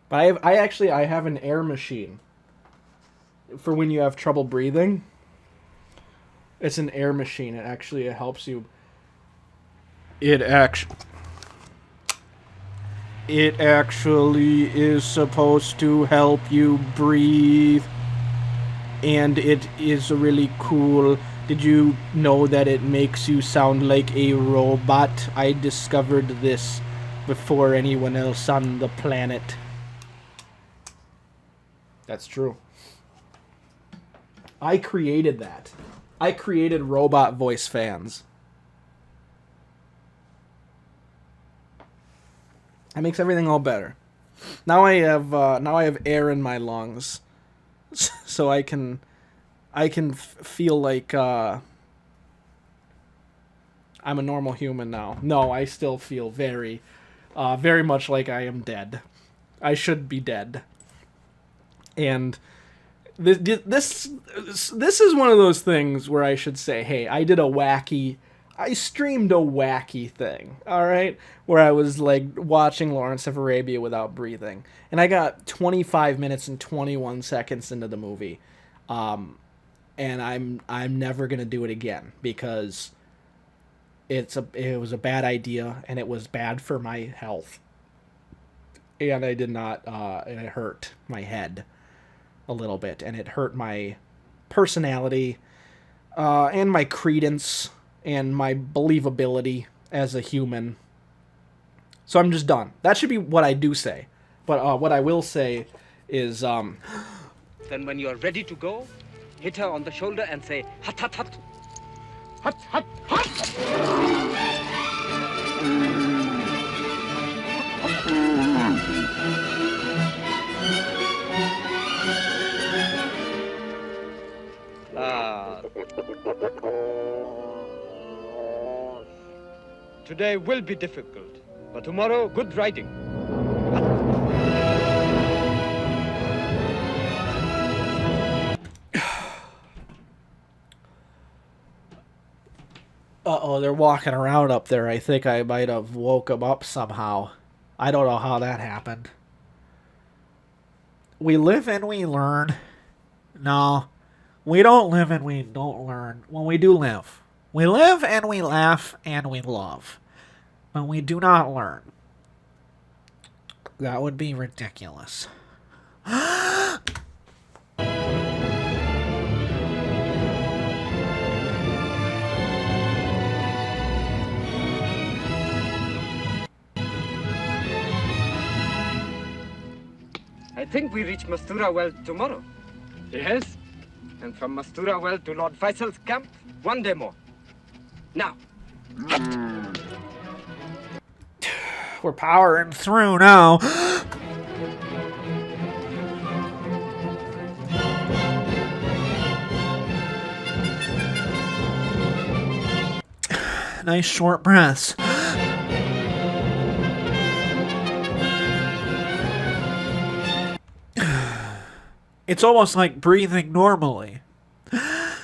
A: But I have an air machine for when you have trouble breathing. It's an air machine. It helps you. It actually is supposed to help you breathe. And it is really cool. Did you know that it makes you sound like a robot? I discovered this before anyone else on the planet. That's true. I created that. I created robot voice fans. That makes everything all better. Now I have air in my lungs, so I can feel like I'm a normal human now. No, I still feel very much like I am dead. I should be dead. And this is one of those things where I should say, hey, I streamed a wacky thing, all right, where I was like watching Lawrence of Arabia without breathing, and I got 25 minutes and 21 seconds into the movie, and I'm never gonna do it again because it was a bad idea and it was bad for my health, and I did not, and it hurt my head a little bit, and it hurt my personality, and my credence, and my believability as a human. So I'm just done. That should be what I do say. But what I will say is,
L: Then when you're ready to go, hit her on the shoulder and say, hut, hut, hut. Hut, hut, hut! Today will be difficult, but tomorrow, good riding.
A: Uh-oh, they're walking around up there. I think I might have woke them up somehow. I don't know how that happened. We live and we learn. No, we don't live and we don't learn. Well, we do live. We live and we laugh and we love. But we do not learn. That would be ridiculous.
L: I think we reach Mastura Well tomorrow. Yes? And from Mastura Well to Lord Faisal's camp, one day more. Now.
A: We're powering through now. Nice short breaths.
M: It's almost like breathing normally. I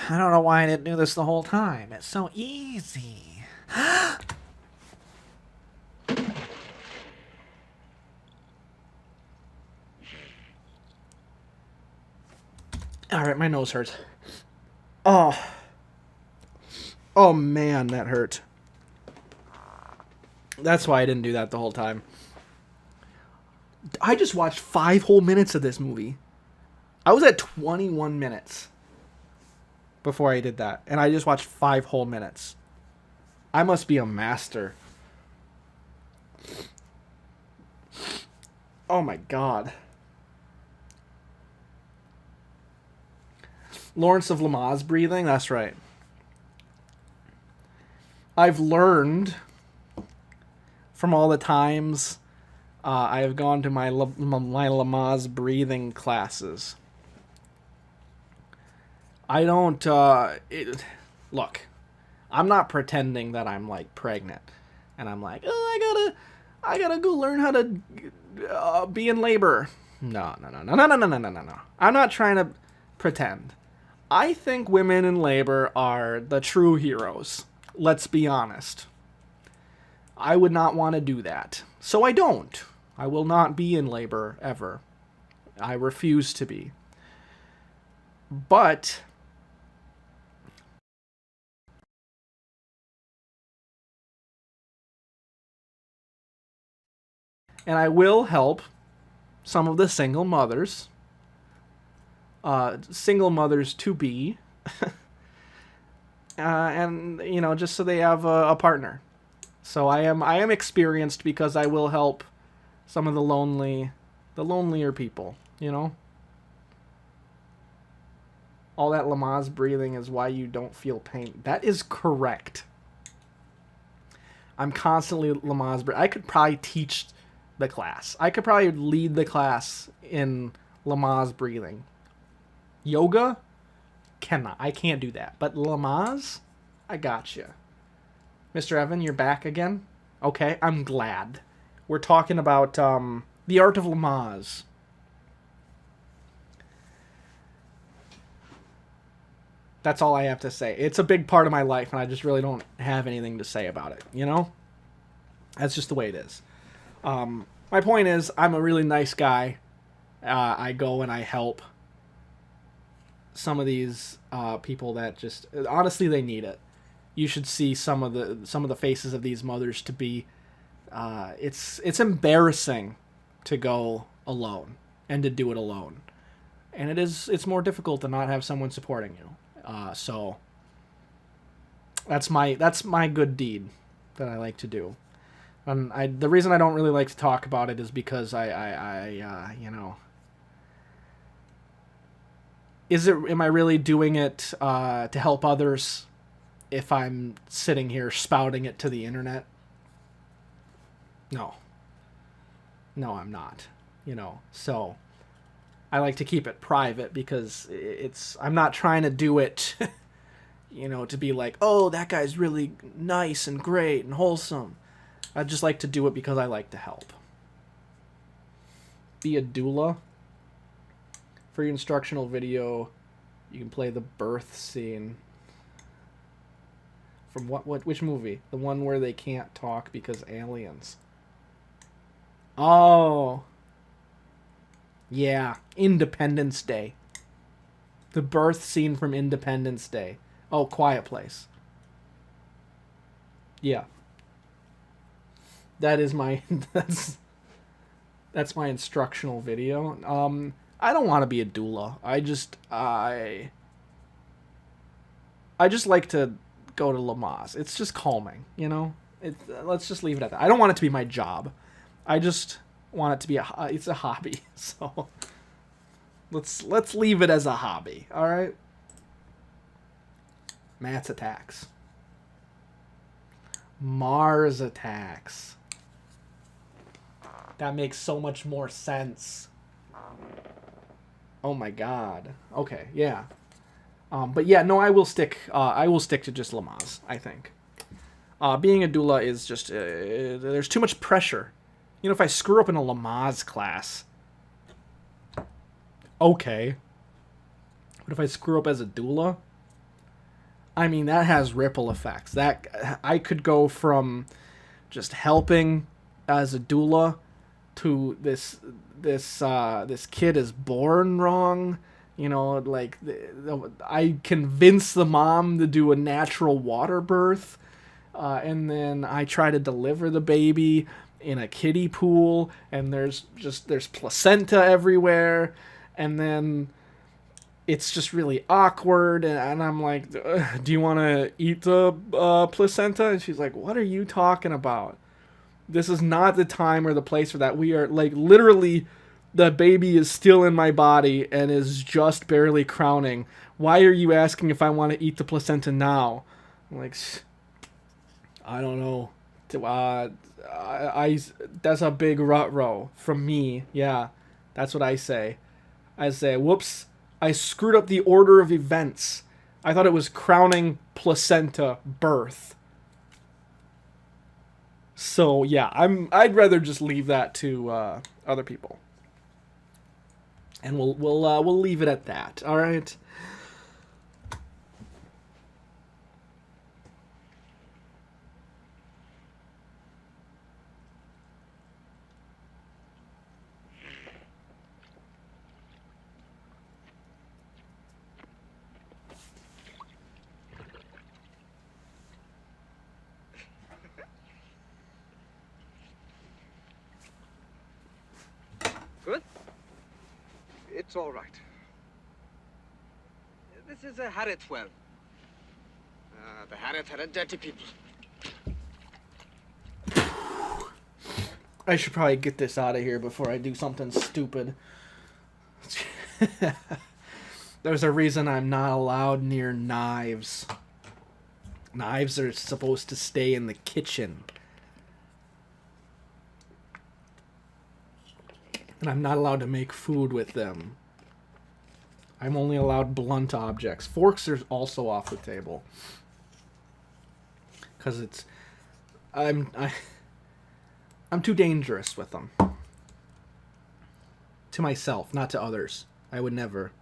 M: don't know why I didn't do this the whole time. It's so easy.
A: Alright, my nose hurts. Oh. Oh man, that hurt. That's why I didn't do that the whole time. I just watched 5 whole minutes of this movie. I was at 21 minutes before I did that. And I just watched 5 whole minutes. I must be a master. Oh my god. Lawrence of Lamaze breathing? That's right. I've learned from all the times I have gone to my Lamaze breathing classes. I don't, look, I'm not pretending that I'm, like, pregnant. And I'm like, oh, I gotta go learn how to be in labor. No. I'm not trying to pretend. I think women in labor are the true heroes. Let's be honest. I would not want to do that. So I don't. I will not be in labor ever. I refuse to be. But and I will help some of the single mothers. Single mothers to be. And, you know, just so they have a partner. So I am experienced because I will help some of the lonelier people, you know? All that Lamaze breathing is why you don't feel pain. That is correct. I'm constantly Lamaze breathing. I could probably teach the class. I could probably lead the class in Lamaze breathing. Yoga? Cannot. I can't do that. But Lamaze? I got you. Mr. Evan, you're back again? Okay, I'm glad. We're talking about the art of Lamaze. That's all I have to say. It's a big part of my life, and I just really don't have anything to say about it, you know? That's just the way it is. My point is, I'm a really nice guy. I go and I help some of these people that just... Honestly, they need it. You should see some of the faces of these mothers to be... it's embarrassing to go alone and to do it alone. And it's more difficult to not have someone supporting you. So that's my good deed that I like to do. And the reason I don't really like to talk about it is because I you know, am I really doing it to help others if I'm sitting here spouting it to the internet? No, I'm not, you know. So I like to keep it private because I'm not trying to do it, you know, to be like, oh, that guy's really nice and great and wholesome. I just like to do it because I like to help. Be a doula. For your instructional video, you can play the birth scene. From which movie? The one where they can't talk because aliens. Oh. Yeah, Independence Day. The birth scene from Independence Day. Oh, Quiet Place. Yeah. That is my that's my instructional video. I don't want to be a doula. I just like to go to Lamaze. It's just calming, you know? Let's just leave it at that. I don't want it to be my job. I just want it to be it's a hobby. So let's leave it as a hobby, all right? Matt's attacks. Mars attacks. That makes so much more sense. Oh my god. Okay, yeah. But yeah, no, I will stick to just Lamaze, I think. Being a doula is just there's too much pressure. You know, if I screw up in a Lamaze class, okay. But if I screw up as a doula, I mean, that has ripple effects. That I could go from just helping as a doula to this kid is born wrong. You know, like I convince the mom to do a natural water birth, and then I try to deliver the baby in a kiddie pool, and there's placenta everywhere, and then it's just really awkward, and I'm like, do you want to eat the placenta? And she's like, what are you talking about? This is not the time or the place for that. We are, like, literally, the baby is still in my body and is just barely crowning. Why are you asking if I want to eat the placenta now? I'm like, I don't know. That's a big rut-row from me. Yeah, that's what I say. I say, whoops, I screwed up the order of events. I thought it was crowning, placenta, birth. So yeah, I'd rather just leave that to other people. And we'll leave it at that. All right.
L: Good? It's all right. This is a Harriet well. The Harriet had a dirty people.
A: I should probably get this out of here before I do something stupid. There's a reason I'm not allowed near knives. Knives are supposed to stay in the kitchen. And I'm not allowed to make food with them. I'm only allowed blunt objects. Forks are also off the table. Because I'm too dangerous with them. To myself, not to others. I would never.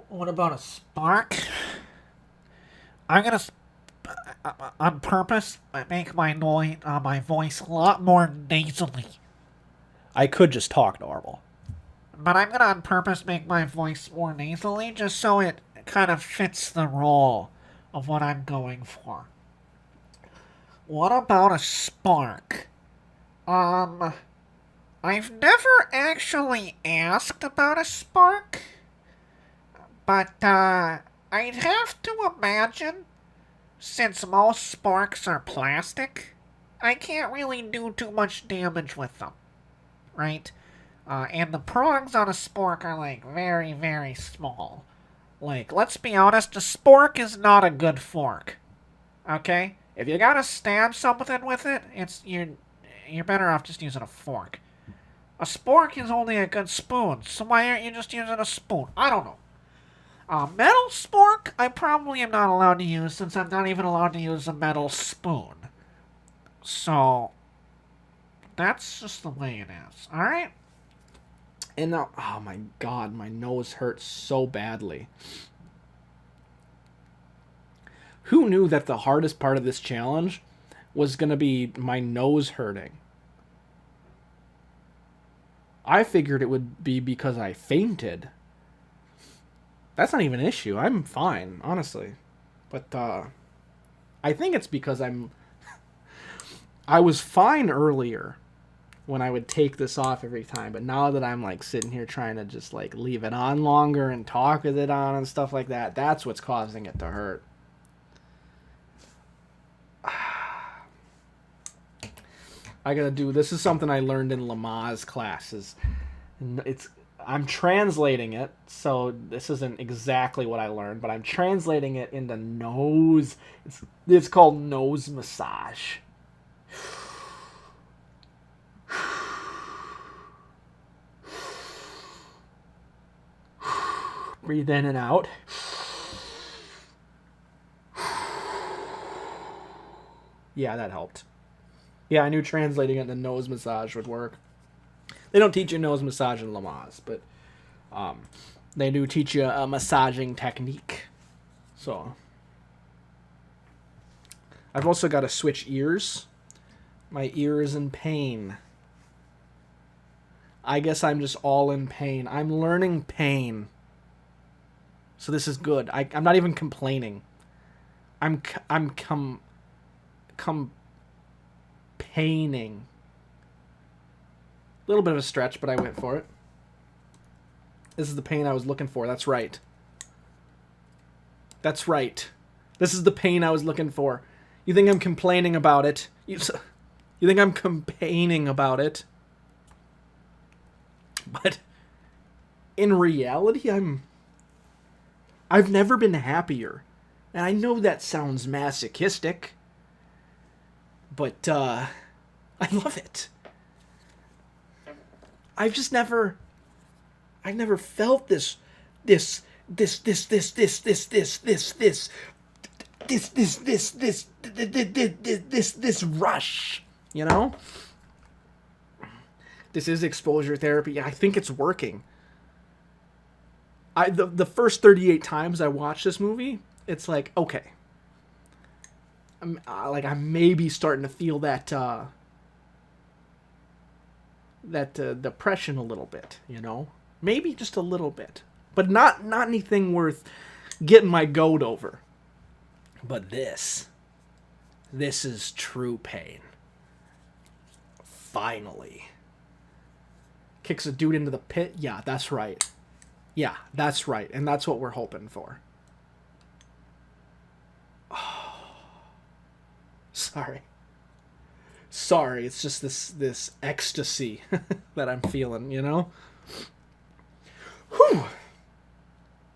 M: What about a spark? I'm gonna, on purpose, make my voice a lot more nasally. I could just talk normal. But I'm gonna on purpose make my voice more nasally just so it kind of fits the role of what I'm going for. What about a spark? I've never actually asked about a spark. But, I'd have to imagine, since most sparks are plastic, I can't really do too much damage with them, right? And the prongs on a spork are, like, very, very small. Like, let's be honest, a spork is not a good fork, okay? If you gotta stab something with it, you're better off just using a fork. A spork is only a good spoon, so why aren't you just using a spoon? I don't know. A metal spork, I probably am not allowed to use since I'm not even allowed to use a metal spoon. So, that's just the way it is, alright?
A: And now, oh my god, my nose hurts so badly. Who knew that the hardest part of this challenge was going to be my nose hurting? I figured it would be because I fainted. That's not even an issue. I'm fine, honestly. But I think it's because I was fine earlier when I would take this off every time, but now that I'm like sitting here trying to just like leave it on longer and talk with it on and stuff like that, that's what's causing it to hurt. I gotta do, this is something I learned in Lamaze classes. I'm translating it, so this isn't exactly what I learned, but I'm translating it into nose. It's called nose massage. Breathe in and out. Yeah, that helped. Yeah, I knew translating it into nose massage would work. They don't teach you nose massage in Lamaze, but they do teach you a massaging technique. So I've also got to switch ears. My ear is in pain. I guess I'm just all in pain. I'm learning pain. So this is good. I'm not even complaining. I'm paining. A little bit of a stretch, but I went for it. This is the pain I was looking for. That's right. That's right. This is the pain I was looking for. You think I'm complaining about it? You think I'm complaining about it? But in reality, I've never been happier. And I know that sounds masochistic, but I love it. I've never felt this rush, you know? This is exposure therapy. I think it's working. The first 38 times I watched this movie, it's like, okay. I'm maybe starting to feel that depression a little bit, you know? Maybe just a little bit. But not anything worth getting my goat over. But this is true pain. Finally. Kicks a dude into the pit? Yeah, that's right. Yeah, that's right. And that's what we're hoping for. Oh. Sorry. It's just this ecstasy that I'm feeling, you know? Whew.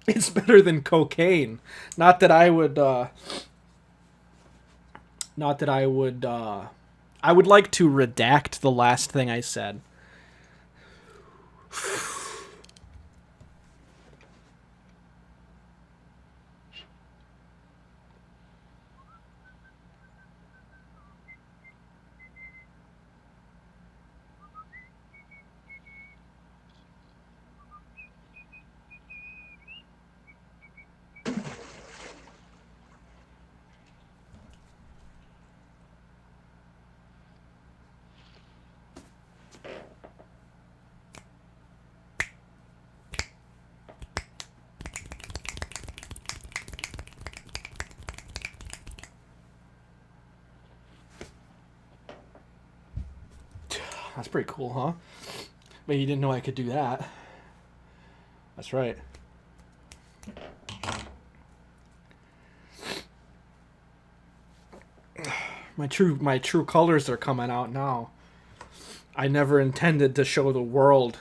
A: It's better than cocaine. Not that I would I would like to redact the last thing I said. That's pretty cool, huh? But you didn't know I could do that. That's right. My true colors are coming out now. I never intended to show the world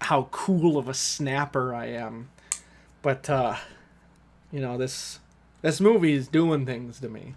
A: how cool of a snapper I am. But you know, this movie is doing things to me.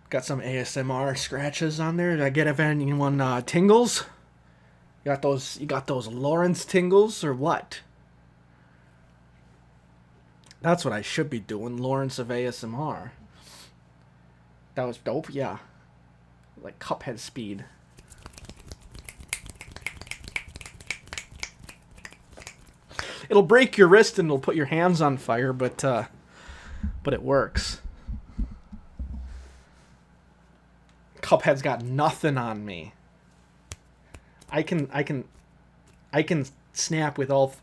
A: Got some ASMR scratches on there. Did I get if anyone tingles? You got those Lawrence tingles or what? That's what I should be doing, Lawrence of ASMR. That was dope, yeah. Like Cuphead speed. It'll break your wrist and it'll put your hands on fire, but it works. Cuphead's got nothing on me. I can snap with all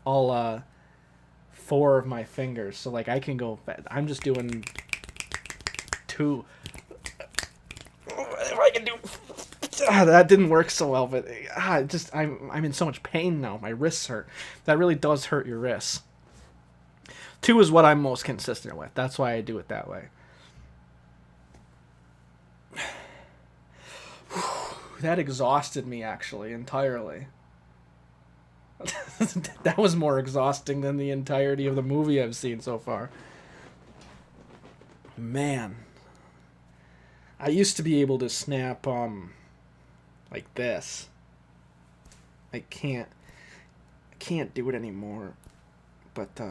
A: 4 of my fingers. So like I can go. I'm just doing 2. If I can do. That didn't work so well, but I'm in so much pain now. My wrists hurt. That really does hurt your wrists. 2 is what I'm most consistent with. That's why I do it that way. That exhausted me, actually, entirely. That was more exhausting than the entirety of the movie I've seen so far. Man. I used to be able to snap, like this. I can't do it anymore. But,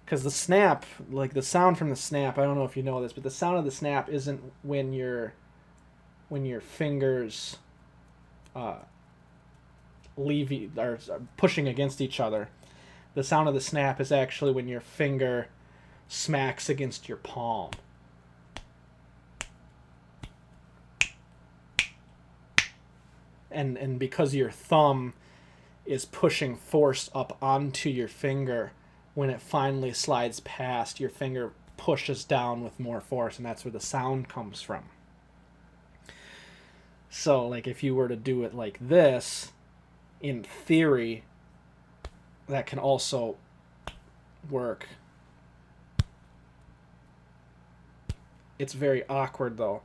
A: because the snap, like the sound from the snap, I don't know if you know this, but the sound of the snap isn't when your fingers are pushing against each other. The sound of the snap is actually when your finger smacks against your palm. And because your thumb is pushing force up onto your finger, when it finally slides past, your finger pushes down with more force, and that's where the sound comes from. So, like, if you were to do it like this, in theory, that can also work. It's very awkward, though.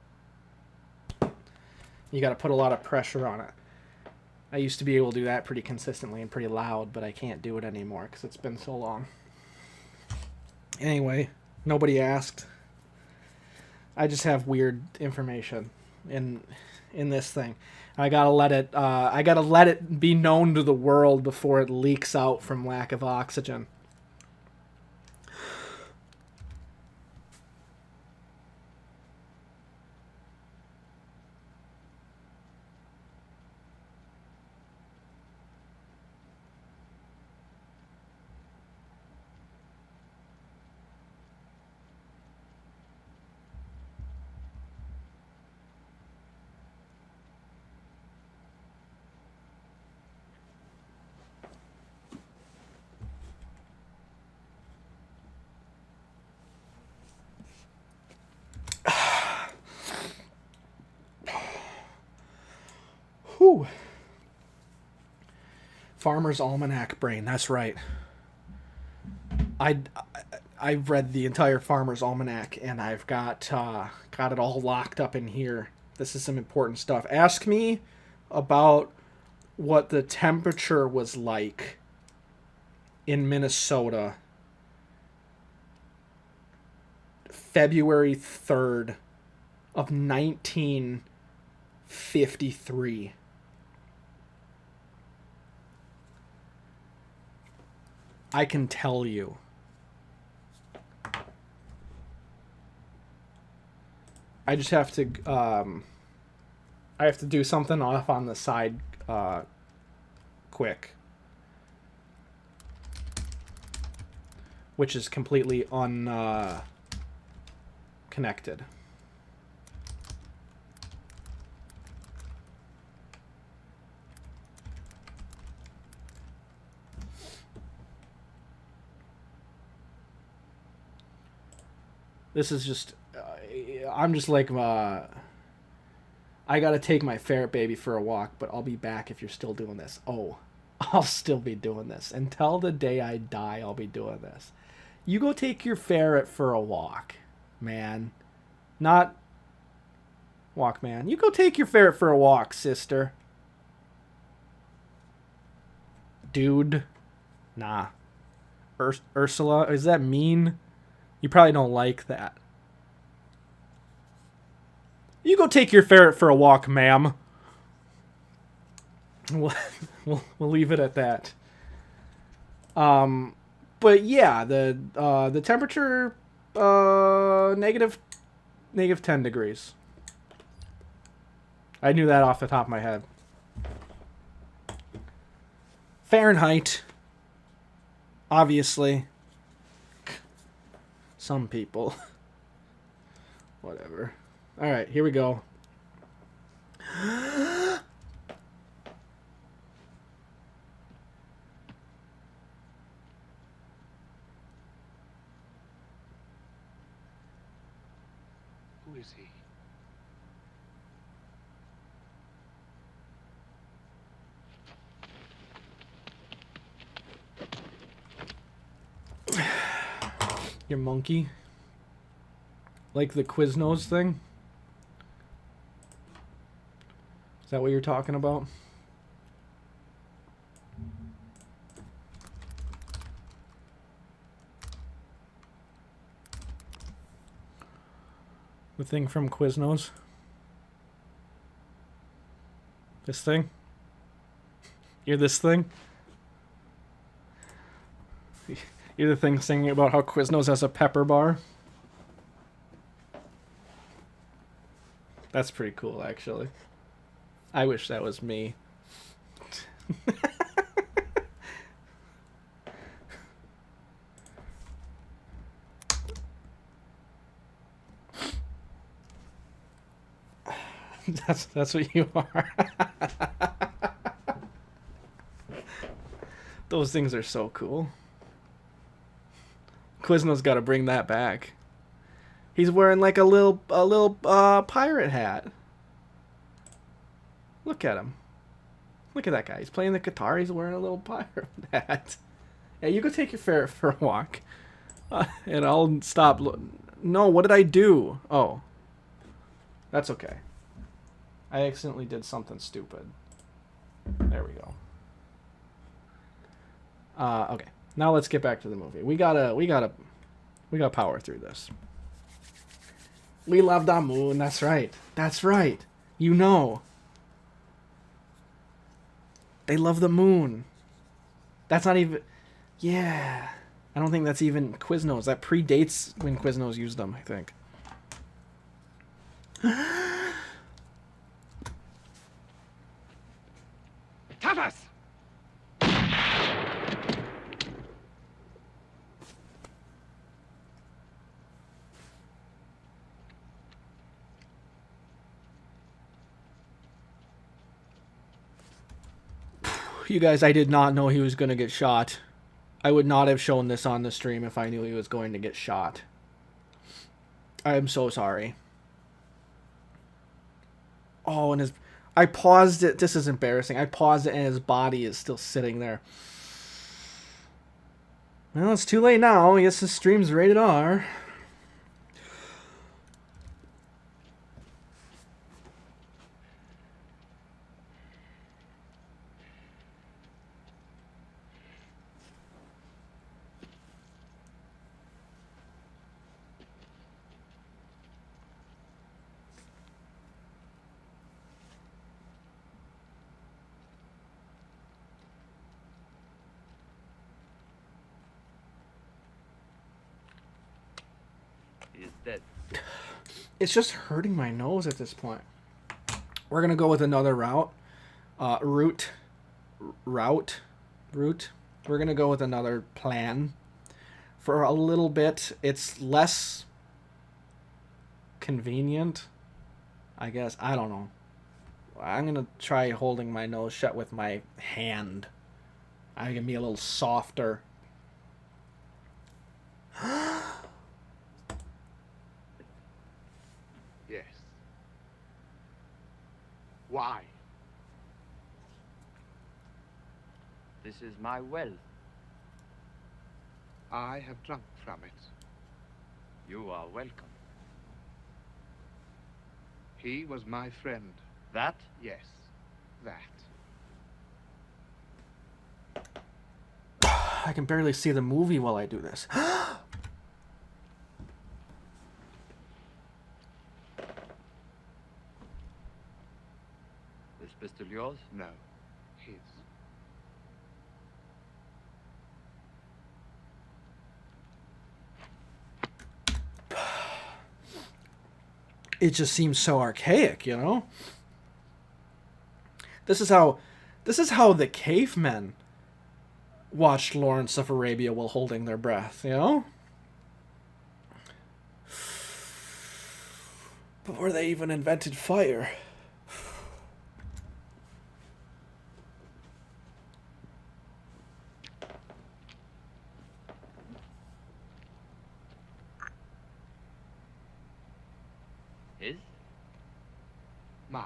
A: You got to put a lot of pressure on it. I used to be able to do that pretty consistently and pretty loud, but I can't do it anymore because it's been so long. Anyway, nobody asked. I just have weird information in this thing. I gotta let it be known to the world before it leaks out from lack of oxygen. Whew. Farmer's Almanac brain. That's right. I've read the entire Farmer's Almanac, and I've got it all locked up in here. This is some important stuff. Ask me about what the temperature was like in Minnesota February 3rd of 1953. I can tell you. I just have to I have to do something off on the side quick, which is completely unconnected. This is just, I'm just like, I gotta take my ferret baby for a walk, but I'll be back if you're still doing this. Oh, I'll still be doing this. Until the day I die, I'll be doing this. You go take your ferret for a walk, man. Not walk, man. You go take your ferret for a walk, sister. Dude. Nah. Ursula. Is that mean? You probably don't like that. You go take your ferret for a walk, ma'am. We'll leave it at that. But yeah, the temperature negative 10 degrees. I knew that off the top of my head. Fahrenheit. Obviously. Some people. Whatever. All right, here we go.
J: Who is he?
A: Your monkey? Like the Quiznos thing? Is that what you're talking about? The thing from Quiznos? This thing? You're this thing? You're the thing singing about how Quiznos has a pepper bar? That's pretty cool, actually. I wish that was me. That's what you are. Those things are so cool. Quizno's got to bring that back. He's wearing like a little pirate hat. Look at him. Look at that guy. He's playing the guitar. He's wearing a little pirate hat. Yeah, you go take your ferret for a walk. And I'll stop. No, what did I do? Oh. That's okay. I accidentally did something stupid. There we go. Okay. Now let's get back to the movie. We gotta power through this. We love the moon. That's right. That's right. You know. They love the moon. That's not even... Yeah. I don't think that's even Quiznos. That predates when Quiznos used them, I think.
L: Tapas!
A: You guys, I did not know he was going to get shot. I would not have shown this on the stream if I knew he was going to get shot. I'm so sorry. Oh, and his... I paused it. This is embarrassing. I paused it and his body is still sitting there. Well, it's too late now. I guess the stream's rated R.
L: He is dead.
A: It's just hurting my nose at this point. We're gonna go with another route. Route. We're gonna go with another plan. For a little bit, it's less convenient, I guess. I don't know. I'm gonna try holding my nose shut with my hand. I'm gonna be a little softer.
J: Yes. Why?
L: This is my well.
J: I have drunk from it.
L: You are welcome.
J: He was my friend.
L: That?
J: Yes, that.
A: I can barely see the movie while I do this.
N: This pistol yours?
J: No, his.
A: It just seems so archaic, you know? This is how the cavemen watched Lawrence of Arabia while holding their breath, you know? Before they even invented fire.
N: His?
J: Mine.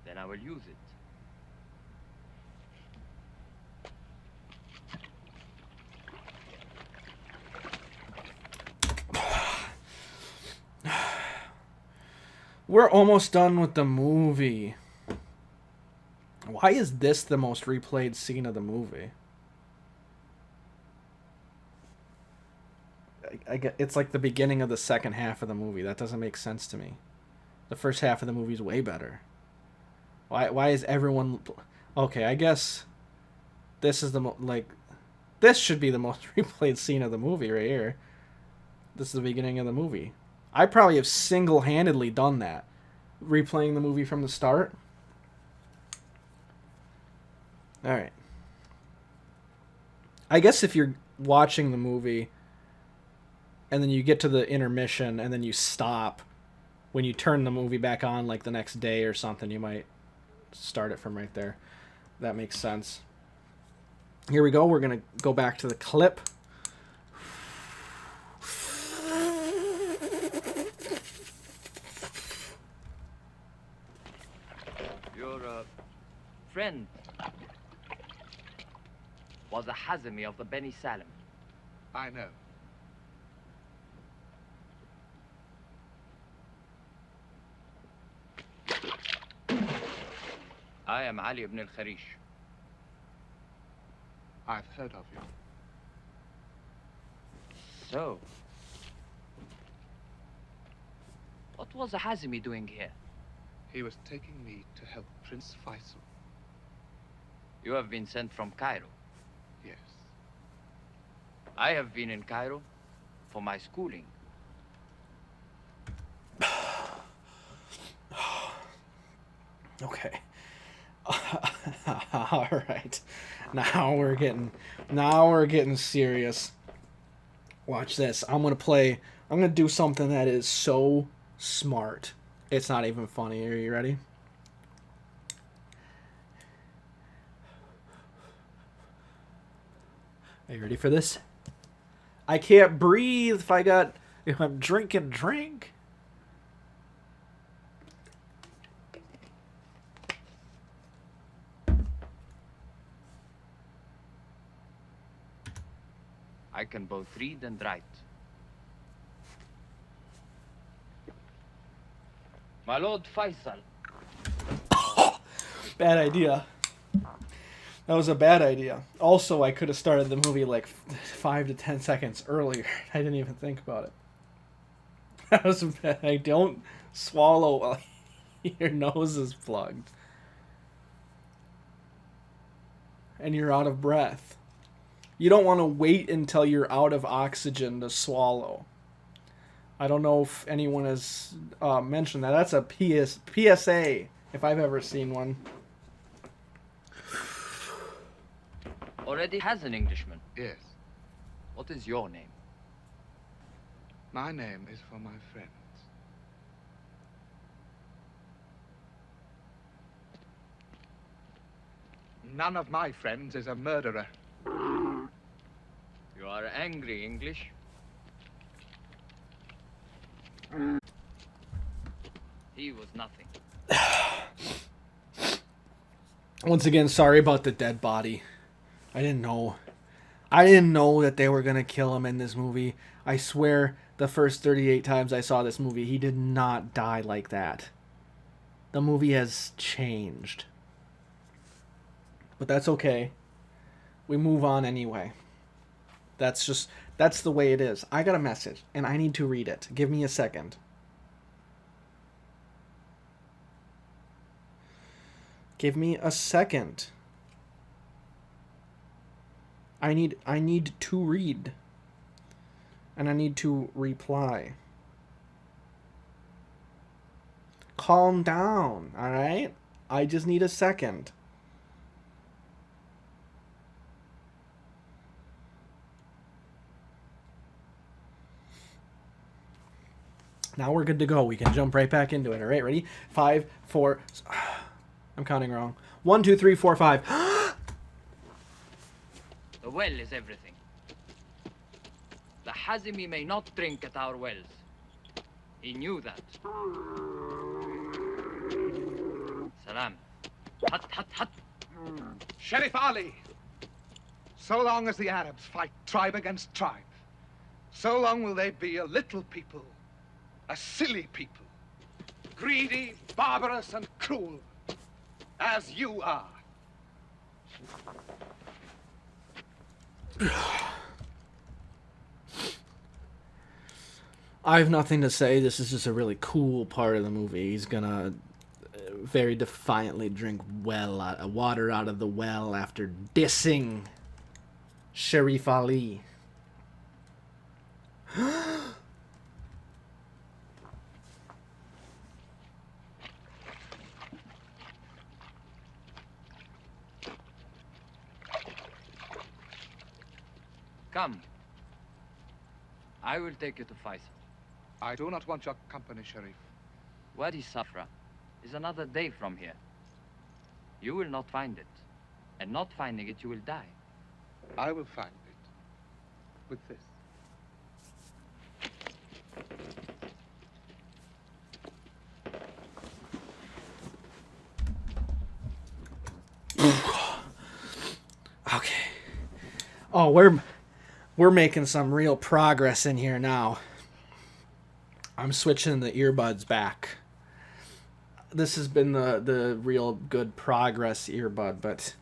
N: Then I will use it.
A: We're almost done with the movie. Why is this the most replayed scene of the movie? I get, it's like the beginning of the second half of the movie. That doesn't make sense to me. The first half of the movie is way better. Why is everyone... Okay, I guess this is this should be the most replayed scene of the movie right here. This is the beginning of the movie. I probably have single-handedly done that. Replaying the movie from the start. Alright. I guess if you're watching the movie and then you get to the intermission and then you stop, when you turn the movie back on like the next day or something, you might start it from right there. That makes sense. Here we go. We're going to go back to the clip.
N: Your friend was a Hazmi of the Beni Salim.
J: I know.
N: I am Ali ibn al-Kharish.
J: I've heard of you.
N: So, what was a Hazmi doing here?
J: He was taking me to help Prince Faisal.
N: You have been sent from Cairo.
J: Yes.
N: I have been in Cairo for my schooling.
A: Okay. All right. Now we're getting serious. Watch this. I'm going to do something that is so smart. It's not even funny. Are you ready? Are you ready for this? I can't breathe if I'm drinking drink.
N: I can both read and write. My Lord Faisal.
A: Bad idea. That was a bad idea. Also, I could have started the movie like 5 to 10 seconds earlier. I didn't even think about it. That was bad. I don't swallow while your nose is plugged. And you're out of breath. You don't want to wait until you're out of oxygen to swallow. I don't know if anyone has mentioned that. That's a PSA, if I've ever seen one.
N: Already has an Englishman.
J: Yes.
N: What is your name?
J: My name is for my friends. None of my friends is a murderer.
N: You are angry, English. He was nothing.
A: Once again, sorry about the dead body. I didn't know. I didn't know that they were going to kill him in this movie. I swear, the first 38 times I saw this movie, he did not die like that. The movie has changed. But that's okay. we move on anyway. That's the way it is. I got a message, and I need to read it. Give me a second. Give me a second. I need to read. And I need to reply. Calm down, alright? I just need a second. Now we're good to go. We can jump right back into it. All right, ready? 5, 4. I'm counting wrong. 1, 2, 3, 4, 5.
N: The well is everything. The Hazimi may not drink at our wells. He knew that. Salam. Hut, hut, hut.
G: Sheriff Ali, so long as the Arabs fight tribe against tribe, so long will they be a little people, a silly people, greedy, barbarous, and cruel, as you are.
A: I have nothing to say. This is just a really cool part of the movie. He's gonna very defiantly drink water out of the well after dissing Sharif Ali.
N: Come. I will take you to Faisal.
G: I do not want your company, Sharif.
N: Wadi Safra is another day from here. You will not find it. And not finding it, you will die.
G: I will find it. With this.
A: Okay. Oh, we're making some real progress in here now. I'm switching the earbuds back. This has been the real good progress earbud, but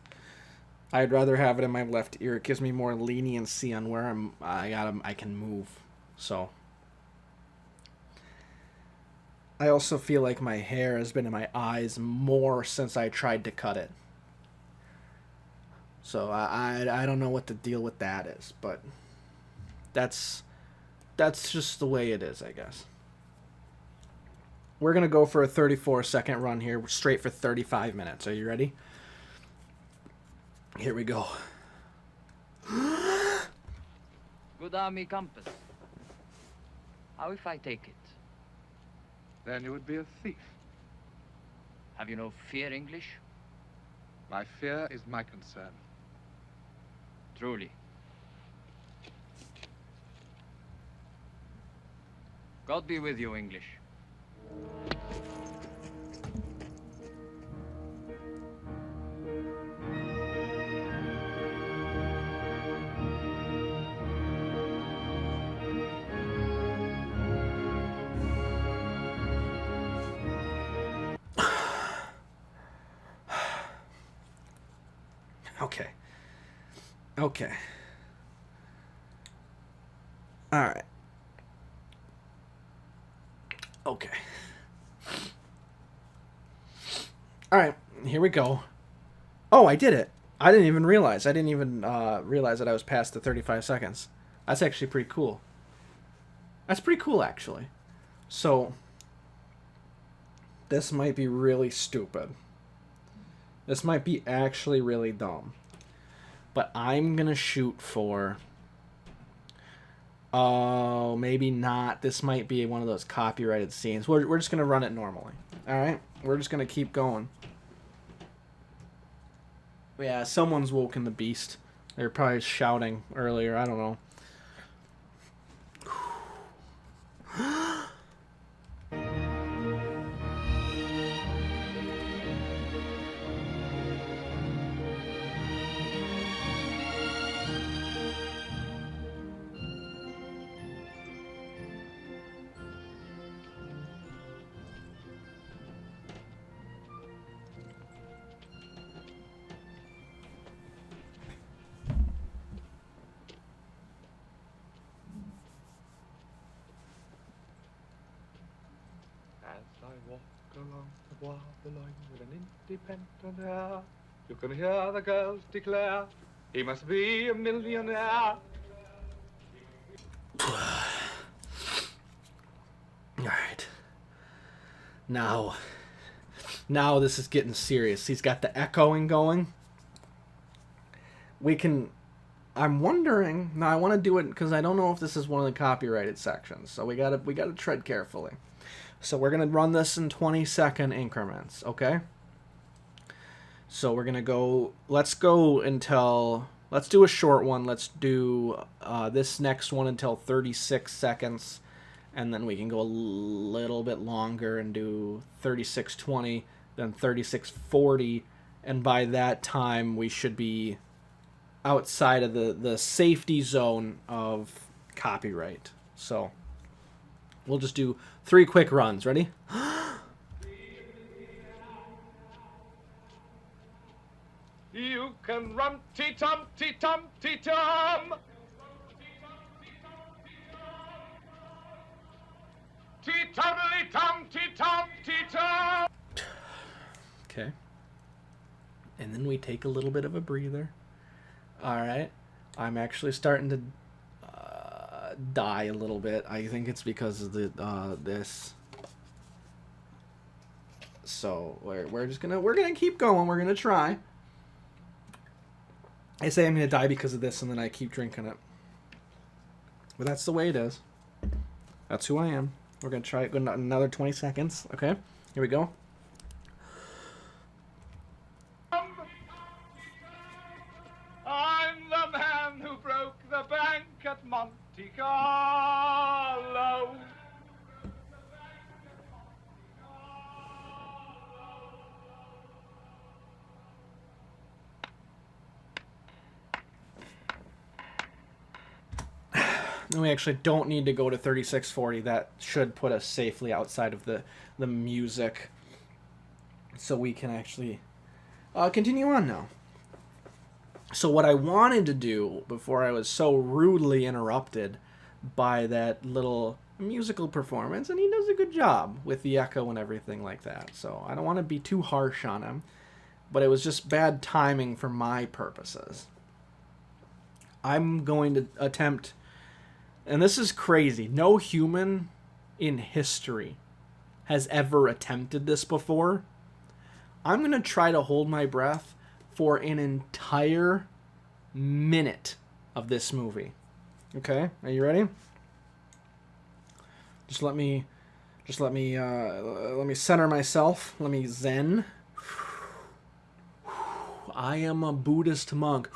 A: I'd rather have it in my left ear. It gives me more leniency on where I can move. So I also feel like my hair has been in my eyes more since I tried to cut it. So I don't know what the deal with that is, but that's just the way it is, I guess. We're going to go for a 34-second run here, straight for 35 minutes. Are you ready? Here we go.
N: Good army compass. How if I take it?
G: Then you would be a thief.
N: Have you no fear, English?
G: My fear is my concern.
N: Truly. God be with you, English.
A: Okay. Okay. All right. Okay. All right, here we go. Oh, I did it. I didn't even realize. I didn't even realize that I was past the 35 seconds. That's actually pretty cool. That's pretty cool, actually. So, this might be really stupid. This might be actually really dumb. But I'm going to shoot for... Oh, maybe not. This might be one of those copyrighted scenes. We're just going to run it normally. Alright? We're just going to keep going. Yeah, someone's woken the beast. They were probably shouting earlier. I don't know.
G: walk along the Waterline with an independent air, you can hear the girls declare he must be a millionaire.
A: Alright. Now this is getting serious. He's got the echoing going. I'm wondering, now I want to do it because I don't know if this is one of the copyrighted sections. So we gotta tread carefully. So we're gonna run this in 20-second increments, okay? So we're gonna go, let's do a short one. Let's do this next one until 36 seconds. And then we can go a little bit longer and do 36:20, then 36:40. And by that time, we should be outside of the safety zone of copyright. So we'll just do 3 quick runs. Ready?
G: You can run T-tum, T-tum, T-tum. T-tuddly-tum, T-tum, T-tum.
A: Okay. And then we take a little bit of a breather. All right. I'm actually starting to die a little bit. I think it's because of the this. So we're gonna keep going. We're gonna try. I say I'm gonna die because of this, and then I keep drinking it. But that's the way it is. That's who I am. We're gonna try it. Another 20 seconds. Okay. Here we go.
G: I'm the man who broke the bank at Monte Carlo.
A: And we actually don't need to go to 36:40. That should put us safely outside of the music. So we can actually continue on now. So what I wanted to do before I was so rudely interrupted by that little musical performance, and he does a good job with the echo and everything like that. So I don't want to be too harsh on him, but it was just bad timing for my purposes. I'm going to attempt, and this is crazy, no human in history has ever attempted this before. I'm going to try to hold my breath for an entire minute of this movie. Okay, are you ready? Let me center myself. Let me zen. I am a Buddhist monk.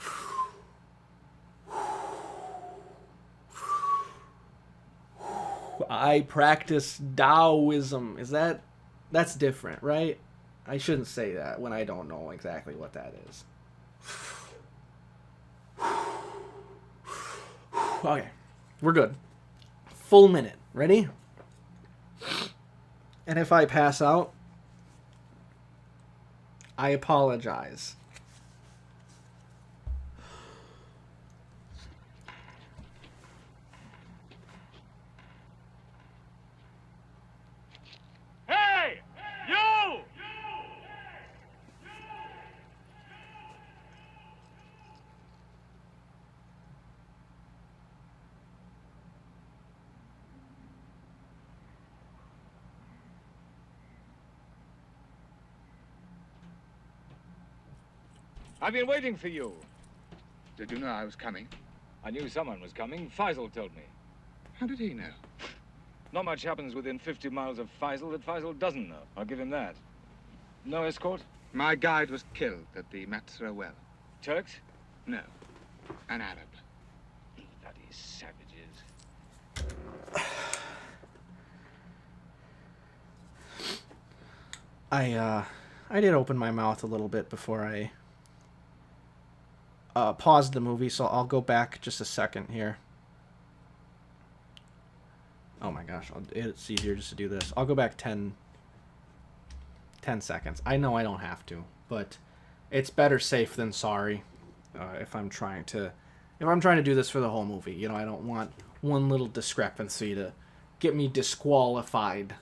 A: I practice Taoism. That's different, right? I shouldn't say that when I don't know exactly what that is. Okay, we're good. Full minute. Ready? And if I pass out, I apologize.
G: Hey! You!
O: I've been waiting for you.
I: Did you know I was coming?
O: I knew someone was coming. Faisal told me.
I: How did he know?
O: Not much happens within 50 miles of Faisal that Faisal doesn't know. I'll give him that. No escort?
I: My guide was killed at the Matsura well.
O: Turks?
I: No, an Arab.
O: Bloody savages.
A: I did open my mouth a little bit before I paused the movie, so I'll go back just a second here. Oh my gosh, it's easier just to do this. I'll go back 10 seconds. I know I don't have to, but it's better safe than sorry. If I'm trying to do this for the whole movie, you know, I don't want one little discrepancy to get me disqualified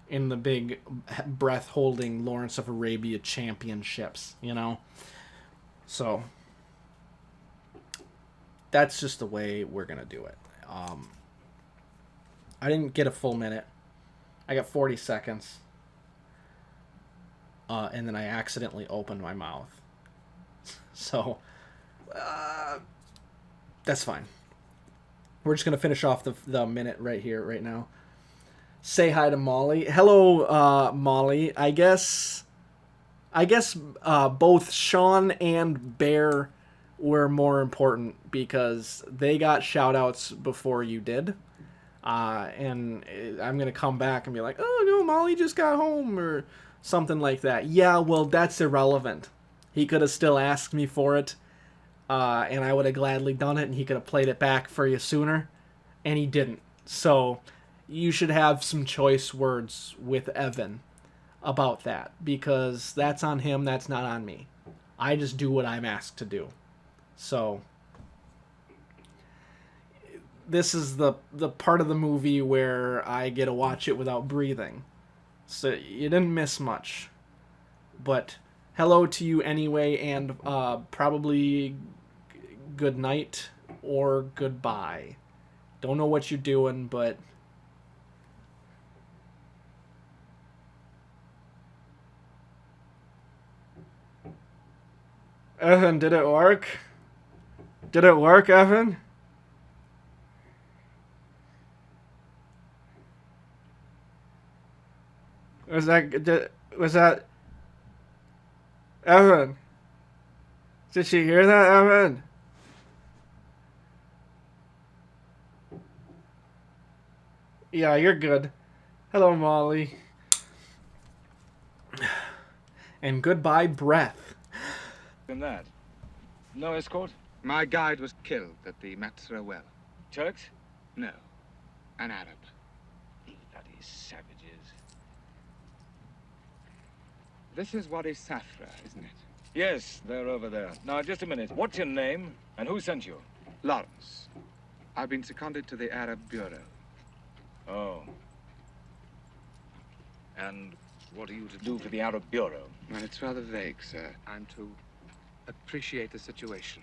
A: in the big breath-holding Lawrence of Arabia championships, you know? So that's just the way we're going to do it. I didn't get a full minute. I got 40 seconds. And then I accidentally opened my mouth. So, that's fine. We're just going to finish off the minute right here, right now. Say hi to Molly. Hello, Molly. I guess both Sean and Bear were more important because they got shout-outs before you did. And I'm going to come back and be like, oh, no, Molly just got home, or something like that. Yeah, well, that's irrelevant. He could have still asked me for it, and I would have gladly done it, and he could have played it back for you sooner, and he didn't. So you should have some choice words with Evan about that, because that's on him, that's not on me. I just do what I'm asked to do. So this is the part of the movie where I get to watch it without breathing. So you didn't miss much. But hello to you anyway, and probably good night or goodbye. Don't know what you're doing, but Evan, did it work? Did it work, Evan? Was that Evan? Did she hear that, Evan? Yeah, you're good. Hello, Molly. And goodbye, breath.
O: Than that. No escort?
I: My guide was killed at the Matsura well.
O: Turks?
I: No, an Arab.
O: Bloody savages.
I: This is Wadi Safra, isn't it?
O: Yes, they're over there. Now, just a minute. What's your name, and who sent you?
I: Lawrence. I've been seconded to the Arab Bureau.
O: Oh. And what are you to do for the Arab Bureau?
I: Well, it's rather vague, sir. I'm to appreciate the situation.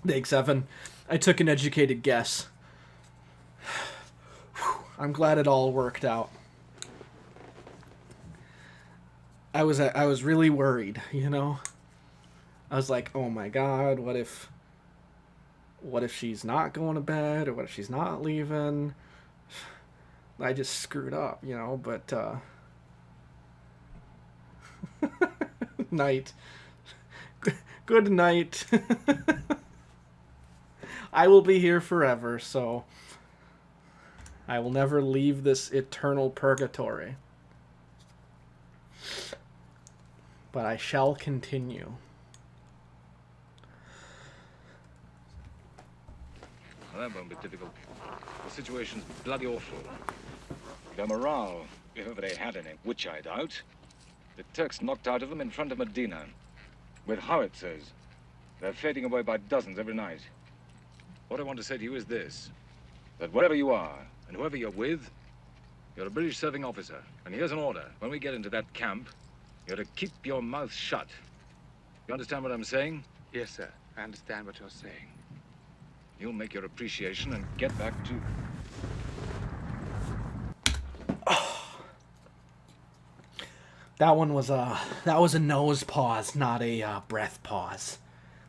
A: Thanks, Evan. I took an educated guess. I'm glad it all worked out. I was really worried, you know? I was like, oh my god, what if she's not going to bed, or what if she's not leaving? I just screwed up, you know, but night. Good night. I will be here forever, so I will never leave this eternal purgatory. But I shall continue.
O: Well, that won't be difficult. The situation's bloody awful. Their morale, if ever they had any, which I doubt, the Turks knocked out of them in front of Medina. With howitzers. They're fading away by dozens every night. What I want to say to you is this. That wherever you are, and whoever you're with, you're a British serving officer. And here's an order. When we get into that camp, you're to keep your mouth shut. You understand what I'm saying?
I: Yes, sir. I understand what you're saying.
O: You'll make your appreciation and get back to...
A: That was a nose pause, not a breath pause.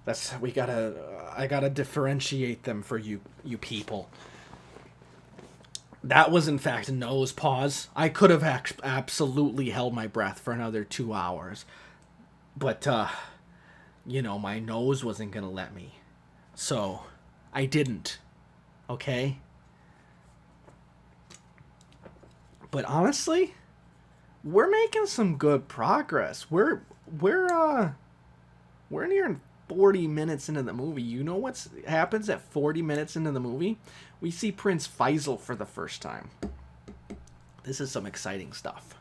A: I gotta differentiate them for you people. That was in fact a nose pause. I could have absolutely held my breath for another 2 hours, but you know, my nose wasn't gonna let me, so I didn't. Okay. But honestly, we're making some good progress. We're near 40 minutes into the movie. You know what happens at 40 minutes into the movie? We see Prince Faisal for the first time. This is some exciting stuff.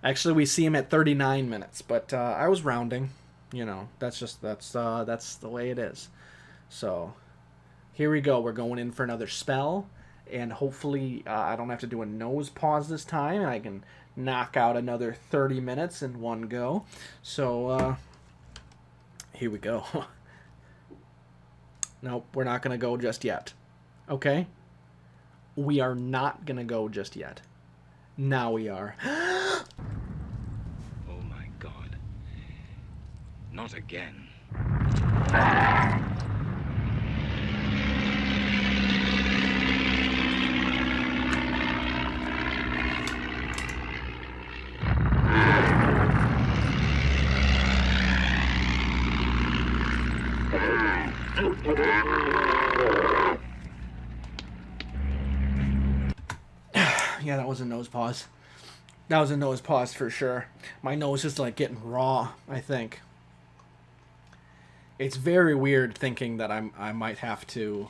A: Actually, we see him at 39 minutes, but I was rounding. You know, that's the way it is. So, here we go. We're going in for another spell, and hopefully I don't have to do a nose pause this time, and I can knock out another 30 minutes in one go. So here we go. Nope, we're not going to go just yet. Okay? We are not going to go just yet. Now we are.
O: Oh my God. Not again.
A: Yeah, that was a nose pause. That was a nose pause for sure. My nose is like getting raw, I think. It's very weird thinking that I might have to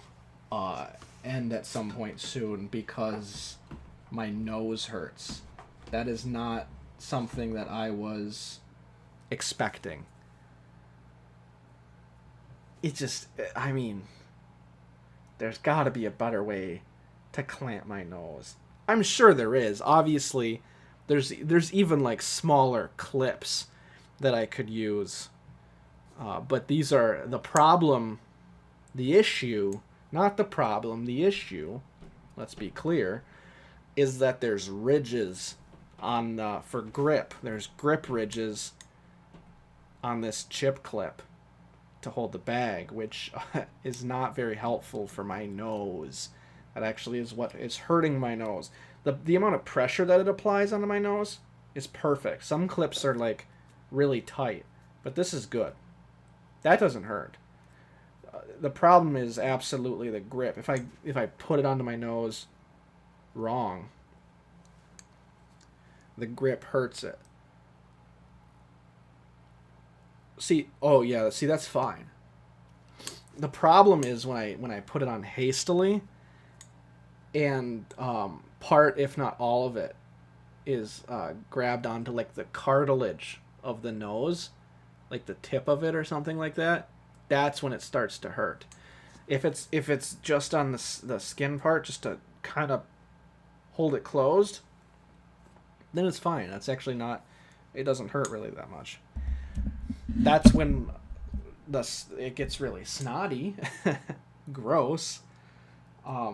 A: end at some point soon because my nose hurts. That is not something that I was expecting. It just, I mean, there's got to be a better way to clamp my nose. I'm sure there is. Obviously, there's even like smaller clips that I could use. But these are the problem, the issue, not the problem, the issue, let's be clear, is that there's ridges on, for grip. There's grip ridges on this chip clip to hold the bag, which is not very helpful for my nose. That actually is what is hurting my nose. The amount of pressure that it applies onto my nose is perfect. Some clips are like really tight, but this is good. That doesn't hurt. The problem is absolutely the grip. If I put it onto my nose wrong, the grip hurts it. See, oh yeah, see that's fine. The problem is when I put it on hastily, and part, if not all of it, is grabbed onto like the cartilage of the nose, like the tip of it or something like that. That's when it starts to hurt. If it's just on the skin part, just to kind of hold it closed, then it's fine. That's actually not, it doesn't hurt really that much. That's when it gets really snotty, gross. I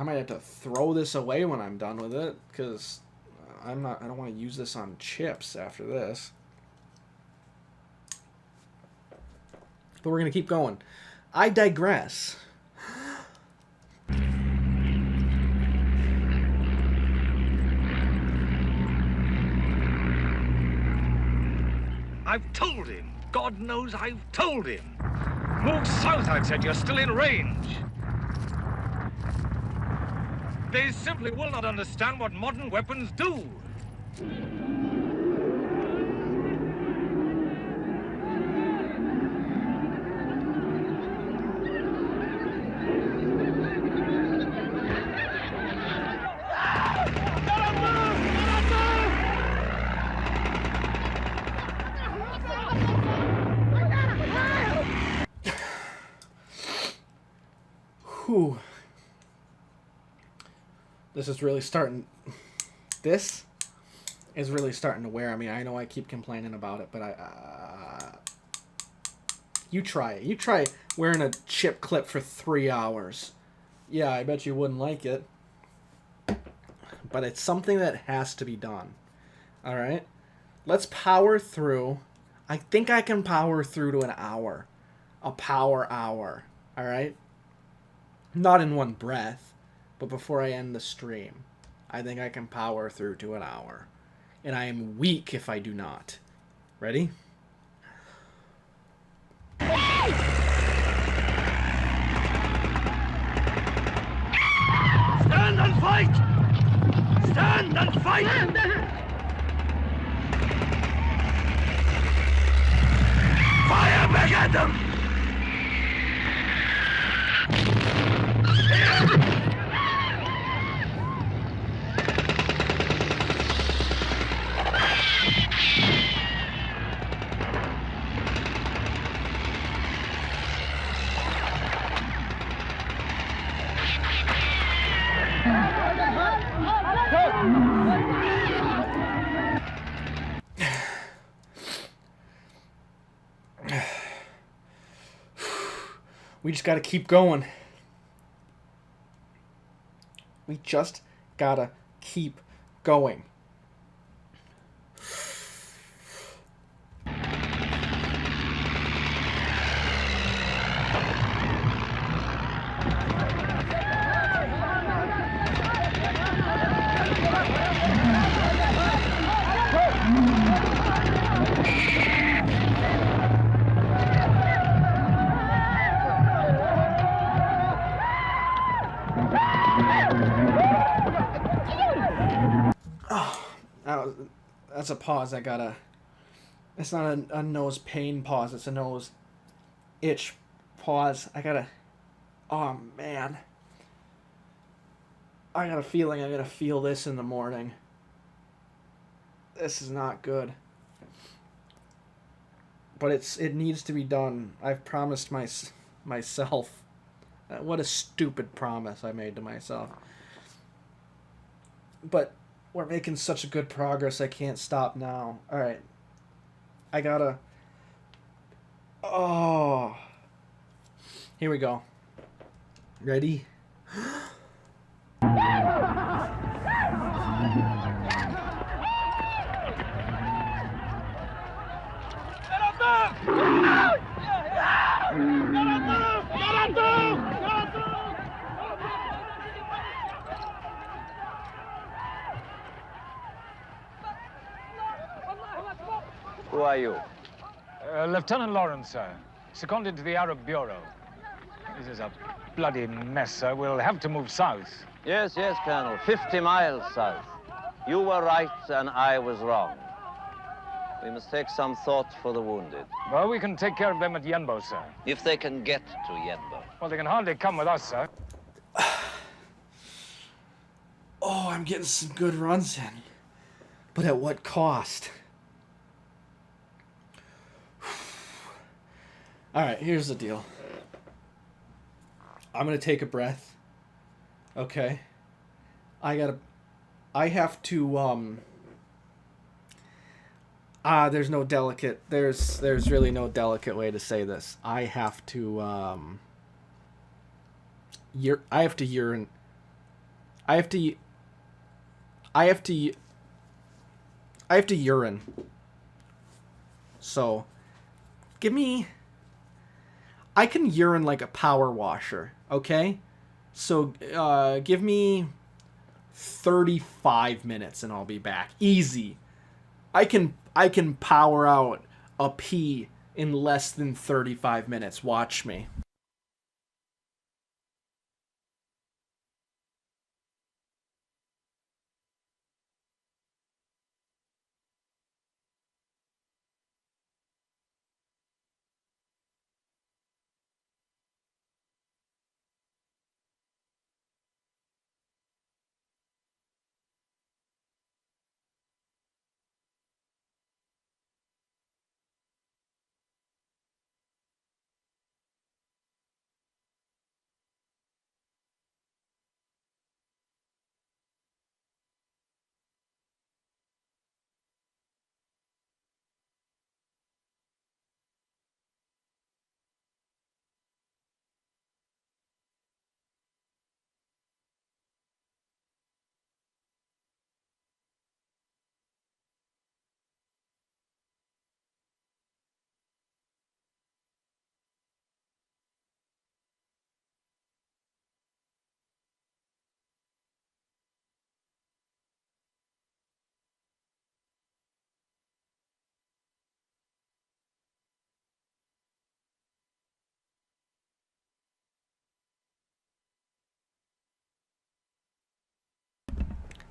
A: might have to throw this away when I'm done with it, because I don't want to use this on chips after this. But we're going to keep going. I digress.
O: I've told him. God knows I've told him. Move south, I've said. You're still in range. They simply will not understand what modern weapons do.
A: Whew. This is really starting to wear on me. I know I keep complaining about it, but you try it. You try wearing a chip clip for 3 hours. Yeah, I bet you wouldn't like it. But it's something that has to be done. Alright? Let's power through. I think I can power through to an hour. A power hour. Alright? Not in one breath, but before I end the stream. I think I can power through to an hour. And I am weak if I do not. Ready?
P: Stand and fight! Stand and fight! Fire back at them!
A: We just gotta keep going. We just gotta keep going. That's a pause. I gotta. It's not a nose pain pause. It's a nose itch pause. I gotta. Oh man. I got a feeling I'm gonna feel this in the morning. This is not good. But it needs to be done. I've promised myself. What a stupid promise I made to myself. But we're making such good progress, I can't stop now. Alright. I gotta... Oh. Here we go. Ready?
O: Who are you?
Q: Lieutenant Lawrence, sir. Seconded to the Arab Bureau. This is a bloody mess, sir. We'll have to move south.
C: Yes, yes, Colonel. 50 miles south. You were right and I was wrong. We must take some thought for the wounded.
Q: Well, we can take care of them at Yenbo, sir.
C: If they can get to Yenbo.
Q: Well, they can hardly come with us, sir.
A: Oh, I'm getting some good runs in. But at what cost? Alright, here's the deal. I'm gonna take a breath. Okay. I have to, there's no delicate, there's really no delicate way to say this. I have to, I have to urine. I have to urine. So, give me... I can urine like a power washer, okay? So, give me 35 minutes and I'll be back. Easy. I can power out a pee in less than 35 minutes. Watch me.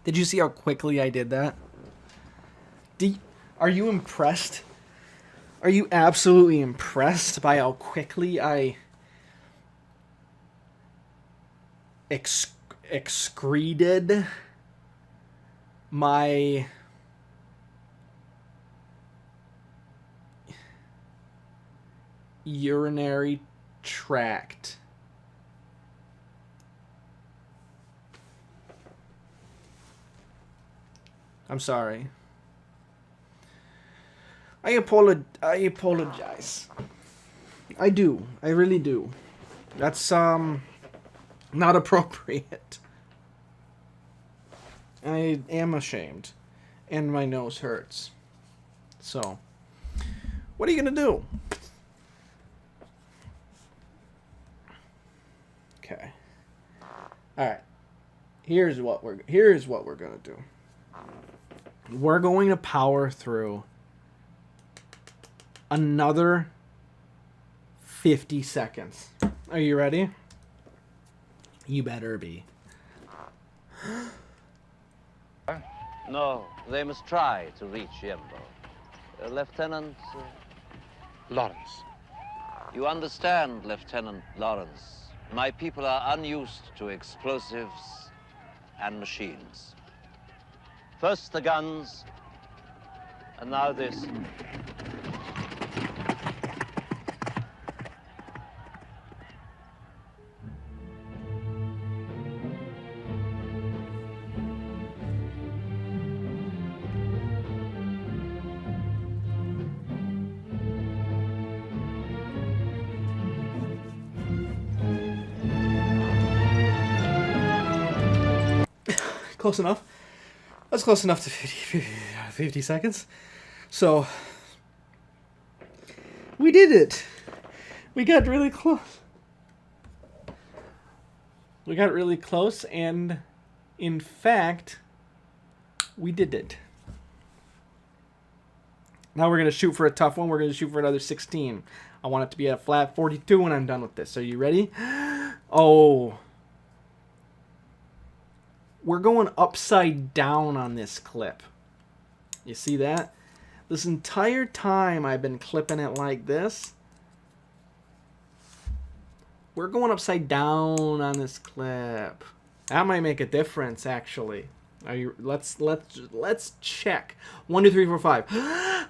A: Did you see how quickly I did that? Are you impressed? Are you absolutely impressed by how quickly I excreted my urinary tract? I'm sorry. I apologize. I do. I really do. That's not appropriate. I am ashamed. And my nose hurts. So, what are you gonna do? Okay. Alright. Here's what we're gonna do. We're going to power through another 50 seconds. Are you ready? You better be.
C: No, they must try to reach Yembo. Lieutenant...
O: Lawrence.
C: You understand, Lieutenant Lawrence. My people are unused to explosives and machines. First the guns, and now this.
A: Close enough. That's close enough to 50 seconds. So, we did it. We got really close. We got really close, and in fact, we did it. Now we're going to shoot for a tough one. We're going to shoot for another 16. I want it to be at a flat 42 when I'm done with this. Are you ready? Oh. We're going upside down on this clip. You see that? This entire time I've been clipping it like this. We're going upside down on this clip. That might make a difference, actually. Are you? Let's check. 1, 2, 3, 4, 5.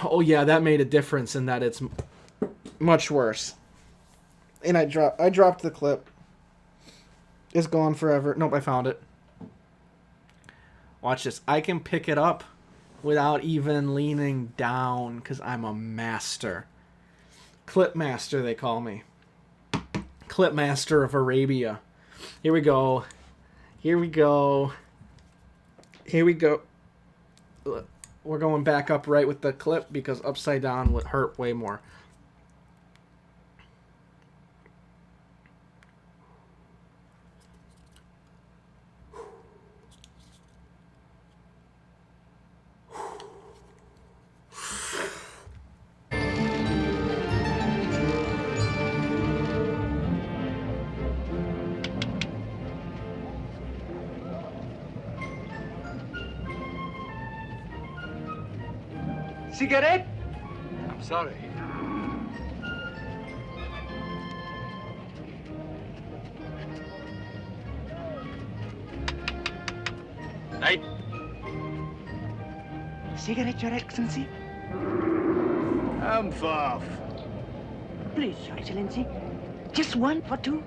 A: Oh yeah, that made a difference in that it's much worse. And I dropped the clip. It's gone forever. Nope, I found it. Watch this. I can pick it up without even leaning down because I'm a master. Clip master, they call me. Clip master of Arabia. Here we go. Here we go. Here we go. We're going back up right with the clip because upside down would hurt way more.
L: Cigarette?
G: I'm sorry.
L: Right. Cigarette, Your Excellency?
H: I'm far.
L: Please, Your Excellency. Just one for two.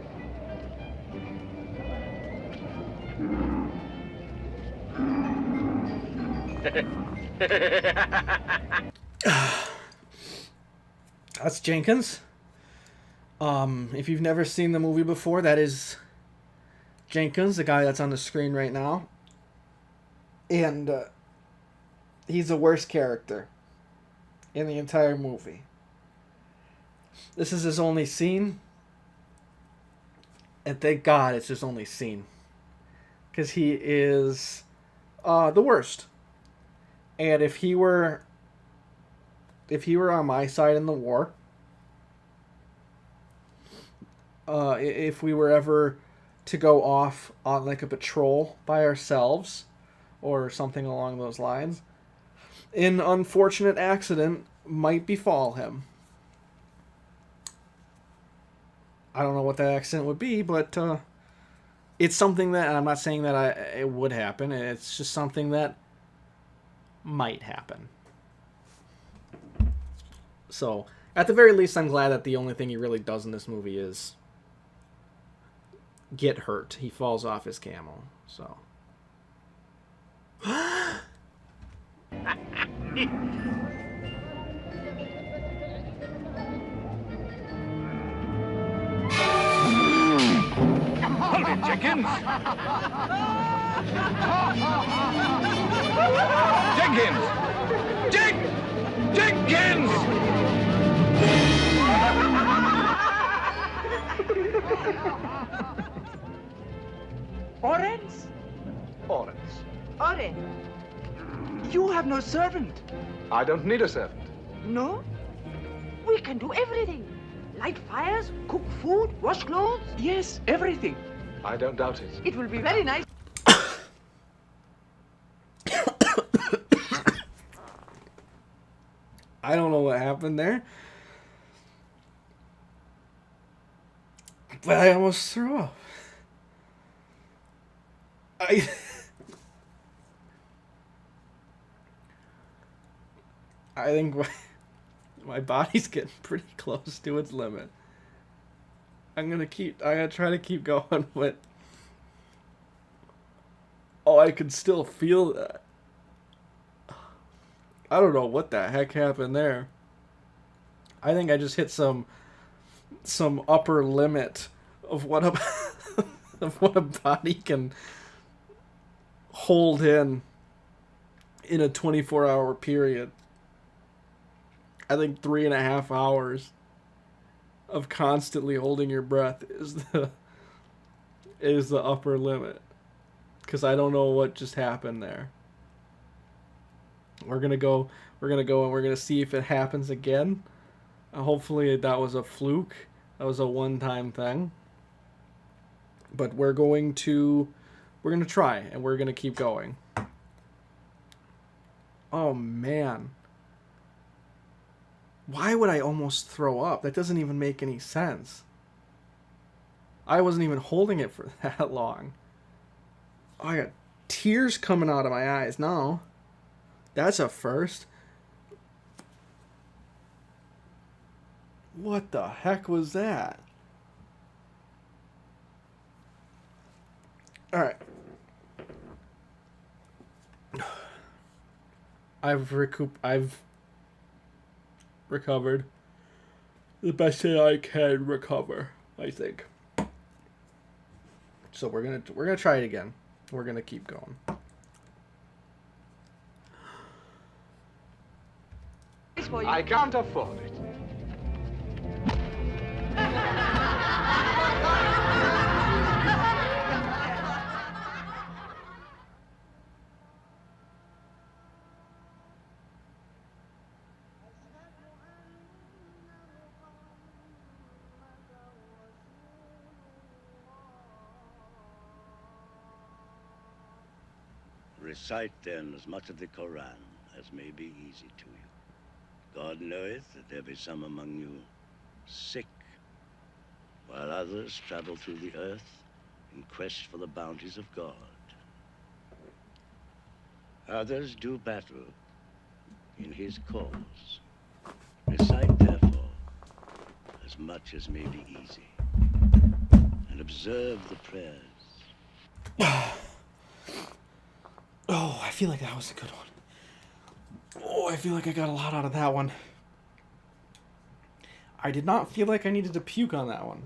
A: That's Jenkins. If you've never seen the movie before, that is Jenkins, the guy that's on the screen right now. And he's the worst character in the entire movie. This is his only scene. And thank God it's his only scene. Because he is the worst. And if he were on my side in the war, if we were ever to go off on like a patrol by ourselves or something along those lines, an unfortunate accident might befall him. I don't know what that accident would be, but it's something that, and I'm not saying that it would happen, it's just something that might happen. So, At the very least, I'm glad that the only thing he really does in this movie is get hurt. He falls off his camel, so.
P: Hold it, Jenkins! Jenkins!
R: Orange?
G: Orange.
R: Orange.
G: You have no servant. I don't need a servant.
R: No? We can do everything. Light fires, cook food, wash clothes.
G: Yes, everything. I don't doubt it.
R: It will be very nice.
A: I don't know what happened there. But I almost threw up. I think my body's getting pretty close to its limit. I'm gonna try to keep going, but I can still feel that. I don't know what the heck happened there. I think I just hit some upper limit of what a of what a body can hold in a 24-hour period. I think 3.5 hours of constantly holding your breath is the upper limit. Because I don't know what just happened there. We're gonna go and we're gonna see if it happens again. Hopefully that was a fluke. That was a one-time thing. But we're gonna try, and we're gonna keep going. Oh man. Why would I almost throw up? That doesn't even make any sense. I wasn't even holding it for that long. Oh, I got tears coming out of my eyes now. That's a first. What the heck was that? Alright. I've recovered the best that I can recover, I think. So we're gonna try it again. We're gonna keep going.
G: I can't afford it.
S: Recite then as much of the Koran as may be easy to you. God knoweth that there be some among you sick, while others travel through the earth in quest for the bounties of God. Others do battle in his cause. Recite, therefore, as much as may be easy, and observe the prayers.
A: Oh, I feel like that was a good one. Oh, I feel like I got a lot out of that one. I did not feel like I needed to puke on that one.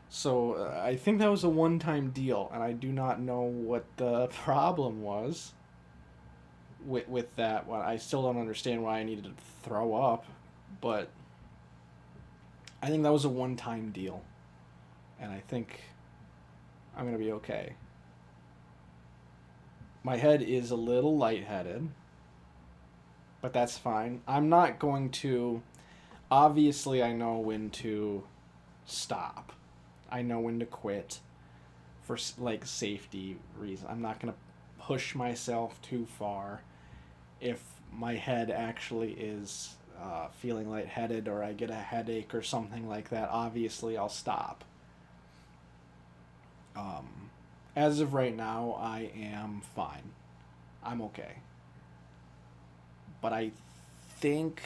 A: So, I think that was a one-time deal, and I do not know what the problem was with that one. I still don't understand why I needed to throw up, but I think that was a one-time deal, and I think I'm going to be okay. My head is a little lightheaded, but that's fine. I'm not going to... Obviously, I know when to stop. I know when to quit for, like, safety reasons. I'm not going to push myself too far. If my head actually is feeling lightheaded or I get a headache or something like that, obviously I'll stop. As of right now, I am fine. I'm okay. But I think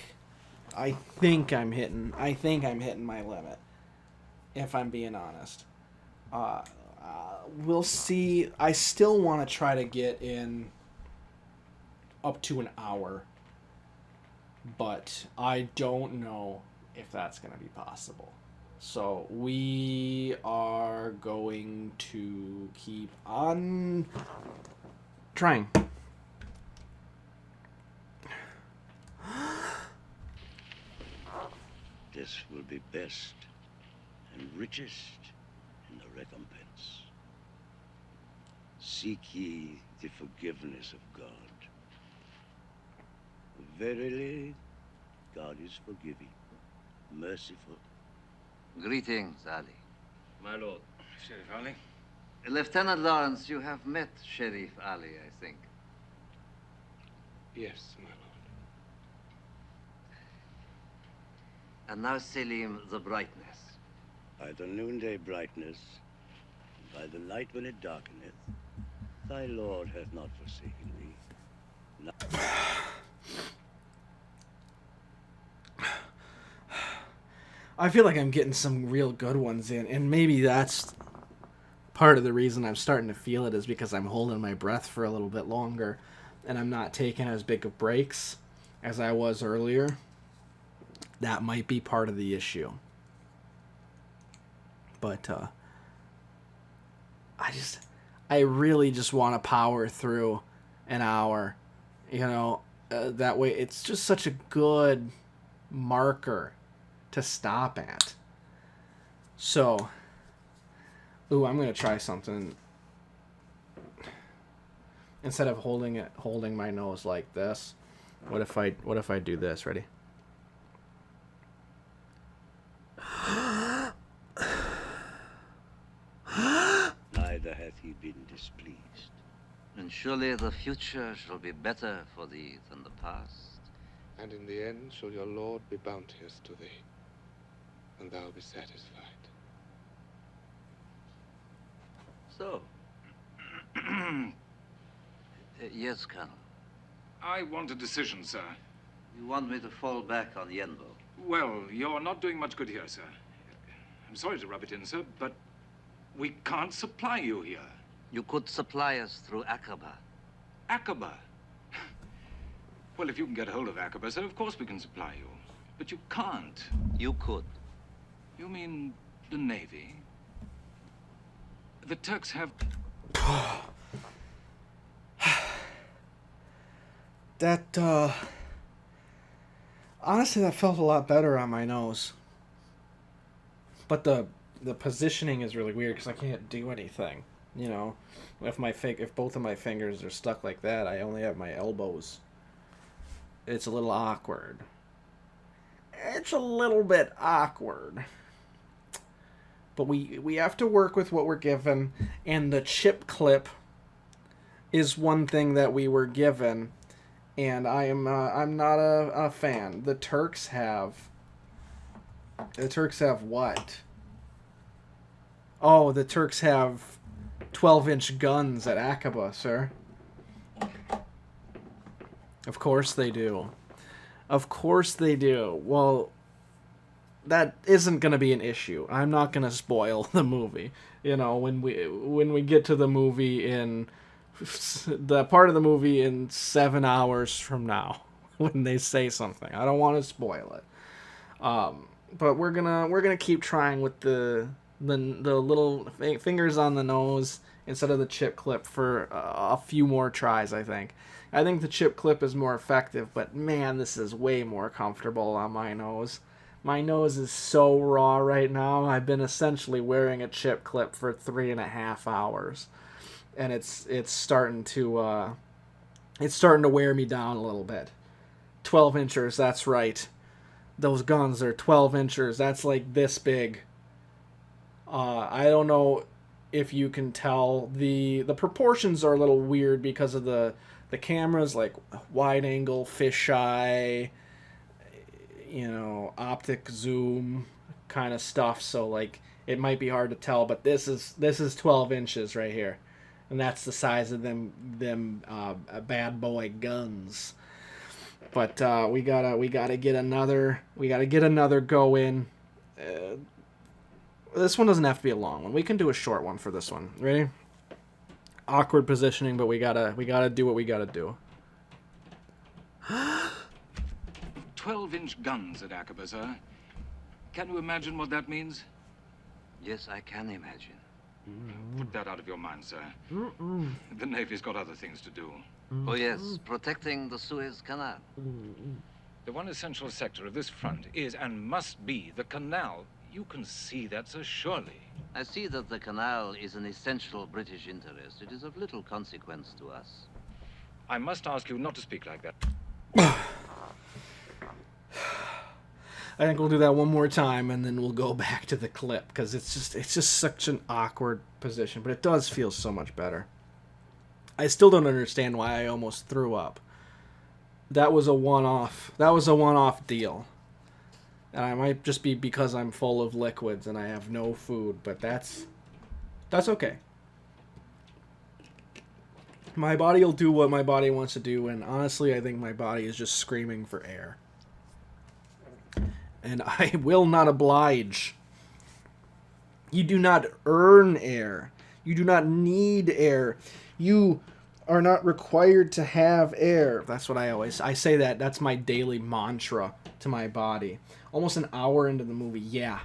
A: think I'm hitting my limit, if I'm being honest. We'll see. I still want to try to get in up to an hour, but I don't know if that's going to be possible. So we are going to keep on trying.
S: This will be best and richest in the recompense. Seek ye the forgiveness of God. Verily, God is forgiving, merciful.
C: Greetings, Ali.
J: My lord. Sheriff Ali?
C: Lieutenant Lawrence, you have met Sheriff Ali, I think.
J: Yes, my lord.
C: And now, Selim, the brightness.
S: By the noonday brightness, by the night when it darkeneth, thy Lord hath not forsaken thee.
A: I feel like I'm getting some real good ones in, and maybe that's part of the reason I'm starting to feel it is because I'm holding my breath for a little bit longer, and I'm not taking as big of breaks as I was earlier. That might be part of the but I really just want to power through an hour, that way it's just such a good marker to stop at. So, I'm gonna try something. Instead of holding my nose like this, what if I do this? Ready?
S: Neither hath he been displeased.
C: And surely the future shall be better for thee than the past.
J: And in the end shall your Lord be bounteous to thee, and thou be satisfied.
C: So, yes, Colonel.
O: I want a decision, sir.
C: You want me to fall back on Yenbo?
O: Well, you're not doing much good here, sir. I'm sorry to rub it in, sir, but we can't supply you here.
C: You could supply us through Aqaba.
O: Aqaba? Well, if you can get hold of Aqaba, sir, of course we can supply you. But you can't.
C: You could.
O: You mean the Navy? The Turks have...
A: That, honestly, that felt a lot better on my nose. But the positioning is really weird because I can't do anything. If both of my fingers are stuck like that, I only have my elbows. It's a little awkward. It's a little bit awkward. But we have to work with what we're given, and the chip clip is one thing that we were given, and I'm not a fan. The Turks have what? Oh, the Turks have 12-inch guns at Aqaba, sir. Of course they do. Of course they do. Well, that isn't going to be an issue. I'm not going to spoil the movie. When we get to the movie in the part of the movie in 7 hours from now, when they say something, I don't want to spoil it. But we're gonna keep trying with the little fingers on the nose instead of the chip clip for a few more tries. I think the chip clip is more effective, but man, this is way more comfortable on my nose. My nose is so raw right now. I've been essentially wearing a chip clip for 3.5 hours, and it's starting to wear me down a little bit. 12 inchers, that's right. Those guns are 12 inchers. That's like this big. I don't know if you can tell. The proportions are a little weird because of the cameras, like wide angle, fisheye, optic zoom kind of stuff. So like it might be hard to tell, but this is 12 inches right here, and that's the size of them bad boy guns. But we gotta get another go in. This one doesn't have to be a long one. We can do a short one for this one. Ready? Awkward positioning, but we gotta do what we gotta do.
O: 12-inch guns at Aqaba, sir. Can you imagine what that means?
C: Yes, I can imagine.
O: Put that out of your mind, sir. The Navy's got other things to do.
C: Oh, yes, protecting the Suez Canal.
O: The one essential sector of this front is and must be the canal. You can see that, sir, surely.
C: I see that the canal is an essential British interest. It is of little consequence to us.
O: I must ask you not to speak like that.
A: I think we'll do that one more time, and then we'll go back to the clip, because it's just such an awkward position, but it does feel so much better. I still don't understand why I almost threw up. That was a one-off. That was a one-off deal. And I might just be because I'm full of liquids and I have no food, but that's okay. My body will do what my body wants to do, and honestly, I think my body is just screaming for air. And I will not oblige. You do not earn air. You do not need air. You are not required to have air. That's what I say that. That's my daily mantra to my body. Almost an hour into the movie. Yeah,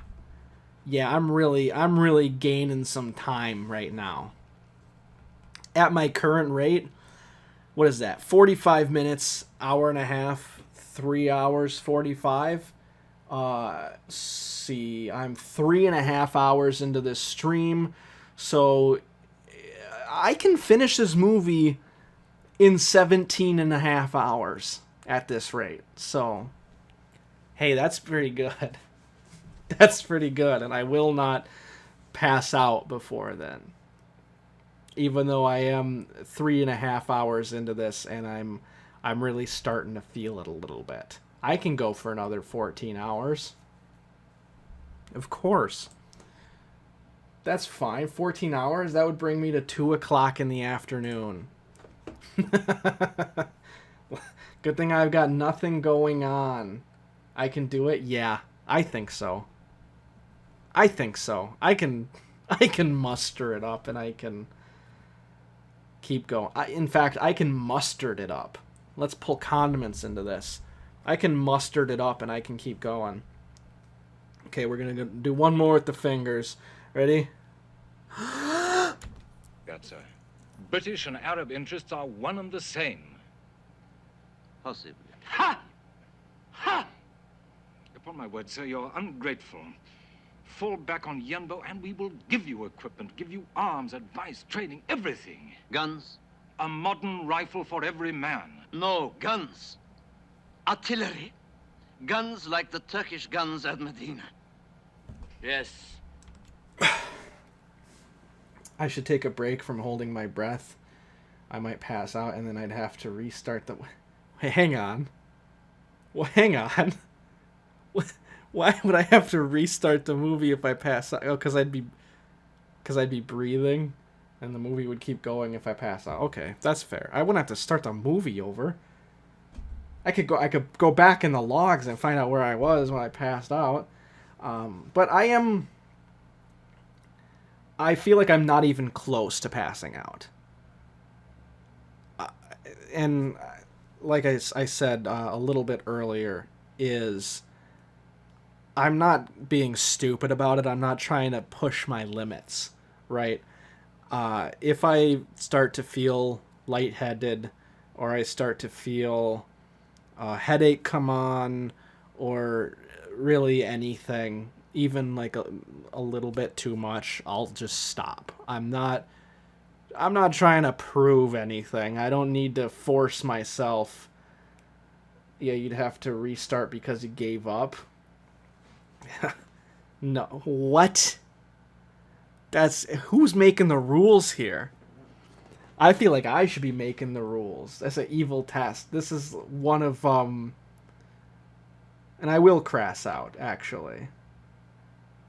A: I'm really gaining some time right now. At my current rate, what is that? 45 minutes, hour and a half, 3 hours, 45. See, I'm 3.5 hours into this stream, so I can finish this movie in 17.5 hours at this rate. So, hey, that's pretty good. That's pretty good, and I will not pass out before then. Even though I am 3.5 hours into this, and I'm really starting to feel it a little bit. I can go for another 14 hours. Of course. That's fine. 14 hours, that would bring me to 2 o'clock in the afternoon. Good thing I've got nothing going on. I can do it? Yeah, I think so. I can muster it up, and I can keep going. In fact, I can muster it up. Let's pull condiments into this. I can muster it up, and I can keep going. Okay, we're going to do one more with the fingers. Ready?
O: That, sir. British and Arab interests are one and the same.
C: Possibly.
O: Ha! Ha! Upon my word, sir, you're ungrateful. Fall back on Yenbo, and we will give you equipment, give you arms, advice, training, everything.
C: Guns?
O: A modern rifle for every man.
C: No, guns. Artillery. Guns like the Turkish guns at Medina.
N: Yes.
A: I should take a break from holding my breath. I might pass out, and then I'd have to restart the... Wait, hang on. Well, hang on. Why would I have to restart the movie if I pass out? Oh, because I'd be breathing, and the movie would keep going if I pass out. Okay, that's fair. I wouldn't have to start the movie over. I could go back in the logs and find out where I was when I passed out. But I feel like I'm not even close to passing out. And like I said a little bit earlier, is I'm not being stupid about it. I'm not trying to push my limits, right? If I start to feel lightheaded, or I start to feel a headache come on, or really anything, even like a little bit too much, I'll just stop. I'm not trying to prove anything. I don't need to force myself. Yeah, you'd have to restart because you gave up. No. What? Who's making the rules here? I feel like I should be making the rules. That's an evil test. This is one of, and I will crass out, actually.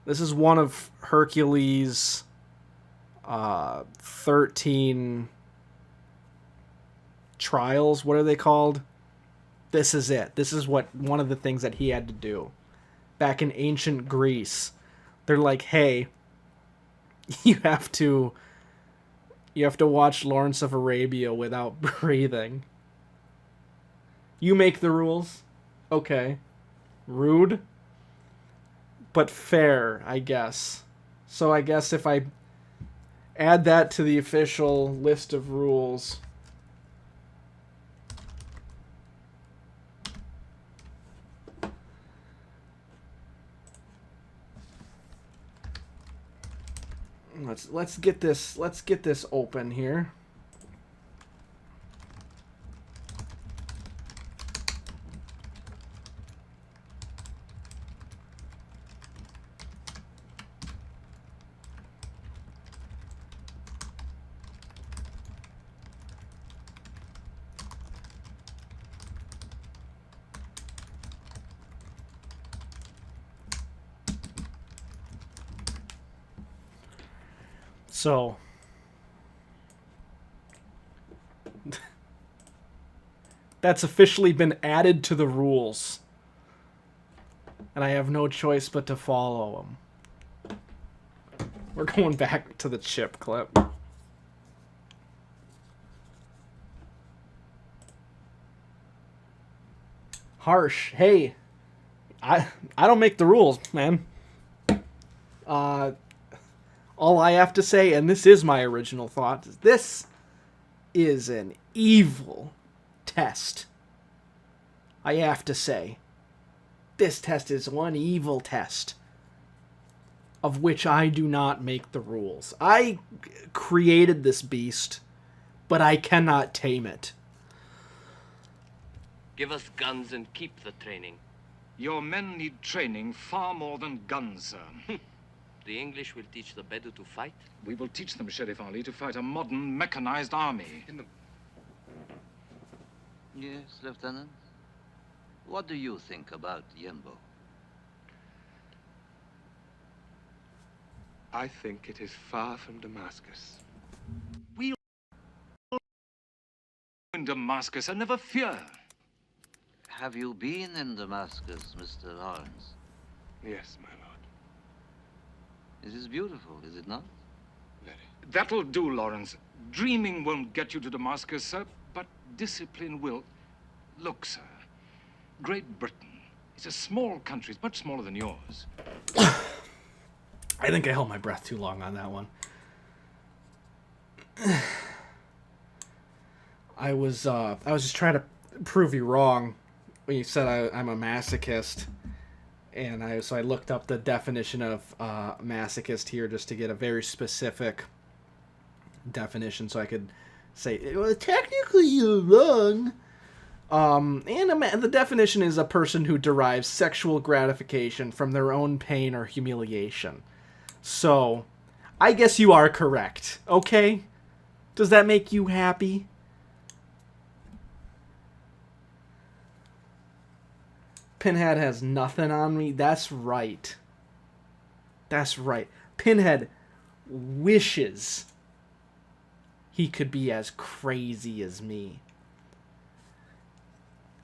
A: This is one of Hercules' 13 trials. What are they called? this is it. This is what one of the things that he had to do. Back in ancient Greece, they're like, hey, you have to watch Lawrence of Arabia without breathing. You make the rules? Okay. Rude, but fair, I guess. So I guess if I add that to the official list of rules... Let's get this open here. So, that's officially been added to the rules. And I have no choice but to follow them. We're going back to the chip clip. Harsh. Hey, I don't make the rules, man. All I have to say, and this is my original thought, is this is an evil test. I have to say. This test is one evil test of which I do not make the rules. I created this beast, but I cannot tame it.
J: Give us guns and keep the training.
O: Your men need training far more than guns, sir.
J: The English will teach the Bedou to fight?
O: We will teach them, Sheriff Ali, to fight a modern, mechanized army.
C: Yes, Lieutenant? What do you think about Yembo?
G: I think it is far from Damascus.
O: We'll in Damascus, and never fear.
C: Have you been in Damascus, Mr. Lawrence?
G: Yes, my lord.
C: It is beautiful, is it not?
G: Very.
O: That'll do, Lawrence. Dreaming won't get you to Damascus, sir, but discipline will. Look, sir, Great Britain is a small country. It's much smaller than yours.
A: I think I held my breath too long on that one. I was just trying to prove you wrong when you said I'm a masochist. And so I looked up the definition of masochist here just to get a very specific definition so I could say, well, technically you're wrong. The definition is a person who derives sexual gratification from their own pain or humiliation. So, I guess you are correct, okay? Does that make you happy? Pinhead has nothing on me. That's right. That's right. Pinhead wishes he could be as crazy as me.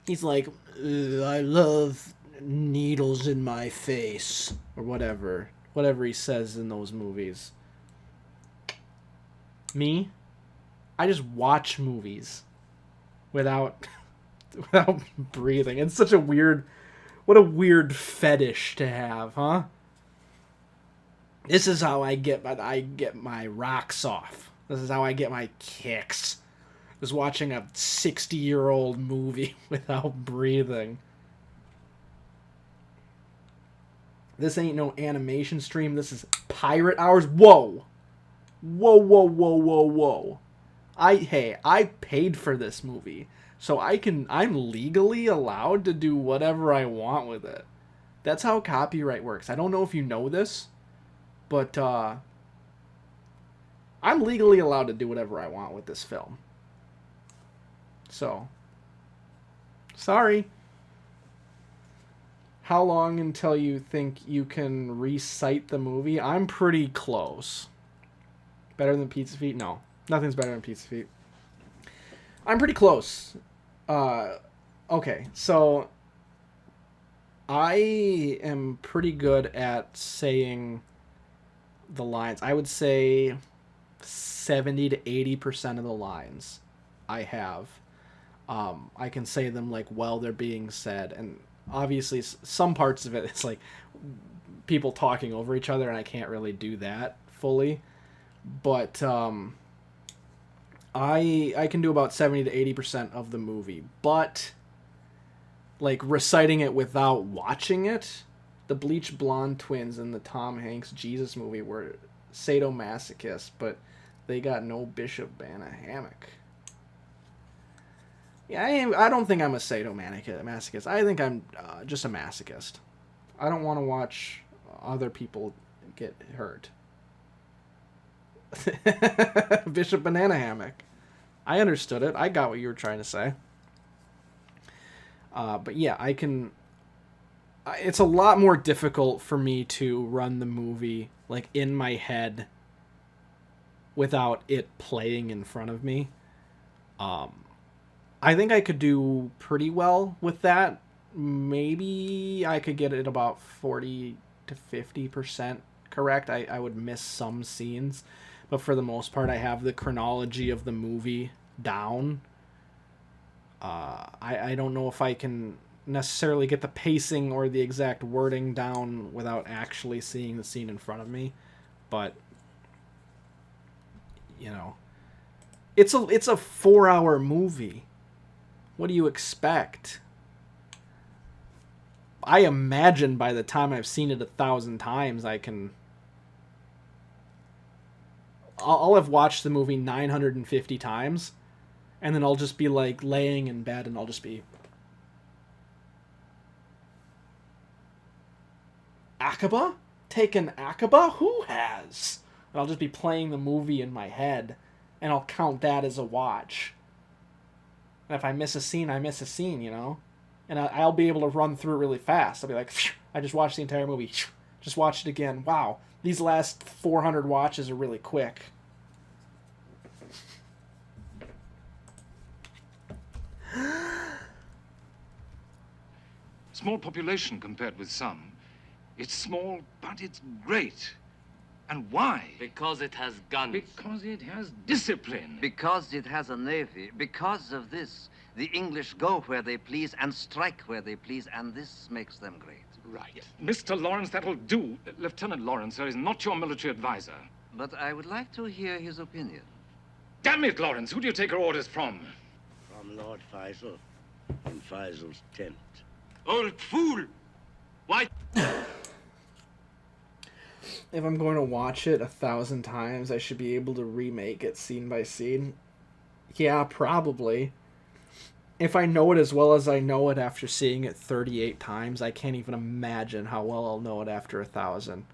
A: He's like, I love needles in my face. Or whatever. Whatever he says in those movies. Me? I just watch movies. Without breathing. It's such a weird... What a weird fetish to have, huh? This is how I get my rocks off. This is how I get my kicks. Is watching a 60-year-old movie without breathing. This ain't no animation stream. This is pirate hours. Whoa. Whoa, whoa, whoa, whoa, whoa. I paid for this movie. So I'm legally allowed to do whatever I want with it. That's how copyright works. I don't know if you know this, but I'm legally allowed to do whatever I want with this film. So, sorry. How long until you think you can recite the movie? I'm pretty close. Better than Pizza Feet? No. Nothing's better than Pizza Feet. I'm pretty close. Okay, so I am pretty good at saying the lines. I would say 70 to 80% of the lines I have. I can say them like while they're being said, and obviously some parts of it it's like people talking over each other, and I can't really do that fully. But I can do about 70 to 80% of the movie, but like reciting it without watching it, the Bleach Blonde twins in the Tom Hanks Jesus movie were sadomasochists, but they got no Bishop Banner hammock. Yeah, I don't think I'm a sadomasochist. I think I'm just a masochist. I don't want to watch other people get hurt. Bishop Banana Hammock. I understood it. I got what you were trying to say. But yeah, I can... It's a lot more difficult for me to run the movie like in my head without it playing in front of me. I think I could do pretty well with that. Maybe I could get it about 40 to 50% correct. I would miss some scenes, but for the most part, I have the chronology of the movie down. I don't know if I can necessarily get the pacing or the exact wording down without actually seeing the scene in front of me, but you know, it's a 4-hour movie. What do you expect? I imagine by the time I've seen it 1,000 times, I'll have watched the movie 950 times, and then I'll just be like laying in bed and I'll just be... Aqaba? Taken Aqaba? Who has? And I'll just be playing the movie in my head, and I'll count that as a watch. And if I miss a scene, I miss a scene, you know? And I'll be able to run through it really fast. I'll be like, I just watched the entire movie. Just watched it again. Wow, these last 400 watches are really quick.
O: Small population compared with some. It's small, but it's great. And why?
N: Because it has guns.
O: Because it has discipline.
C: Because it has a navy. Because of this, the English go where they please and strike where they please, and this makes them great.
O: Right. Mr. Lawrence, that'll do. Lieutenant Lawrence, sir, is not your military advisor.
C: But I would like to hear his opinion.
O: Damn it, Lawrence, who do you take your orders from?
S: From Lord Faisal in Faisal's tent.
N: Old fool! Why?
A: If I'm going to watch it 1,000 times, I should be able to remake it scene by scene. Yeah, probably. If I know it as well as I know it after seeing it 38 times, I can't even imagine how well I'll know it after 1,000.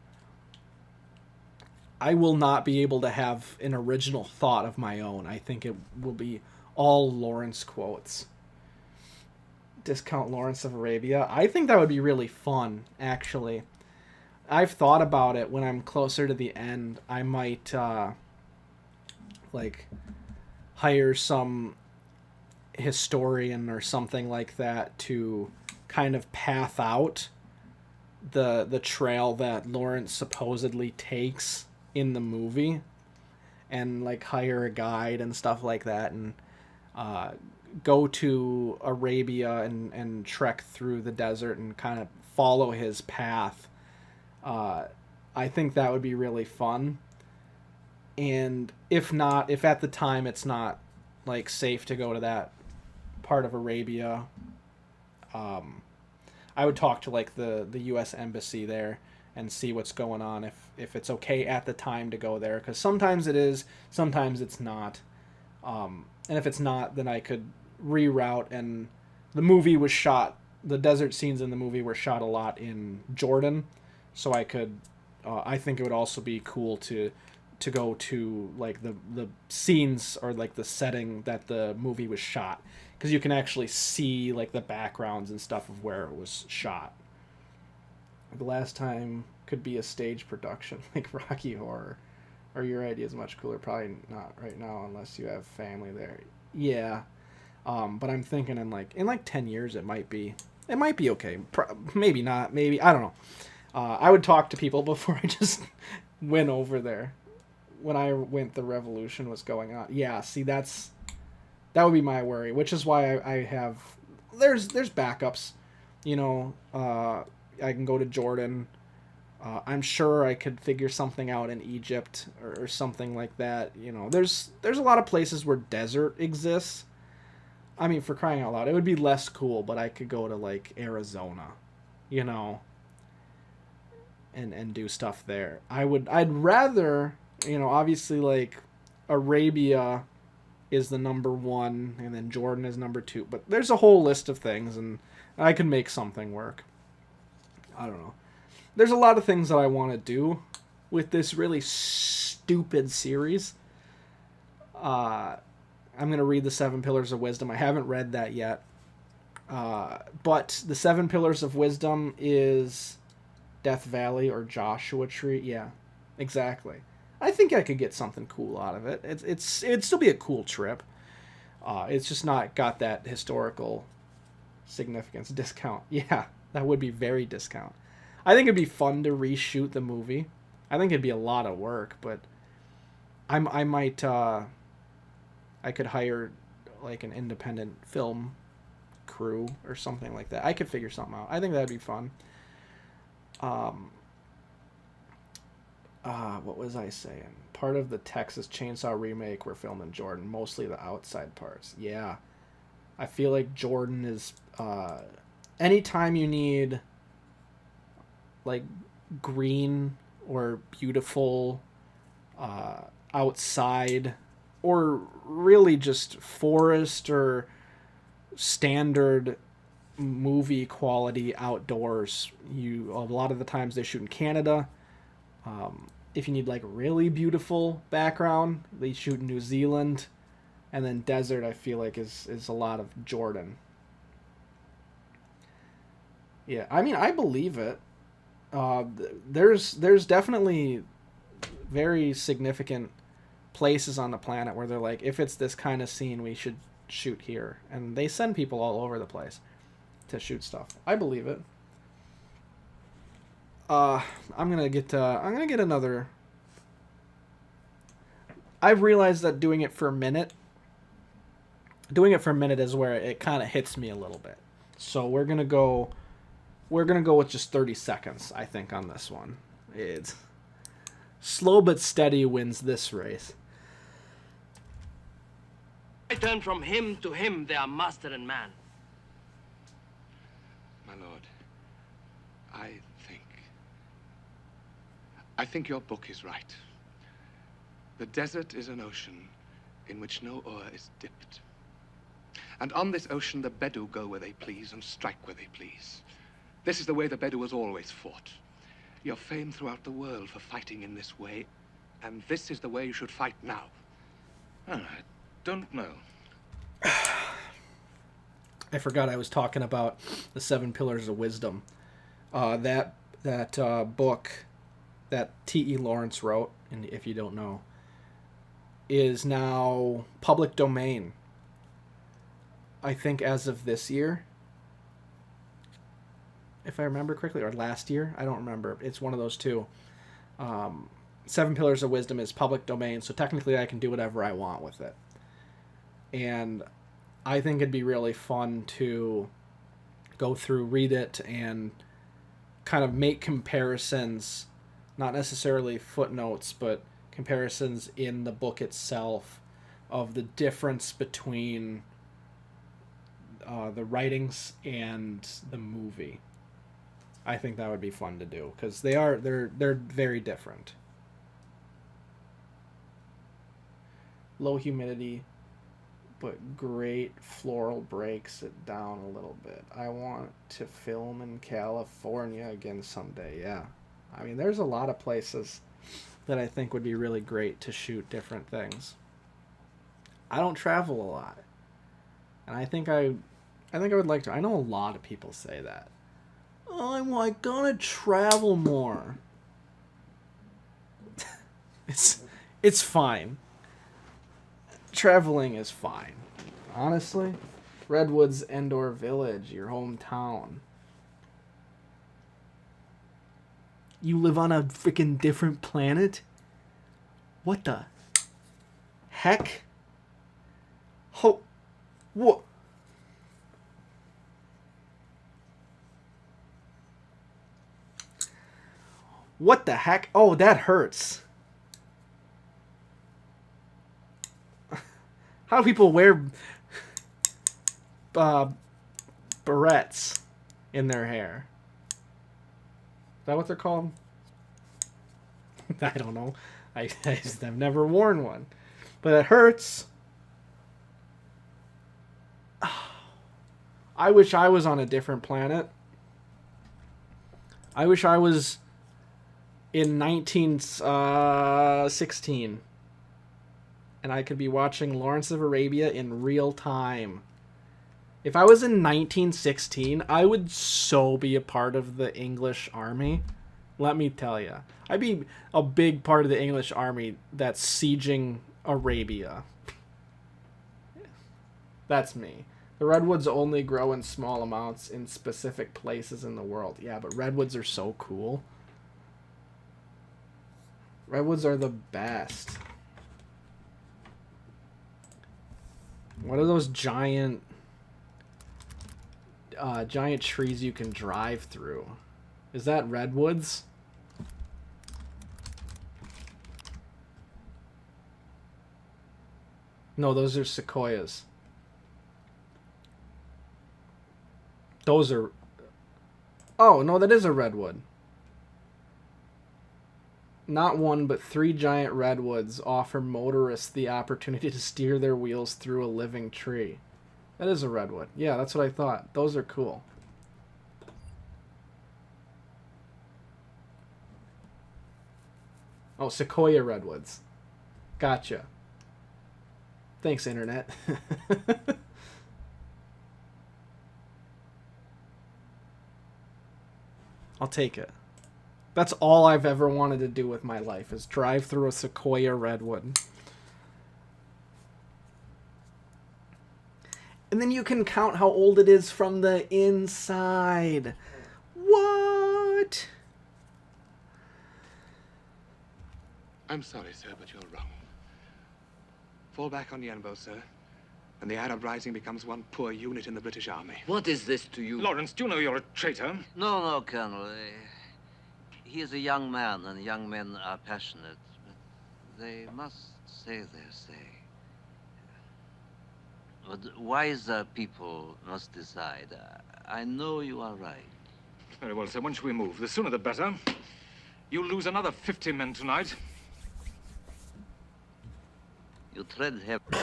A: I will not be able to have an original thought of my own. I think it will be all Lawrence quotes. Discount Lawrence of Arabia. I think that would be really fun, actually. I've thought about it when I'm closer to the end. I might, like, hire some historian or something like that to kind of path out the trail that Lawrence supposedly takes in the movie, and like hire a guide and stuff like that, and go to Arabia and trek through the desert and kind of follow his path. I think that would be really fun. And if at the time it's not like safe to go to that part of Arabia, I would talk to like the U.S. embassy there and see what's going on, if it's okay at the time to go there, because sometimes it is, sometimes it's not. And if it's not, then I could reroute. And the movie was shot, the desert scenes in the movie were shot a lot in Jordan, so I could I think it would also be cool to go to like the scenes or like the setting that the movie was shot, because you can actually see like the backgrounds and stuff of where it was shot. The last time could be a stage production like Rocky Horror, or your idea is much cooler. Probably not right now unless you have family there. Yeah, But I'm thinking in like 10 years it might be okay. Maybe not. Maybe I don't know. I would talk to people before I just went over there. When I went, the revolution was going on. Yeah, see, that would be my worry, which is why I have there's backups. You know, I can go to Jordan. I'm sure I could figure something out in Egypt or something like that. You know, there's a lot of places where desert exists. I mean, for crying out loud, it would be less cool, but I could go to like Arizona, you know, and do stuff there. I'd rather, you know, obviously like Arabia is the number one, and then Jordan is number two. But there's a whole list of things, and I could make something work. I don't know. There's a lot of things that I want to do with this really stupid series. I'm going to read the 7 Pillars of Wisdom. I haven't read that yet. But the 7 Pillars of Wisdom is Death Valley or Joshua Tree. Yeah, exactly. I think I could get something cool out of it. It'd still be a cool trip. It's just not got that historical significance. Discount. Yeah, that would be very discount. I think it'd be fun to reshoot the movie. I think it'd be a lot of work, but I might I could hire like an independent film crew or something like that. I could figure something out. I think that'd be fun. What was I saying? Part of the Texas Chainsaw remake were filmed in Jordan, mostly the outside parts. Yeah. I feel like Jordan is anytime you need like green or beautiful outside, or really just forest or standard movie quality outdoors. A lot of the times they shoot in Canada. If you need like really beautiful background, they shoot in New Zealand. And then desert, I feel like is a lot of Jordan. Yeah, I mean, I believe it. There's definitely very significant places on the planet where they're like, if it's this kind of scene, we should shoot here, and they send people all over the place to shoot stuff. I believe it. I'm gonna get another. I've realized that doing it for a minute is where it kind of hits me a little bit. So we're gonna go with just 30 seconds, I think, on this one. It's slow but steady wins this race.
P: I turn from him to him, they are master and man.
G: My lord, I think your book is right. The desert is an ocean in which no oar is dipped. And on this ocean, the Bedou go where they please and strike where they please. This is the way the Bedou has always fought. You're famed throughout the world for fighting in this way, and this is the way you should fight now.
O: I don't know.
A: I forgot I was talking about the 7 Pillars of Wisdom. That book that T.E. Lawrence wrote, and if you don't know, is now public domain. I think as of this year, if I remember correctly, or last year, I don't remember. It's one of those two. 7 Pillars of Wisdom is public domain, so technically I can do whatever I want with it. And I think it'd be really fun to go through, read it, and kind of make comparisons, not necessarily footnotes, but comparisons in the book itself of the difference between the writings and the movie. I think that would be fun to do because they're very different. Low humidity, but great floral breaks it down a little bit. I want to film in California again someday. Yeah, I mean, there's a lot of places that I think would be really great to shoot different things. I don't travel a lot, and I think I would like to. I know a lot of people say that. Oh, I'm like gonna travel more. It's fine. Traveling is fine. Honestly, Redwoods Endor Village, your hometown. You live on a freaking different planet? What the heck? Ho... What? What the heck? Oh, that hurts. How do people wear barrettes in their hair? Is that what they're called? I don't know. I've never worn one. But it hurts. I wish I was on a different planet. I wish I was in 1916. And I could be watching Lawrence of Arabia in real time. If I was in 1916, I would so be a part of the English army. Let me tell you. I'd be a big part of the English army that's sieging Arabia. That's me. The redwoods only grow in small amounts in specific places in the world. Yeah, but redwoods are so cool. Redwoods are the best. What are those giant trees you can drive through? Is that redwoods? No, those are sequoias. Those are... Oh, no, that is a redwood. Not one, but 3 giant redwoods offer motorists the opportunity to steer their wheels through a living tree. That is a redwood. Yeah, that's what I thought. Those are cool. Oh, sequoia redwoods. Gotcha. Thanks, Internet. I'll take it. That's all I've ever wanted to do with my life, is drive through a sequoia redwood. And then you can count how old it is from the inside. What?
G: I'm sorry, sir, but you're wrong. Fall back on Yenbo, sir, and the Arab Rising becomes one poor unit in the British Army.
C: What is this to you?
O: Lawrence, do you know you're a traitor?
C: No, Colonel. He is a young man, and young men are passionate. But they must say their say. But wiser people must decide. I know you are right.
O: Very well, sir. When shall we move? The sooner the better. You'll lose another 50 men tonight.
C: You tread heavily.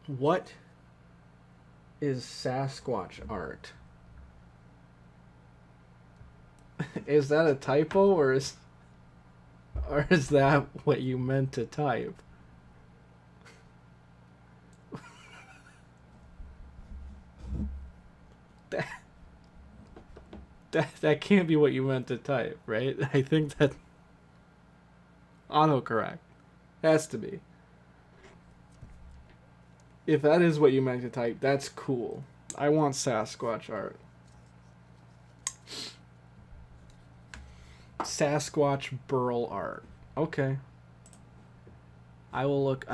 A: What is Sasquatch art? Is that a typo, or is that what you meant to type? That can't be what you meant to type, right? I think that autocorrect has to be. If that is what you meant to type, that's cool. I want Sasquatch art. Sasquatch burl art. Okay. I will look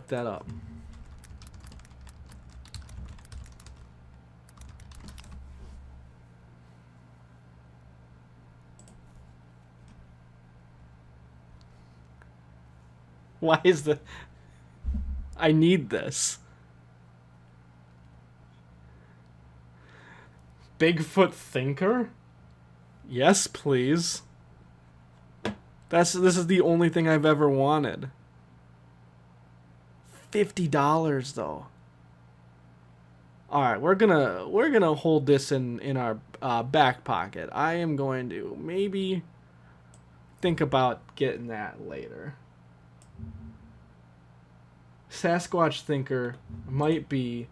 A: that up. Why is the... I need this. Bigfoot thinker? Yes, please. This is the only thing I've ever wanted. $50 though. All right, we're gonna hold this in our back pocket. I am going to maybe think about getting that later. Sasquatch thinker might be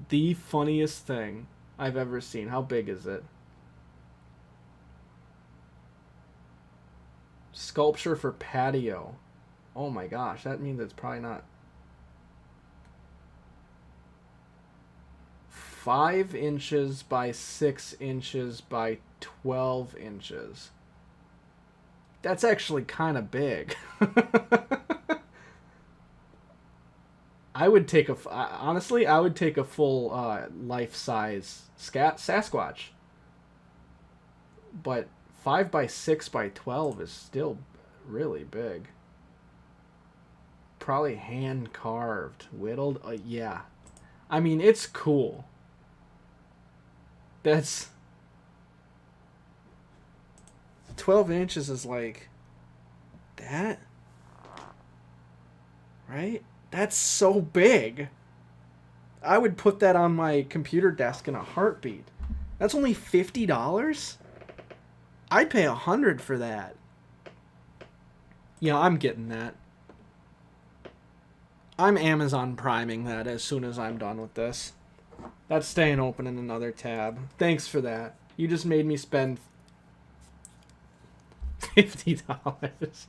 A: the funniest thing I've ever seen. How big is it? Sculpture for patio. Oh my gosh, that means it's probably not 5 inches by 6 inches by 12 inches. That's actually kind of big. I would take honestly, I would take a full life-size Sasquatch. But 5 by 6 by 12 is still really big. Probably hand carved, whittled. Yeah. I mean, it's cool. That's 12 inches is like that, right? That's so big. I would put that on my computer desk in a heartbeat. That's only $50? I'd pay $100 for that. Yeah, I'm getting that. I'm Amazon Priming that as soon as I'm done with this. That's staying open in another tab. Thanks for that. You just made me spend $50.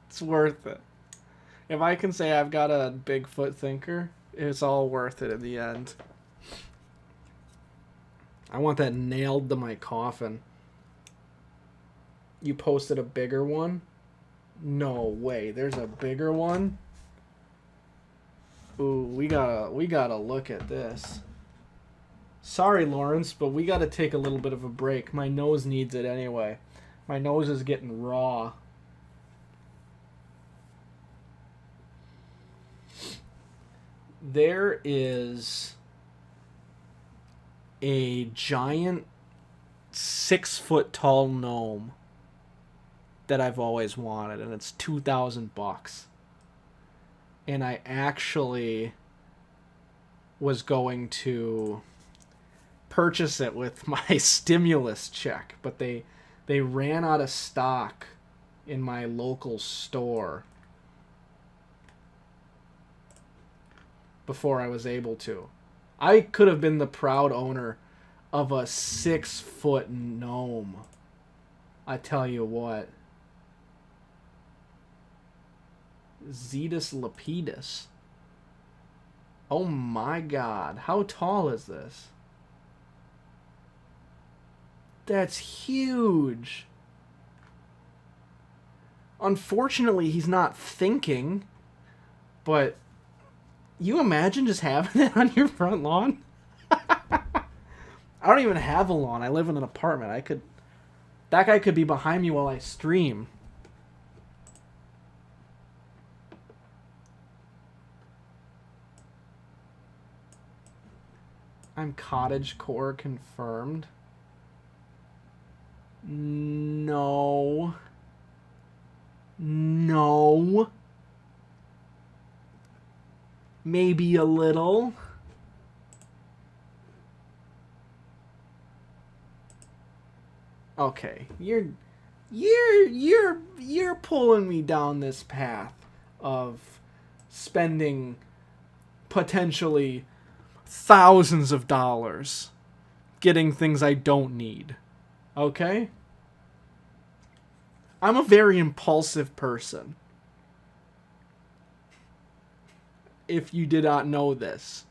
A: It's worth it. If I can say I've got a Bigfoot thinker, it's all worth it in the end. I want that nailed to my coffin. You posted a bigger one? No way. There's a bigger one? Ooh, we gotta look at this. Sorry, Lawrence, but we gotta take a little bit of a break. My nose needs it anyway. My nose is getting raw. There is a giant 6-foot tall gnome that I've always wanted, and it's $2,000. And I actually was going to purchase it with my stimulus check, but they ran out of stock in my local store before I was able to. I could have been the proud owner of a 6-foot gnome. I tell you what. Zetus lapidus. Oh my god. How tall is this? That's huge. Unfortunately, he's not thinking, but you imagine just having that on your front lawn? I don't even have a lawn. I live in an apartment. That guy could be behind me while I stream. I'm cottagecore confirmed. No. No. Maybe a little. Okay, you're pulling me down this path of spending potentially thousands of dollars getting things I don't need. Okay? I'm a very impulsive person. If you did not know this.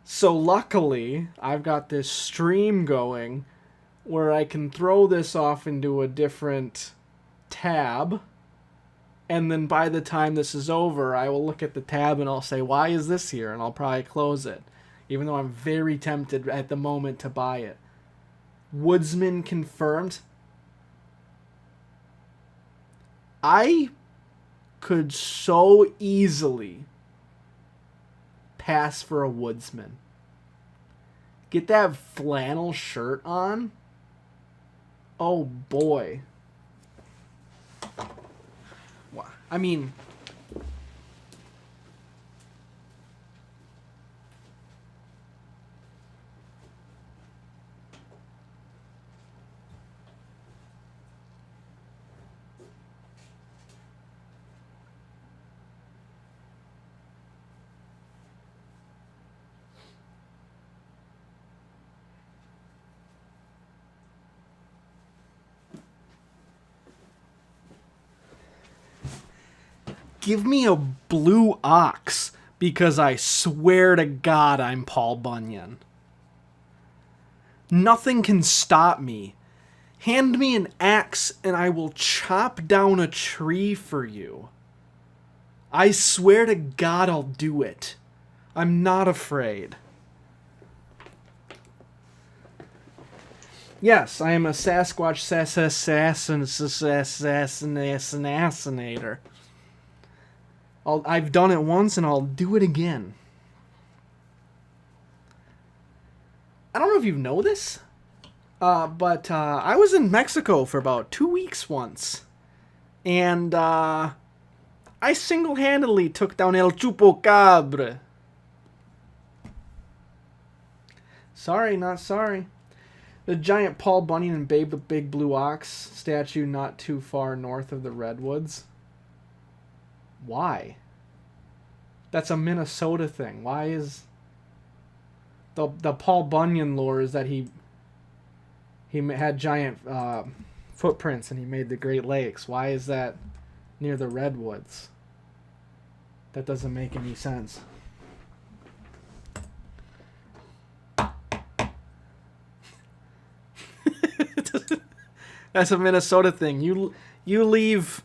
A: So luckily, I've got this stream going where I can throw this off into a different tab, and then by the time this is over, I will look at the tab and I'll say, why is this here? And I'll probably close it, even though I'm very tempted at the moment to buy it. Woodsman confirmed. I could so easily pass for a woodsman. Get that flannel shirt on. Oh boy. I mean, give me a blue ox, because I swear to God I'm Paul Bunyan. Nothing can stop me. Hand me an axe and I will chop down a tree for you. I swear to God I'll do it. I'm not afraid. Yes, I am a Sasquatch assassinator. I've done it once and I'll do it again. I don't know if you know this, but I was in Mexico for about 2 weeks once. And I single-handedly took down El Chupacabra. Sorry, not sorry. The giant Paul Bunyan and Babe the Big Blue Ox statue not too far north of the Redwoods. Why? That's a Minnesota thing. Why is... The Paul Bunyan lore is that he had giant footprints and he made the Great Lakes. Why is that near the Redwoods? That doesn't make any sense. That's a Minnesota thing. You leave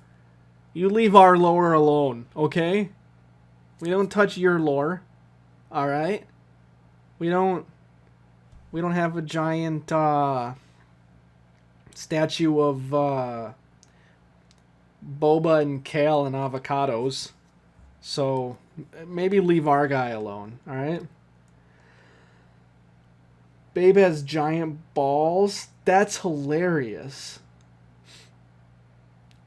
A: our lore alone, okay? We don't touch your lore. All right? We don't have a giant statue of boba and kale and avocados. So maybe leave our guy alone, all right? Babe has giant balls. That's hilarious.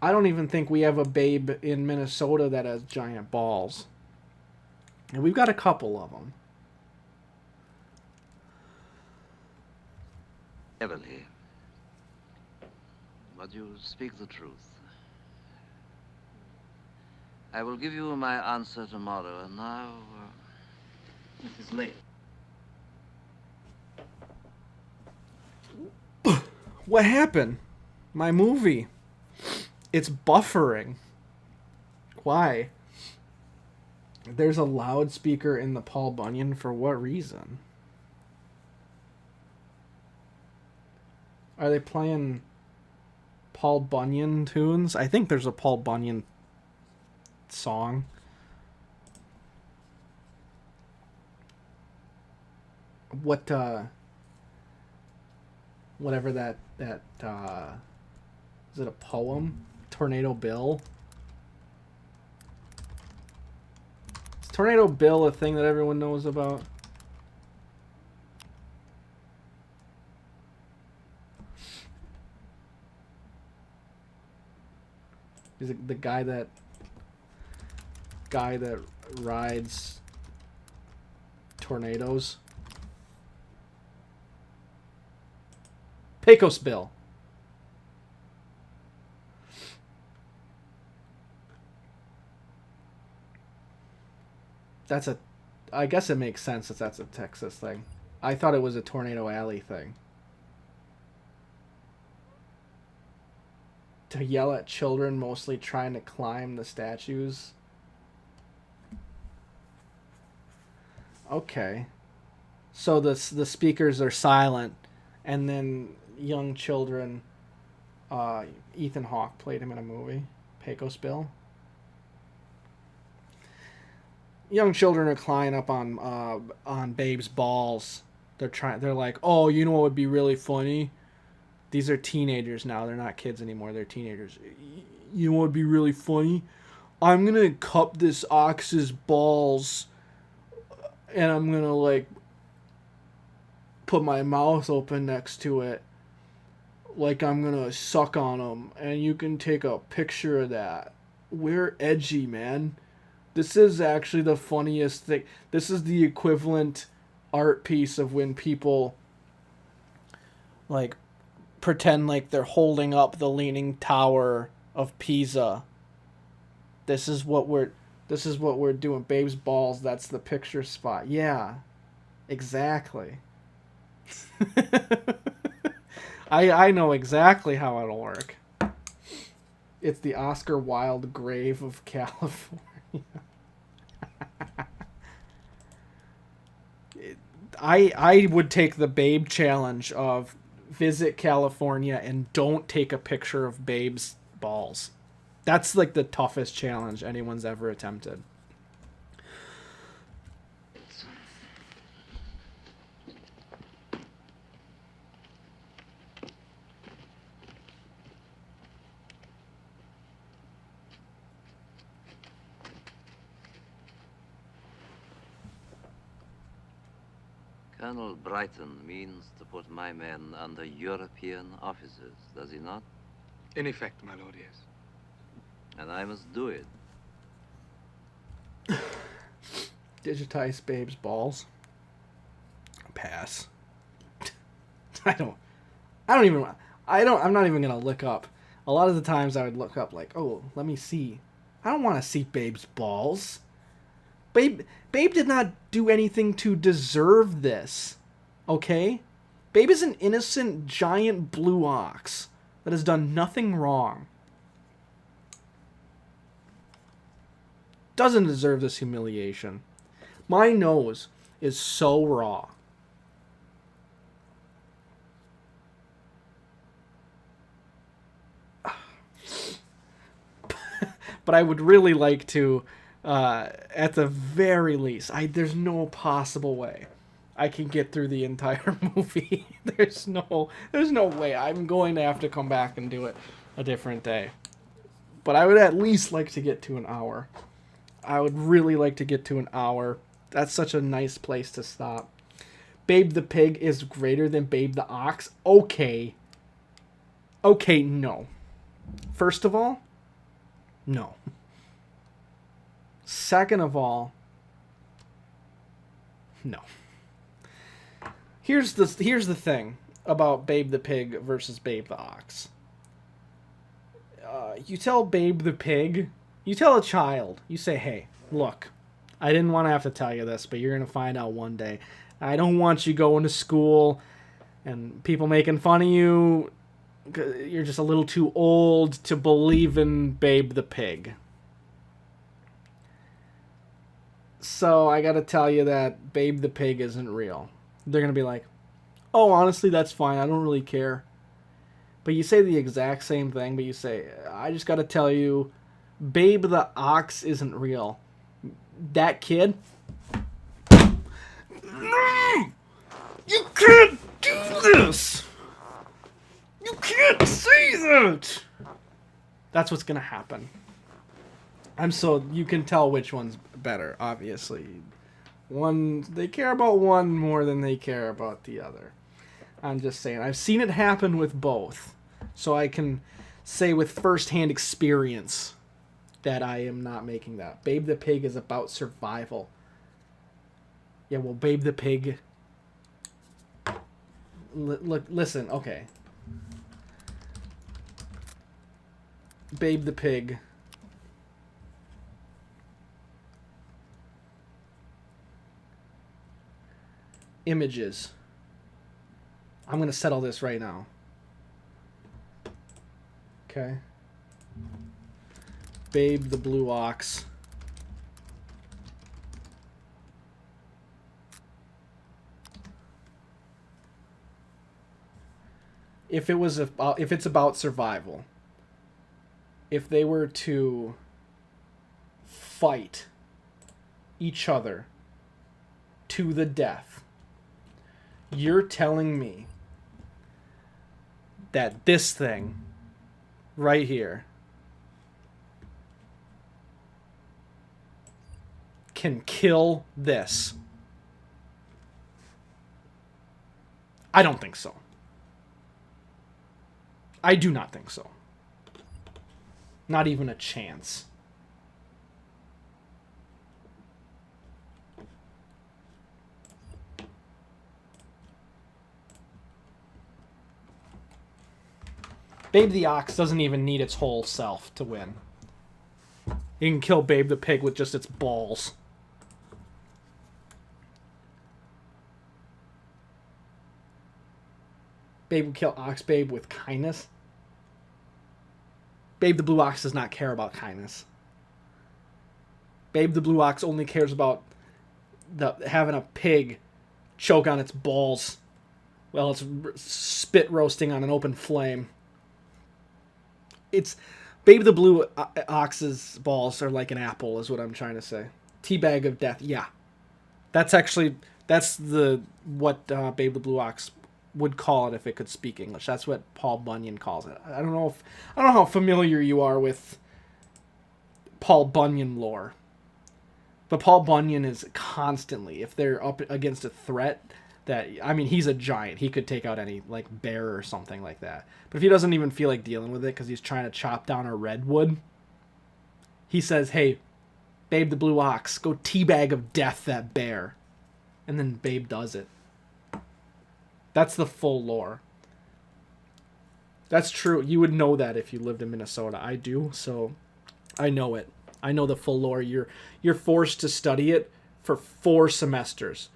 A: I don't even think we have a Babe in Minnesota that has giant balls. And we've got a couple of them.
C: Heavily. But you speak the truth. I will give you my answer tomorrow, and now... it is late.
A: What happened? My movie. It's buffering. Why? There's a loudspeaker in the Paul Bunyan for what reason? Are they playing Paul Bunyan tunes? I think there's a Paul Bunyan song. What, whatever that, is it a poem? Tornado Bill? Is Tornado Bill a thing that everyone knows about? Is it the guy that rides tornadoes? Pecos Bill. I guess it makes sense that that's a Texas thing. I thought it was a Tornado Alley thing. To yell at children mostly trying to climb the statues. Okay. So the speakers are silent, and then young children, Ethan Hawke played him in a movie, Pecos Bill. Young children are climbing up on Babe's balls. They're like, oh, you know what would be really funny? These are teenagers now. They're not kids anymore. They're teenagers. You know what would be really funny? I'm going to cup this ox's balls and I'm going to, like, put my mouth open next to it. Like I'm going to suck on them. And you can take a picture of that. We're edgy, man. This is actually the funniest thing. This is the equivalent art piece of when people, like, pretend like they're holding up the Leaning Tower of Pisa. This is what we're doing. Babe's balls, that's the picture spot. Yeah. Exactly. I know exactly how it'll work. It's the Oscar Wilde grave of California. I would take the Babe challenge of visit California and don't take a picture of Babe's balls. That's like the toughest challenge anyone's ever attempted.
C: Colonel Brighton means to put my men under European officers, does he not?
G: In effect, my lord, yes.
C: And I must do it.
A: Digitize Babe's balls. Pass. I'm not even gonna look up. A lot of the times I would look up like, oh, let me see. I don't want to see Babe's balls. Babe did not do anything to deserve this. Okay? Babe is an innocent giant blue ox that has done nothing wrong. Doesn't deserve this humiliation. My nose is so raw. But I would really like to, at the very least, there's no possible way I can get through the entire movie. There's no way. I'm going to have to come back and do it a different day. But I would at least like to get to an hour. I would really like to get to an hour. That's such a nice place to stop. Babe the Pig is greater than Babe the Ox. Okay. Okay, no. First of all, no. Second of all, no. Here's the thing about Babe the Pig versus Babe the Ox. You tell Babe the Pig, you tell a child, you say, hey, look, I didn't want to have to tell you this, but you're going to find out one day. I don't want you going to school and people making fun of you. You're just a little too old to believe in Babe the Pig. So I gotta tell you that Babe the Pig isn't real. They're gonna be like, oh, honestly, that's fine. I don't really care. But you say the exact same thing, but you say, I just gotta tell you, Babe the Ox isn't real. That kid... No! You can't do this! You can't say that! That's what's gonna happen. You can tell which one's better, obviously. They care about one more than they care about the other. I'm just saying. I've seen it happen with both. So I can say with first-hand experience that I am not making that. Babe the Pig is about survival. Yeah, well, Babe the Pig... Listen, okay. Babe the Pig... Images. I'm going to settle this right now. Okay. Babe the Blue Ox. If it's about survival. If they were to fight each other to the death, you're telling me that this thing right here can kill this? I don't think so. I do not think so. Not even a chance. Babe the Ox doesn't even need its whole self to win. You can kill Babe the Pig with just its balls. Babe would kill Ox Babe with kindness. Babe the Blue Ox does not care about kindness. Babe the Blue Ox only cares about having a pig choke on its balls while it's spit roasting on an open flame. It's Babe the Blue Ox's balls are like an apple, is what I'm trying to say. Teabag of death, yeah. That's what Babe the Blue Ox would call it if it could speak English. That's what Paul Bunyan calls it. I don't know how familiar you are with Paul Bunyan lore. But Paul Bunyan is constantly, if they're up against a threat that, I mean, he's a giant. He could take out any, like, bear or something like that. But if he doesn't even feel like dealing with it because he's trying to chop down a redwood, he says, hey, Babe the Blue Ox, go teabag of death that bear. And then Babe does it. That's the full lore. That's true. You would know that if you lived in Minnesota. I do, so I know it. I know the full lore. You're forced to study it for 4 semesters.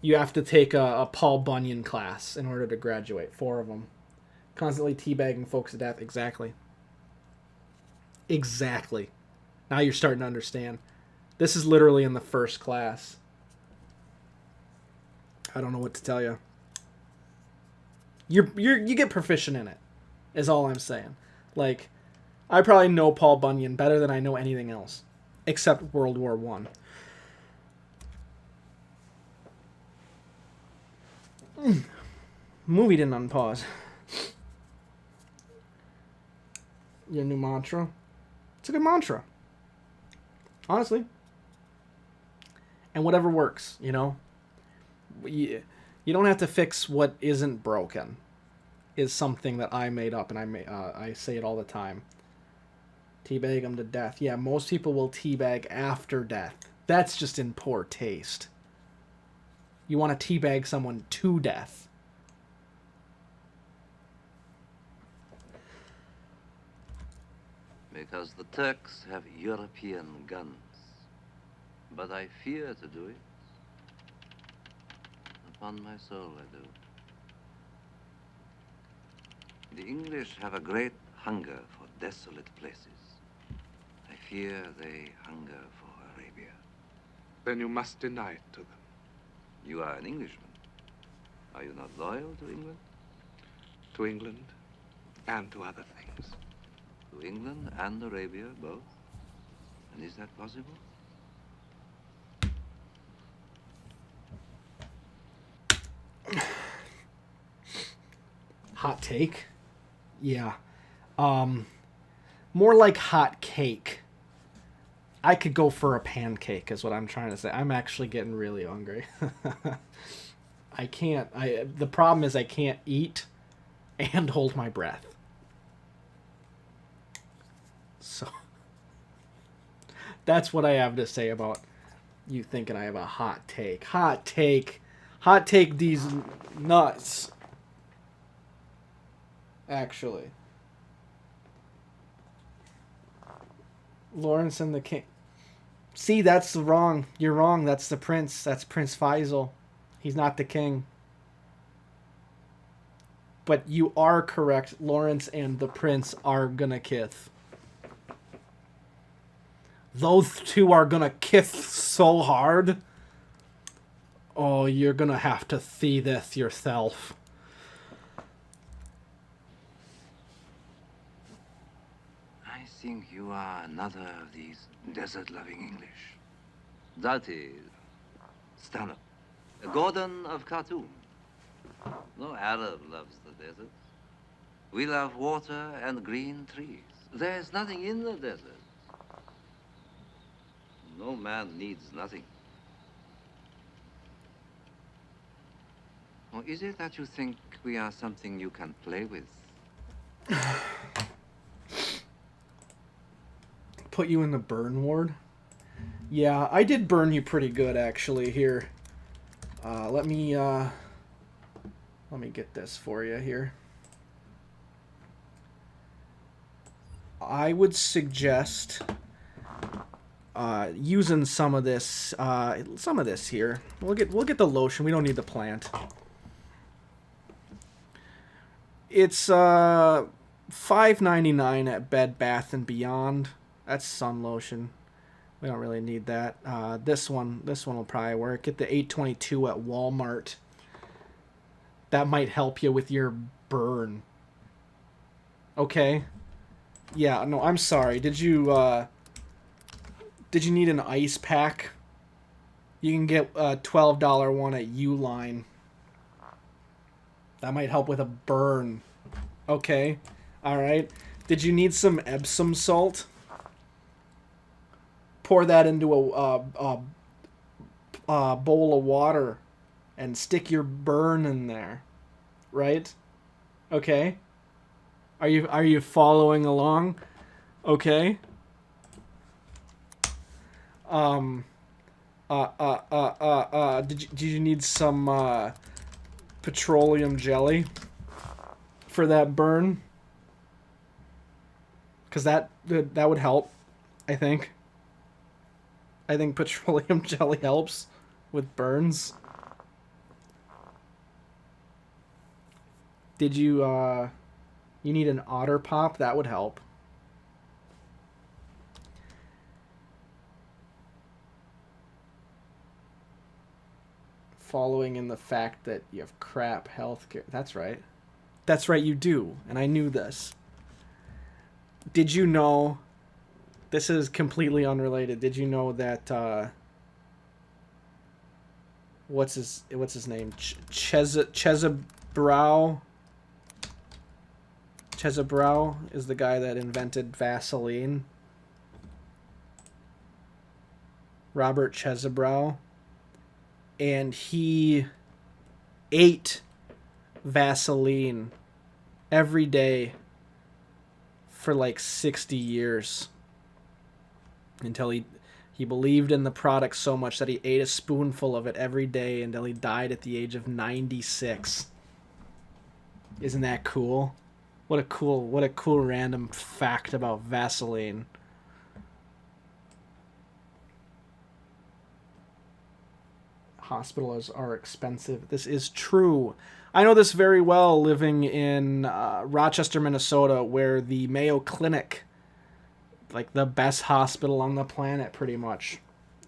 A: You have to take a Paul Bunyan class in order to graduate. 4 of them. Constantly teabagging folks to death. Exactly. Exactly. Now you're starting to understand. This is literally in the first class. I don't know what to tell you. You get proficient in it, is all I'm saying. Like, I probably know Paul Bunyan better than I know anything else, except World War I. Movie didn't unpause. Your new mantra? It's a good mantra. Honestly. And whatever works, you know? You don't have to fix what isn't broken, is something that I made up, and I say it all the time. Teabag them to death. Yeah, most people will teabag after death. That's just in poor taste. You want to teabag someone to death.
C: Because the Turks have European guns. But I fear to do it. Upon my soul, I do. The English have a great hunger for desolate places. I fear they hunger for Arabia.
G: Then you must deny it to them.
C: You are an Englishman. Are you not loyal to England?
G: To England and to other things.
C: To England and Arabia, both? And is that possible?
A: Hot take? Yeah. More like hot cake. I could go for a pancake is what I'm trying to say. I'm actually getting really hungry. I can't. The problem is I can't eat and hold my breath. So that's what I have to say about you thinking I have a hot take. Hot take. Hot take these nuts. Actually. Lawrence and the King. See, that's wrong. You're wrong. That's the prince. That's Prince Faisal. He's not the king. But you are correct. Lawrence and the prince are gonna kiss. Those two are gonna kiss so hard. Oh, you're gonna have to see this yourself.
C: I think you are another of these desert-loving English. That is Stanhope, Gordon of Khartoum. No Arab loves the desert. We love water and green trees. There's nothing in the desert. No man needs nothing. Or is it that you think we are something you can play with?
A: Put you in the burn ward? Yeah, I did burn you pretty good, actually, here. Let me get this for you here. I would suggest using some of this here. We'll get the lotion. We don't need the plant. It's $5.99 at Bed Bath and Beyond. That's sun lotion. We don't really need that. This one will probably work. Get the $8.22 at Walmart. That might help you with your burn. Okay. Yeah, no, I'm sorry. Did you need an ice pack? You can get a $12 one at Uline. That might help with a burn. Okay. All right. Did you need some Epsom salt? Pour that into a bowl of water and stick your burn in there. Right? Okay. Are you following along? Okay. Did you need some petroleum jelly for that burn? Because that would help, I think. I think petroleum jelly helps with burns. Did you you need an Otter Pop? That would help. Following in the fact that you have crap healthcare. That's right. That's right, you do. And I knew this. Did you know... This is completely unrelated. Did you know that... What's his name? Chesebrow? Chesebrow is the guy that invented Vaseline. Robert Chesebrow. And he ate Vaseline every day for like 60 years. Until he believed in the product so much that he ate a spoonful of it every day until he died at the age of 96. Isn't that cool? What a cool random fact about Vaseline. Hospitals are expensive. This is true. I know this very well living in Rochester, Minnesota, where the Mayo Clinic, like the best hospital on the planet pretty much,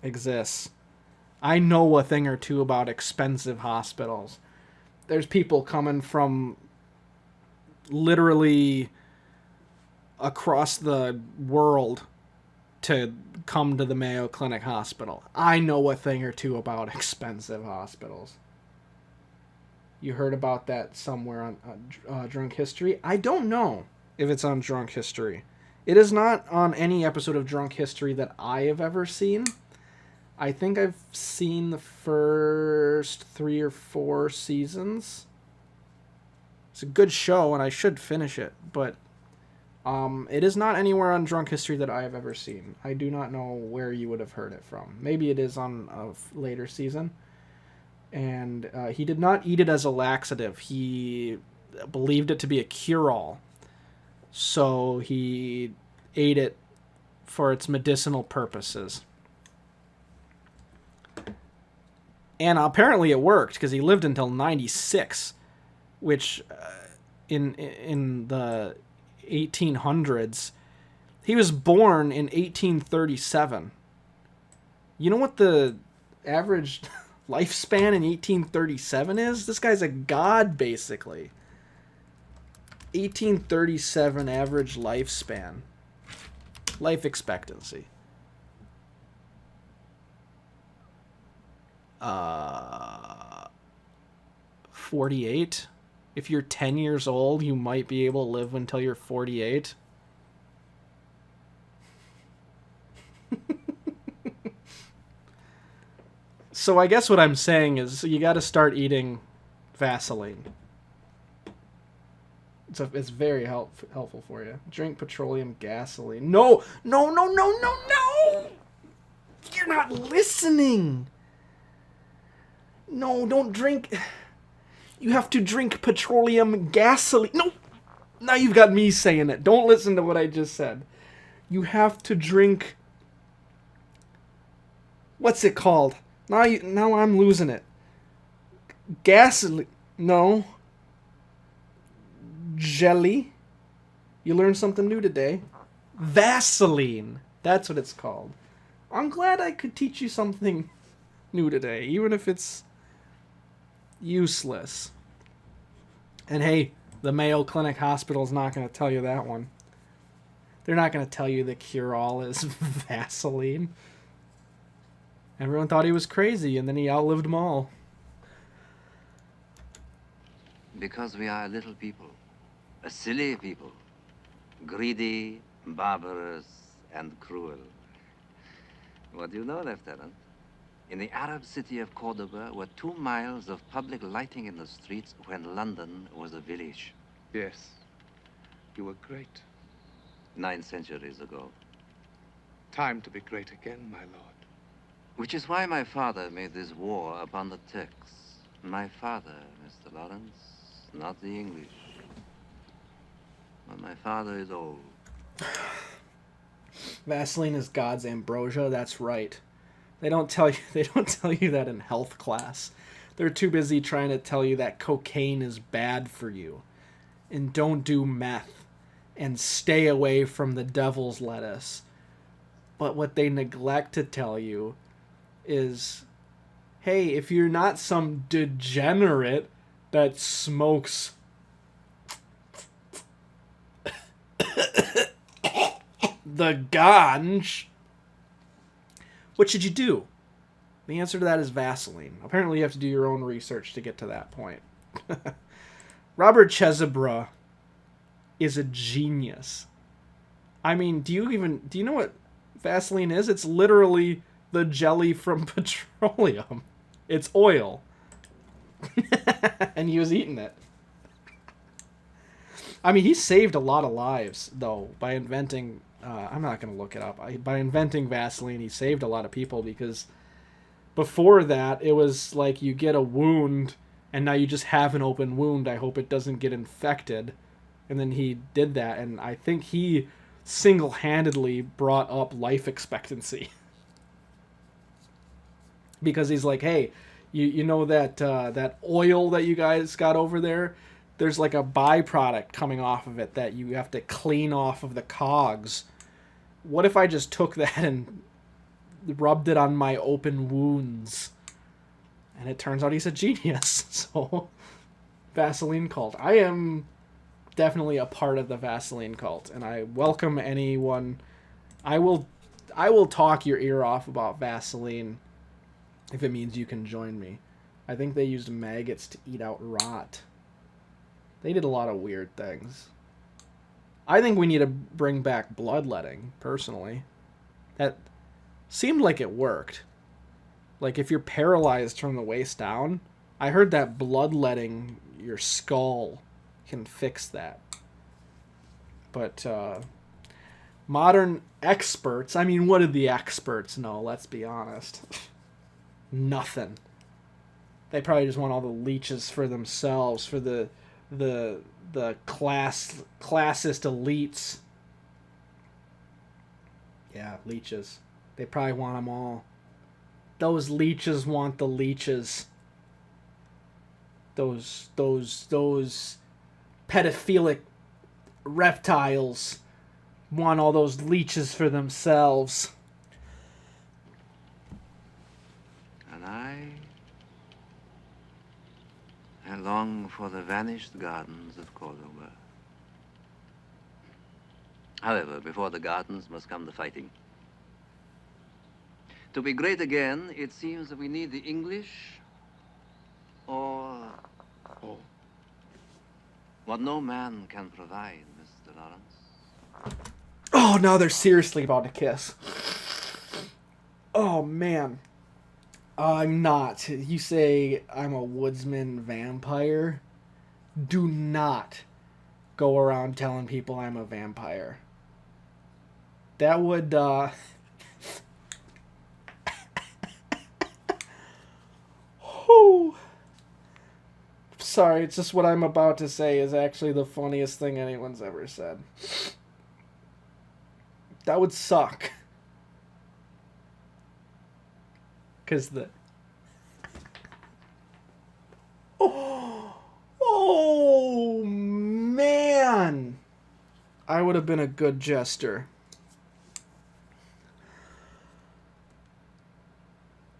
A: exists. I know a thing or two about expensive hospitals. There's people coming from literally across the world to come to the Mayo Clinic Hospital. I know a thing or two about expensive hospitals. You heard about that somewhere on Drunk History? I don't know if it's on Drunk History. It is not on any episode of Drunk History that I have ever seen. I think I've seen the first 3 or 4 seasons. It's a good show, and I should finish it, but it is not anywhere on Drunk History that I have ever seen. I do not know where you would have heard it from. Maybe it is on a later season. And he did not eat it as a laxative. He believed it to be a cure-all. So he ate it for its medicinal purposes. And apparently it worked, because he lived until 96, which in the 1800s, he was born in 1837. You know what the average lifespan in 1837 is? This guy's a god, basically. 1837 average lifespan. Life expectancy. 48. If you're 10 years old, you might be able to live until you're 48. So I guess what I'm saying is you got to start eating Vaseline. It's very helpful for you. Drink petroleum gasoline. No! No, no, no, no, no! You're not listening! No, don't drink... You have to drink petroleum gasoline. No! Now you've got me saying it. Don't listen to what I just said. You have to drink... What's it called? Now I'm losing it. Gasoline. No. Jelly. You learned something new today. Vaseline. That's what it's called. I'm glad I could teach you something new today, even if it's useless. And hey, the Mayo Clinic Hospital is not going to tell you that one. They're not going to tell you the cure-all is Vaseline. Everyone thought he was crazy, and then he outlived them all.
C: Because we are a little people, a silly people, greedy, barbarous, and cruel. What do you know, Lieutenant? In the Arab city of Cordoba were 2 miles of public lighting in the streets when London was a village.
G: Yes, you were great.
C: 9 centuries ago.
G: Time to be great again, my lord.
C: Which is why my father made this war upon the Turks. My father, Mr. Lawrence, not the English. But my father is old.
A: Vaseline is God's ambrosia. That's right. They don't tell you that in health class. They're too busy trying to tell you that cocaine is bad for you, and don't do meth, and stay away from the devil's lettuce. But what they neglect to tell you is, hey, if you're not some degenerate that smokes the ganj, what should you do? The answer to that is Vaseline. Apparently you have to do your own research to get to that point. Robert Chesebra is a genius. I mean, do you know what Vaseline is? It's literally the jelly from petroleum. It's oil. And he was eating it. I mean, he saved a lot of lives, though, by inventing... I'm not going to look it up. By inventing Vaseline, he saved a lot of people, because before that, it was like you get a wound, and now you just have an open wound. I hope it doesn't get infected. And then he did that, and I think he single-handedly brought up life expectancy. Because he's like, hey, you know that that oil that you guys got over there? There's like a byproduct coming off of it that you have to clean off of the cogs. What if I just took that and rubbed it on my open wounds? And it turns out he's a genius. So, Vaseline cult. I am definitely a part of the Vaseline cult, and I welcome anyone. I will talk your ear off about Vaseline if it means you can join me. I think they used maggots to eat out rot. They did a lot of weird things. I think we need to bring back bloodletting, personally. That seemed like it worked. Like, if you're paralyzed from the waist down, I heard that bloodletting your skull can fix that. But, modern experts, I mean, what did the experts know? Let's be honest. Nothing. They probably just want all the leeches for themselves, for the classist elites. Yeah, leeches. They probably want them all. Those leeches want the leeches. Those pedophilic reptiles want all those leeches for themselves.
C: And I long for the vanished gardens of Cordoba. However, before the gardens must come the fighting. To be great again, it seems that we need the English or what no man can provide, Mr. Lawrence.
A: Oh, now they're seriously about to kiss. Oh, man. I'm not. You say I'm a woodsman vampire? Do not go around telling people I'm a vampire. That would, Sorry, it's just what I'm about to say is actually the funniest thing anyone's ever said. That would suck. 'Cause the... Oh, man! I would have been a good jester.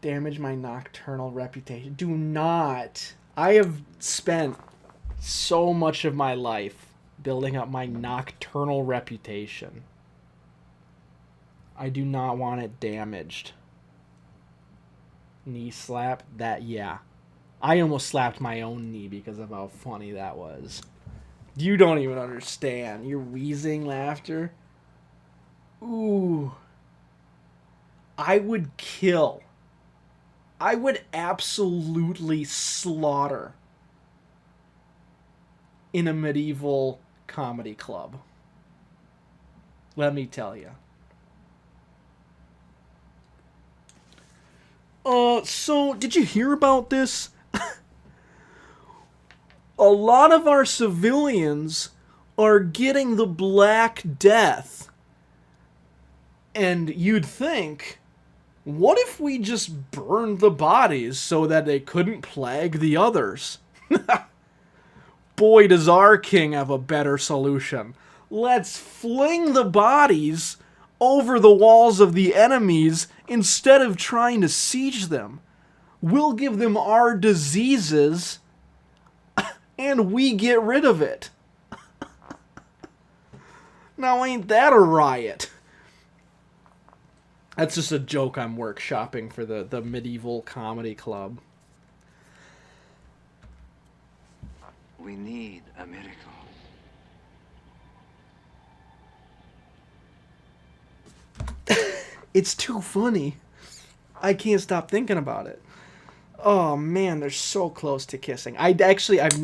A: Damage my nocturnal reputation. Do not. I have spent so much of my life building up my nocturnal reputation. I do not want it damaged. Knee slap? That, yeah. I almost slapped my own knee because of how funny that was. You don't even understand. Your wheezing laughter. Ooh. I would kill. I would absolutely slaughter in a medieval comedy club. Let me tell you. So, did you hear about this? A lot of our civilians are getting the Black Death. And you'd think, what if we just burned the bodies so that they couldn't plague the others? Boy, does our king have a better solution. Let's fling the bodies over the walls of the enemies instead of trying to siege them. We'll give them our diseases and we get rid of it. Now ain't that a riot? That's just a joke I'm workshopping for the medieval comedy club.
C: We need a miracle.
A: It's too funny. I can't stop thinking about it. Oh man, they're so close to kissing. I've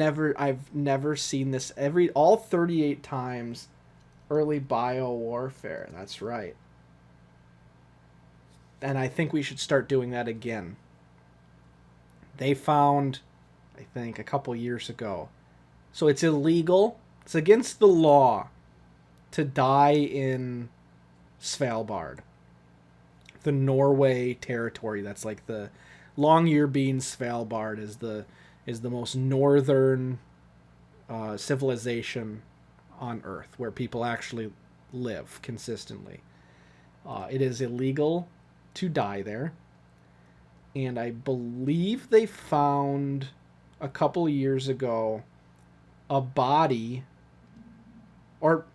A: never seen this all 38 times. Early bio warfare. That's right. And I think we should start doing that again. They found, I think, a couple years ago. So it's illegal. It's against the law to die in Svalbard. The Norway territory. That's like the Longyearbyen Svalbard is the most northern civilization on Earth where people actually live consistently. It is illegal to die there. And I believe they found a couple of years ago a body, or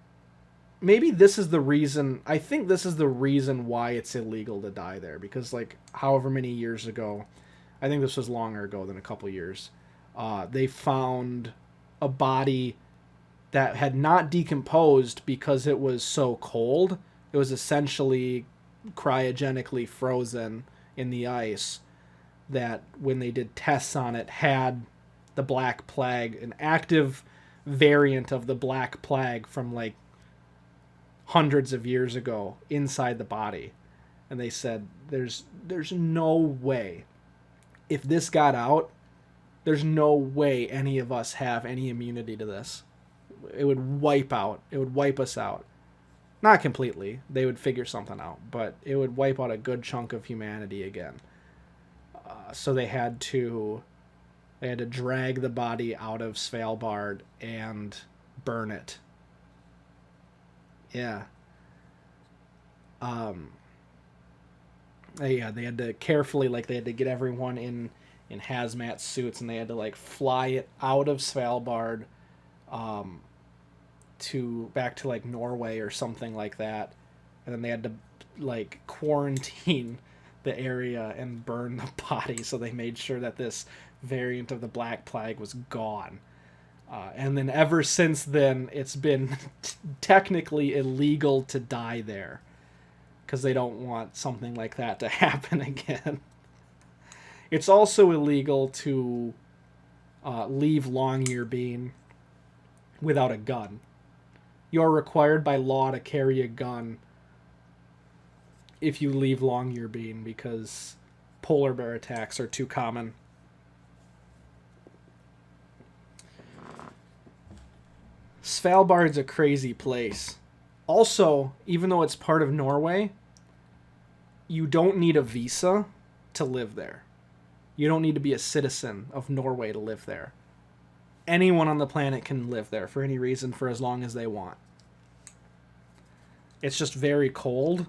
A: maybe this is the reason, I think this is the reason why it's illegal to die there, because like however many years ago, I think this was longer ago than a couple of years, they found a body that had not decomposed because it was so cold. It was essentially cryogenically frozen in the ice, that when they did tests on it had the Black Plague, an active variant of the Black Plague from like hundreds of years ago inside the body. And they said there's no way, if this got out, there's no way any of us have any immunity to this. It would wipe us out. Not completely. They would figure something out, but it would wipe out a good chunk of humanity again. So they had to drag the body out of Svalbard and burn it. Yeah. Yeah, they had to carefully, like, they had to get everyone in hazmat suits, and they had to like fly it out of Svalbard to back to like Norway or something like that, and then they had to like quarantine the area and burn the body, so they made sure that this variant of the Black Plague was gone. And then ever since then, it's been technically illegal to die there, because they don't want something like that to happen again. It's also illegal to leave Longyearbyen without a gun. You're required by law to carry a gun if you leave Longyearbyen, because polar bear attacks are too common. Svalbard's a crazy place. Also, even though it's part of Norway, you don't need a visa to live there. You don't need to be a citizen of Norway to live there. Anyone on the planet can live there for any reason for as long as they want. It's just very cold.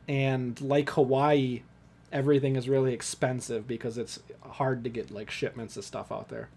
A: And like Hawaii, everything is really expensive because it's hard to get like shipments of stuff out there.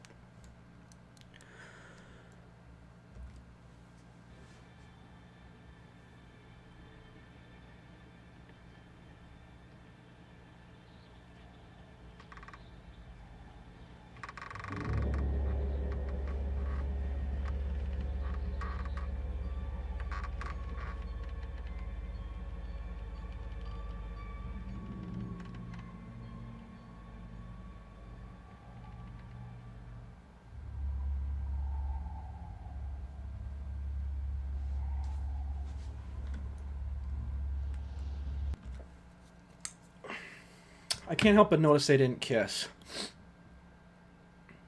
A: I can't help but notice they didn't kiss.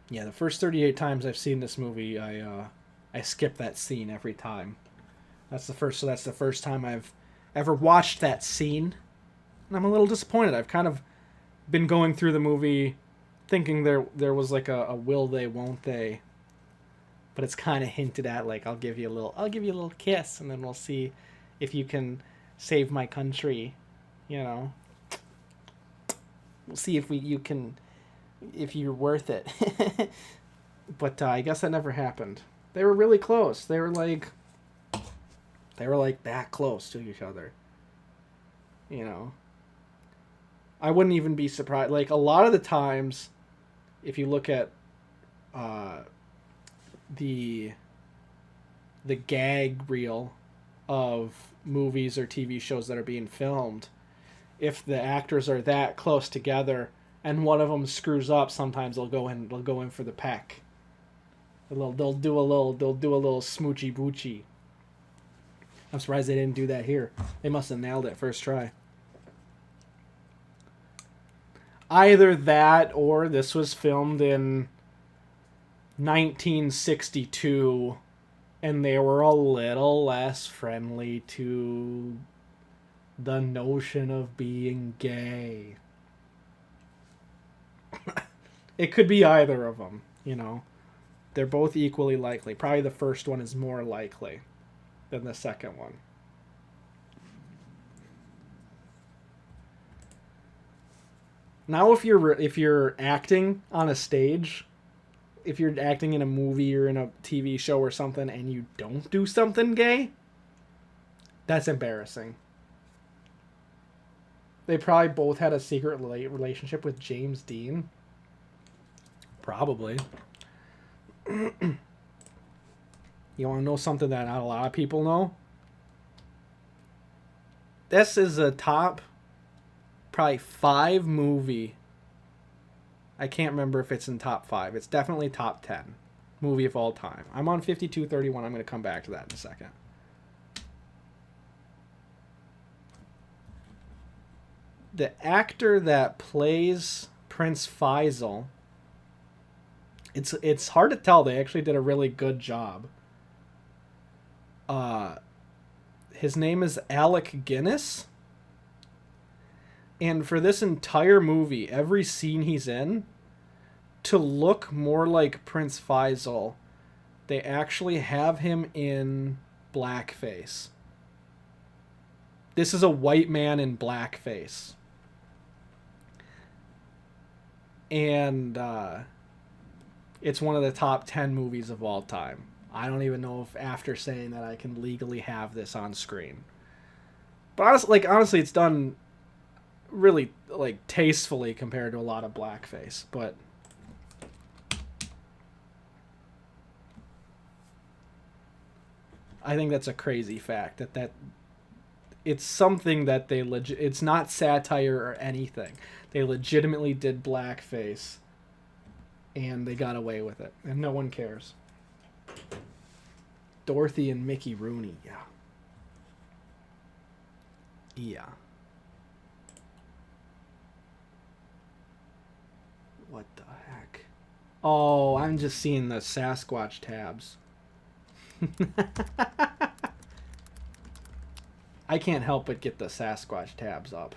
A: Yeah, the first 38 times I've seen this movie, I skip that scene every time. That's the first time I've ever watched that scene. And I'm a little disappointed. I've kind of been going through the movie thinking there was like a will they, won't they. But it's kind of hinted at, like, I'll give you a little kiss, and then we'll see if you can save my country, you know. We'll see if if you're worth it. But I guess that never happened. They were really close. They were like that close to each other. You know. I wouldn't even be surprised. Like, a lot of the times, if you look at the gag reel of movies or TV shows that are being filmed, if the actors are that close together and one of them screws up, sometimes they'll go in for the peck. They'll do a little smoochy boochy. I'm surprised they didn't do that here. They must have nailed it first try. Either that or this was filmed in 1962 and they were a little less friendly to the notion of being gay. It could be either of them, you know. They're both equally likely. Probably the first one is more likely than the second one. Now if you're acting on a stage, if you're acting in a movie or in a TV show or something and you don't do something gay, that's embarrassing. They probably both had a secret relationship with James Dean. Probably. You want to know something that not a lot of people know? This is a top probably 5 movie. I can't remember if it's in top 5. It's definitely top 10 movie of all time. I'm on 5231. I'm going to come back to that in a second. The actor that plays Prince Faisal, it's hard to tell. They actually did a really good job. His name is Alec Guinness. And for this entire movie, every scene he's in, to look more like Prince Faisal, they actually have him in blackface. This is a white man in blackface. And it's one of the top 10 movies of all time. I don't even know if after saying that I can legally have this on screen. But honestly, it's done really like tastefully compared to a lot of blackface. But I think that's a crazy fact that it's something that it's not satire or anything. They legitimately did blackface and they got away with it and no one cares. Dorothy and Mickey Rooney, yeah. Yeah. What the heck? Oh, I'm just seeing the Sasquatch tabs. I can't help but get the Sasquatch tabs up.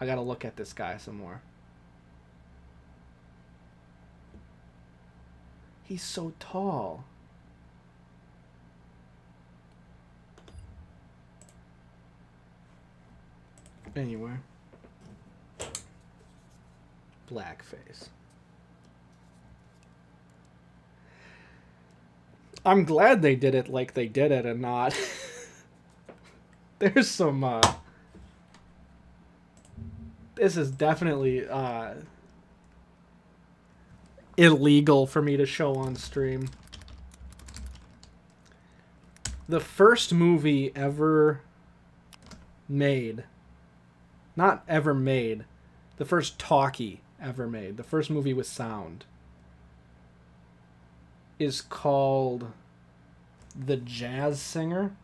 A: I gotta look at this guy some more. He's so tall. Anyway. Blackface. I'm glad they did it like they did it and not... There's some, This is definitely, illegal for me to show on stream. The first movie ever made... Not ever made. The first talkie ever made. The first movie with sound. Is called The Jazz Singer.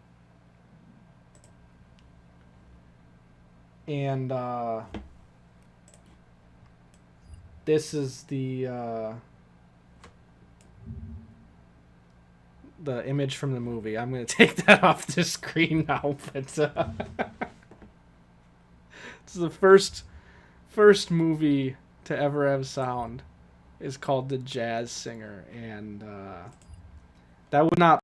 A: And this is the image from the movie. I'm going to take that off the screen now, but it's the first movie to ever have sound is called The Jazz Singer, and that would not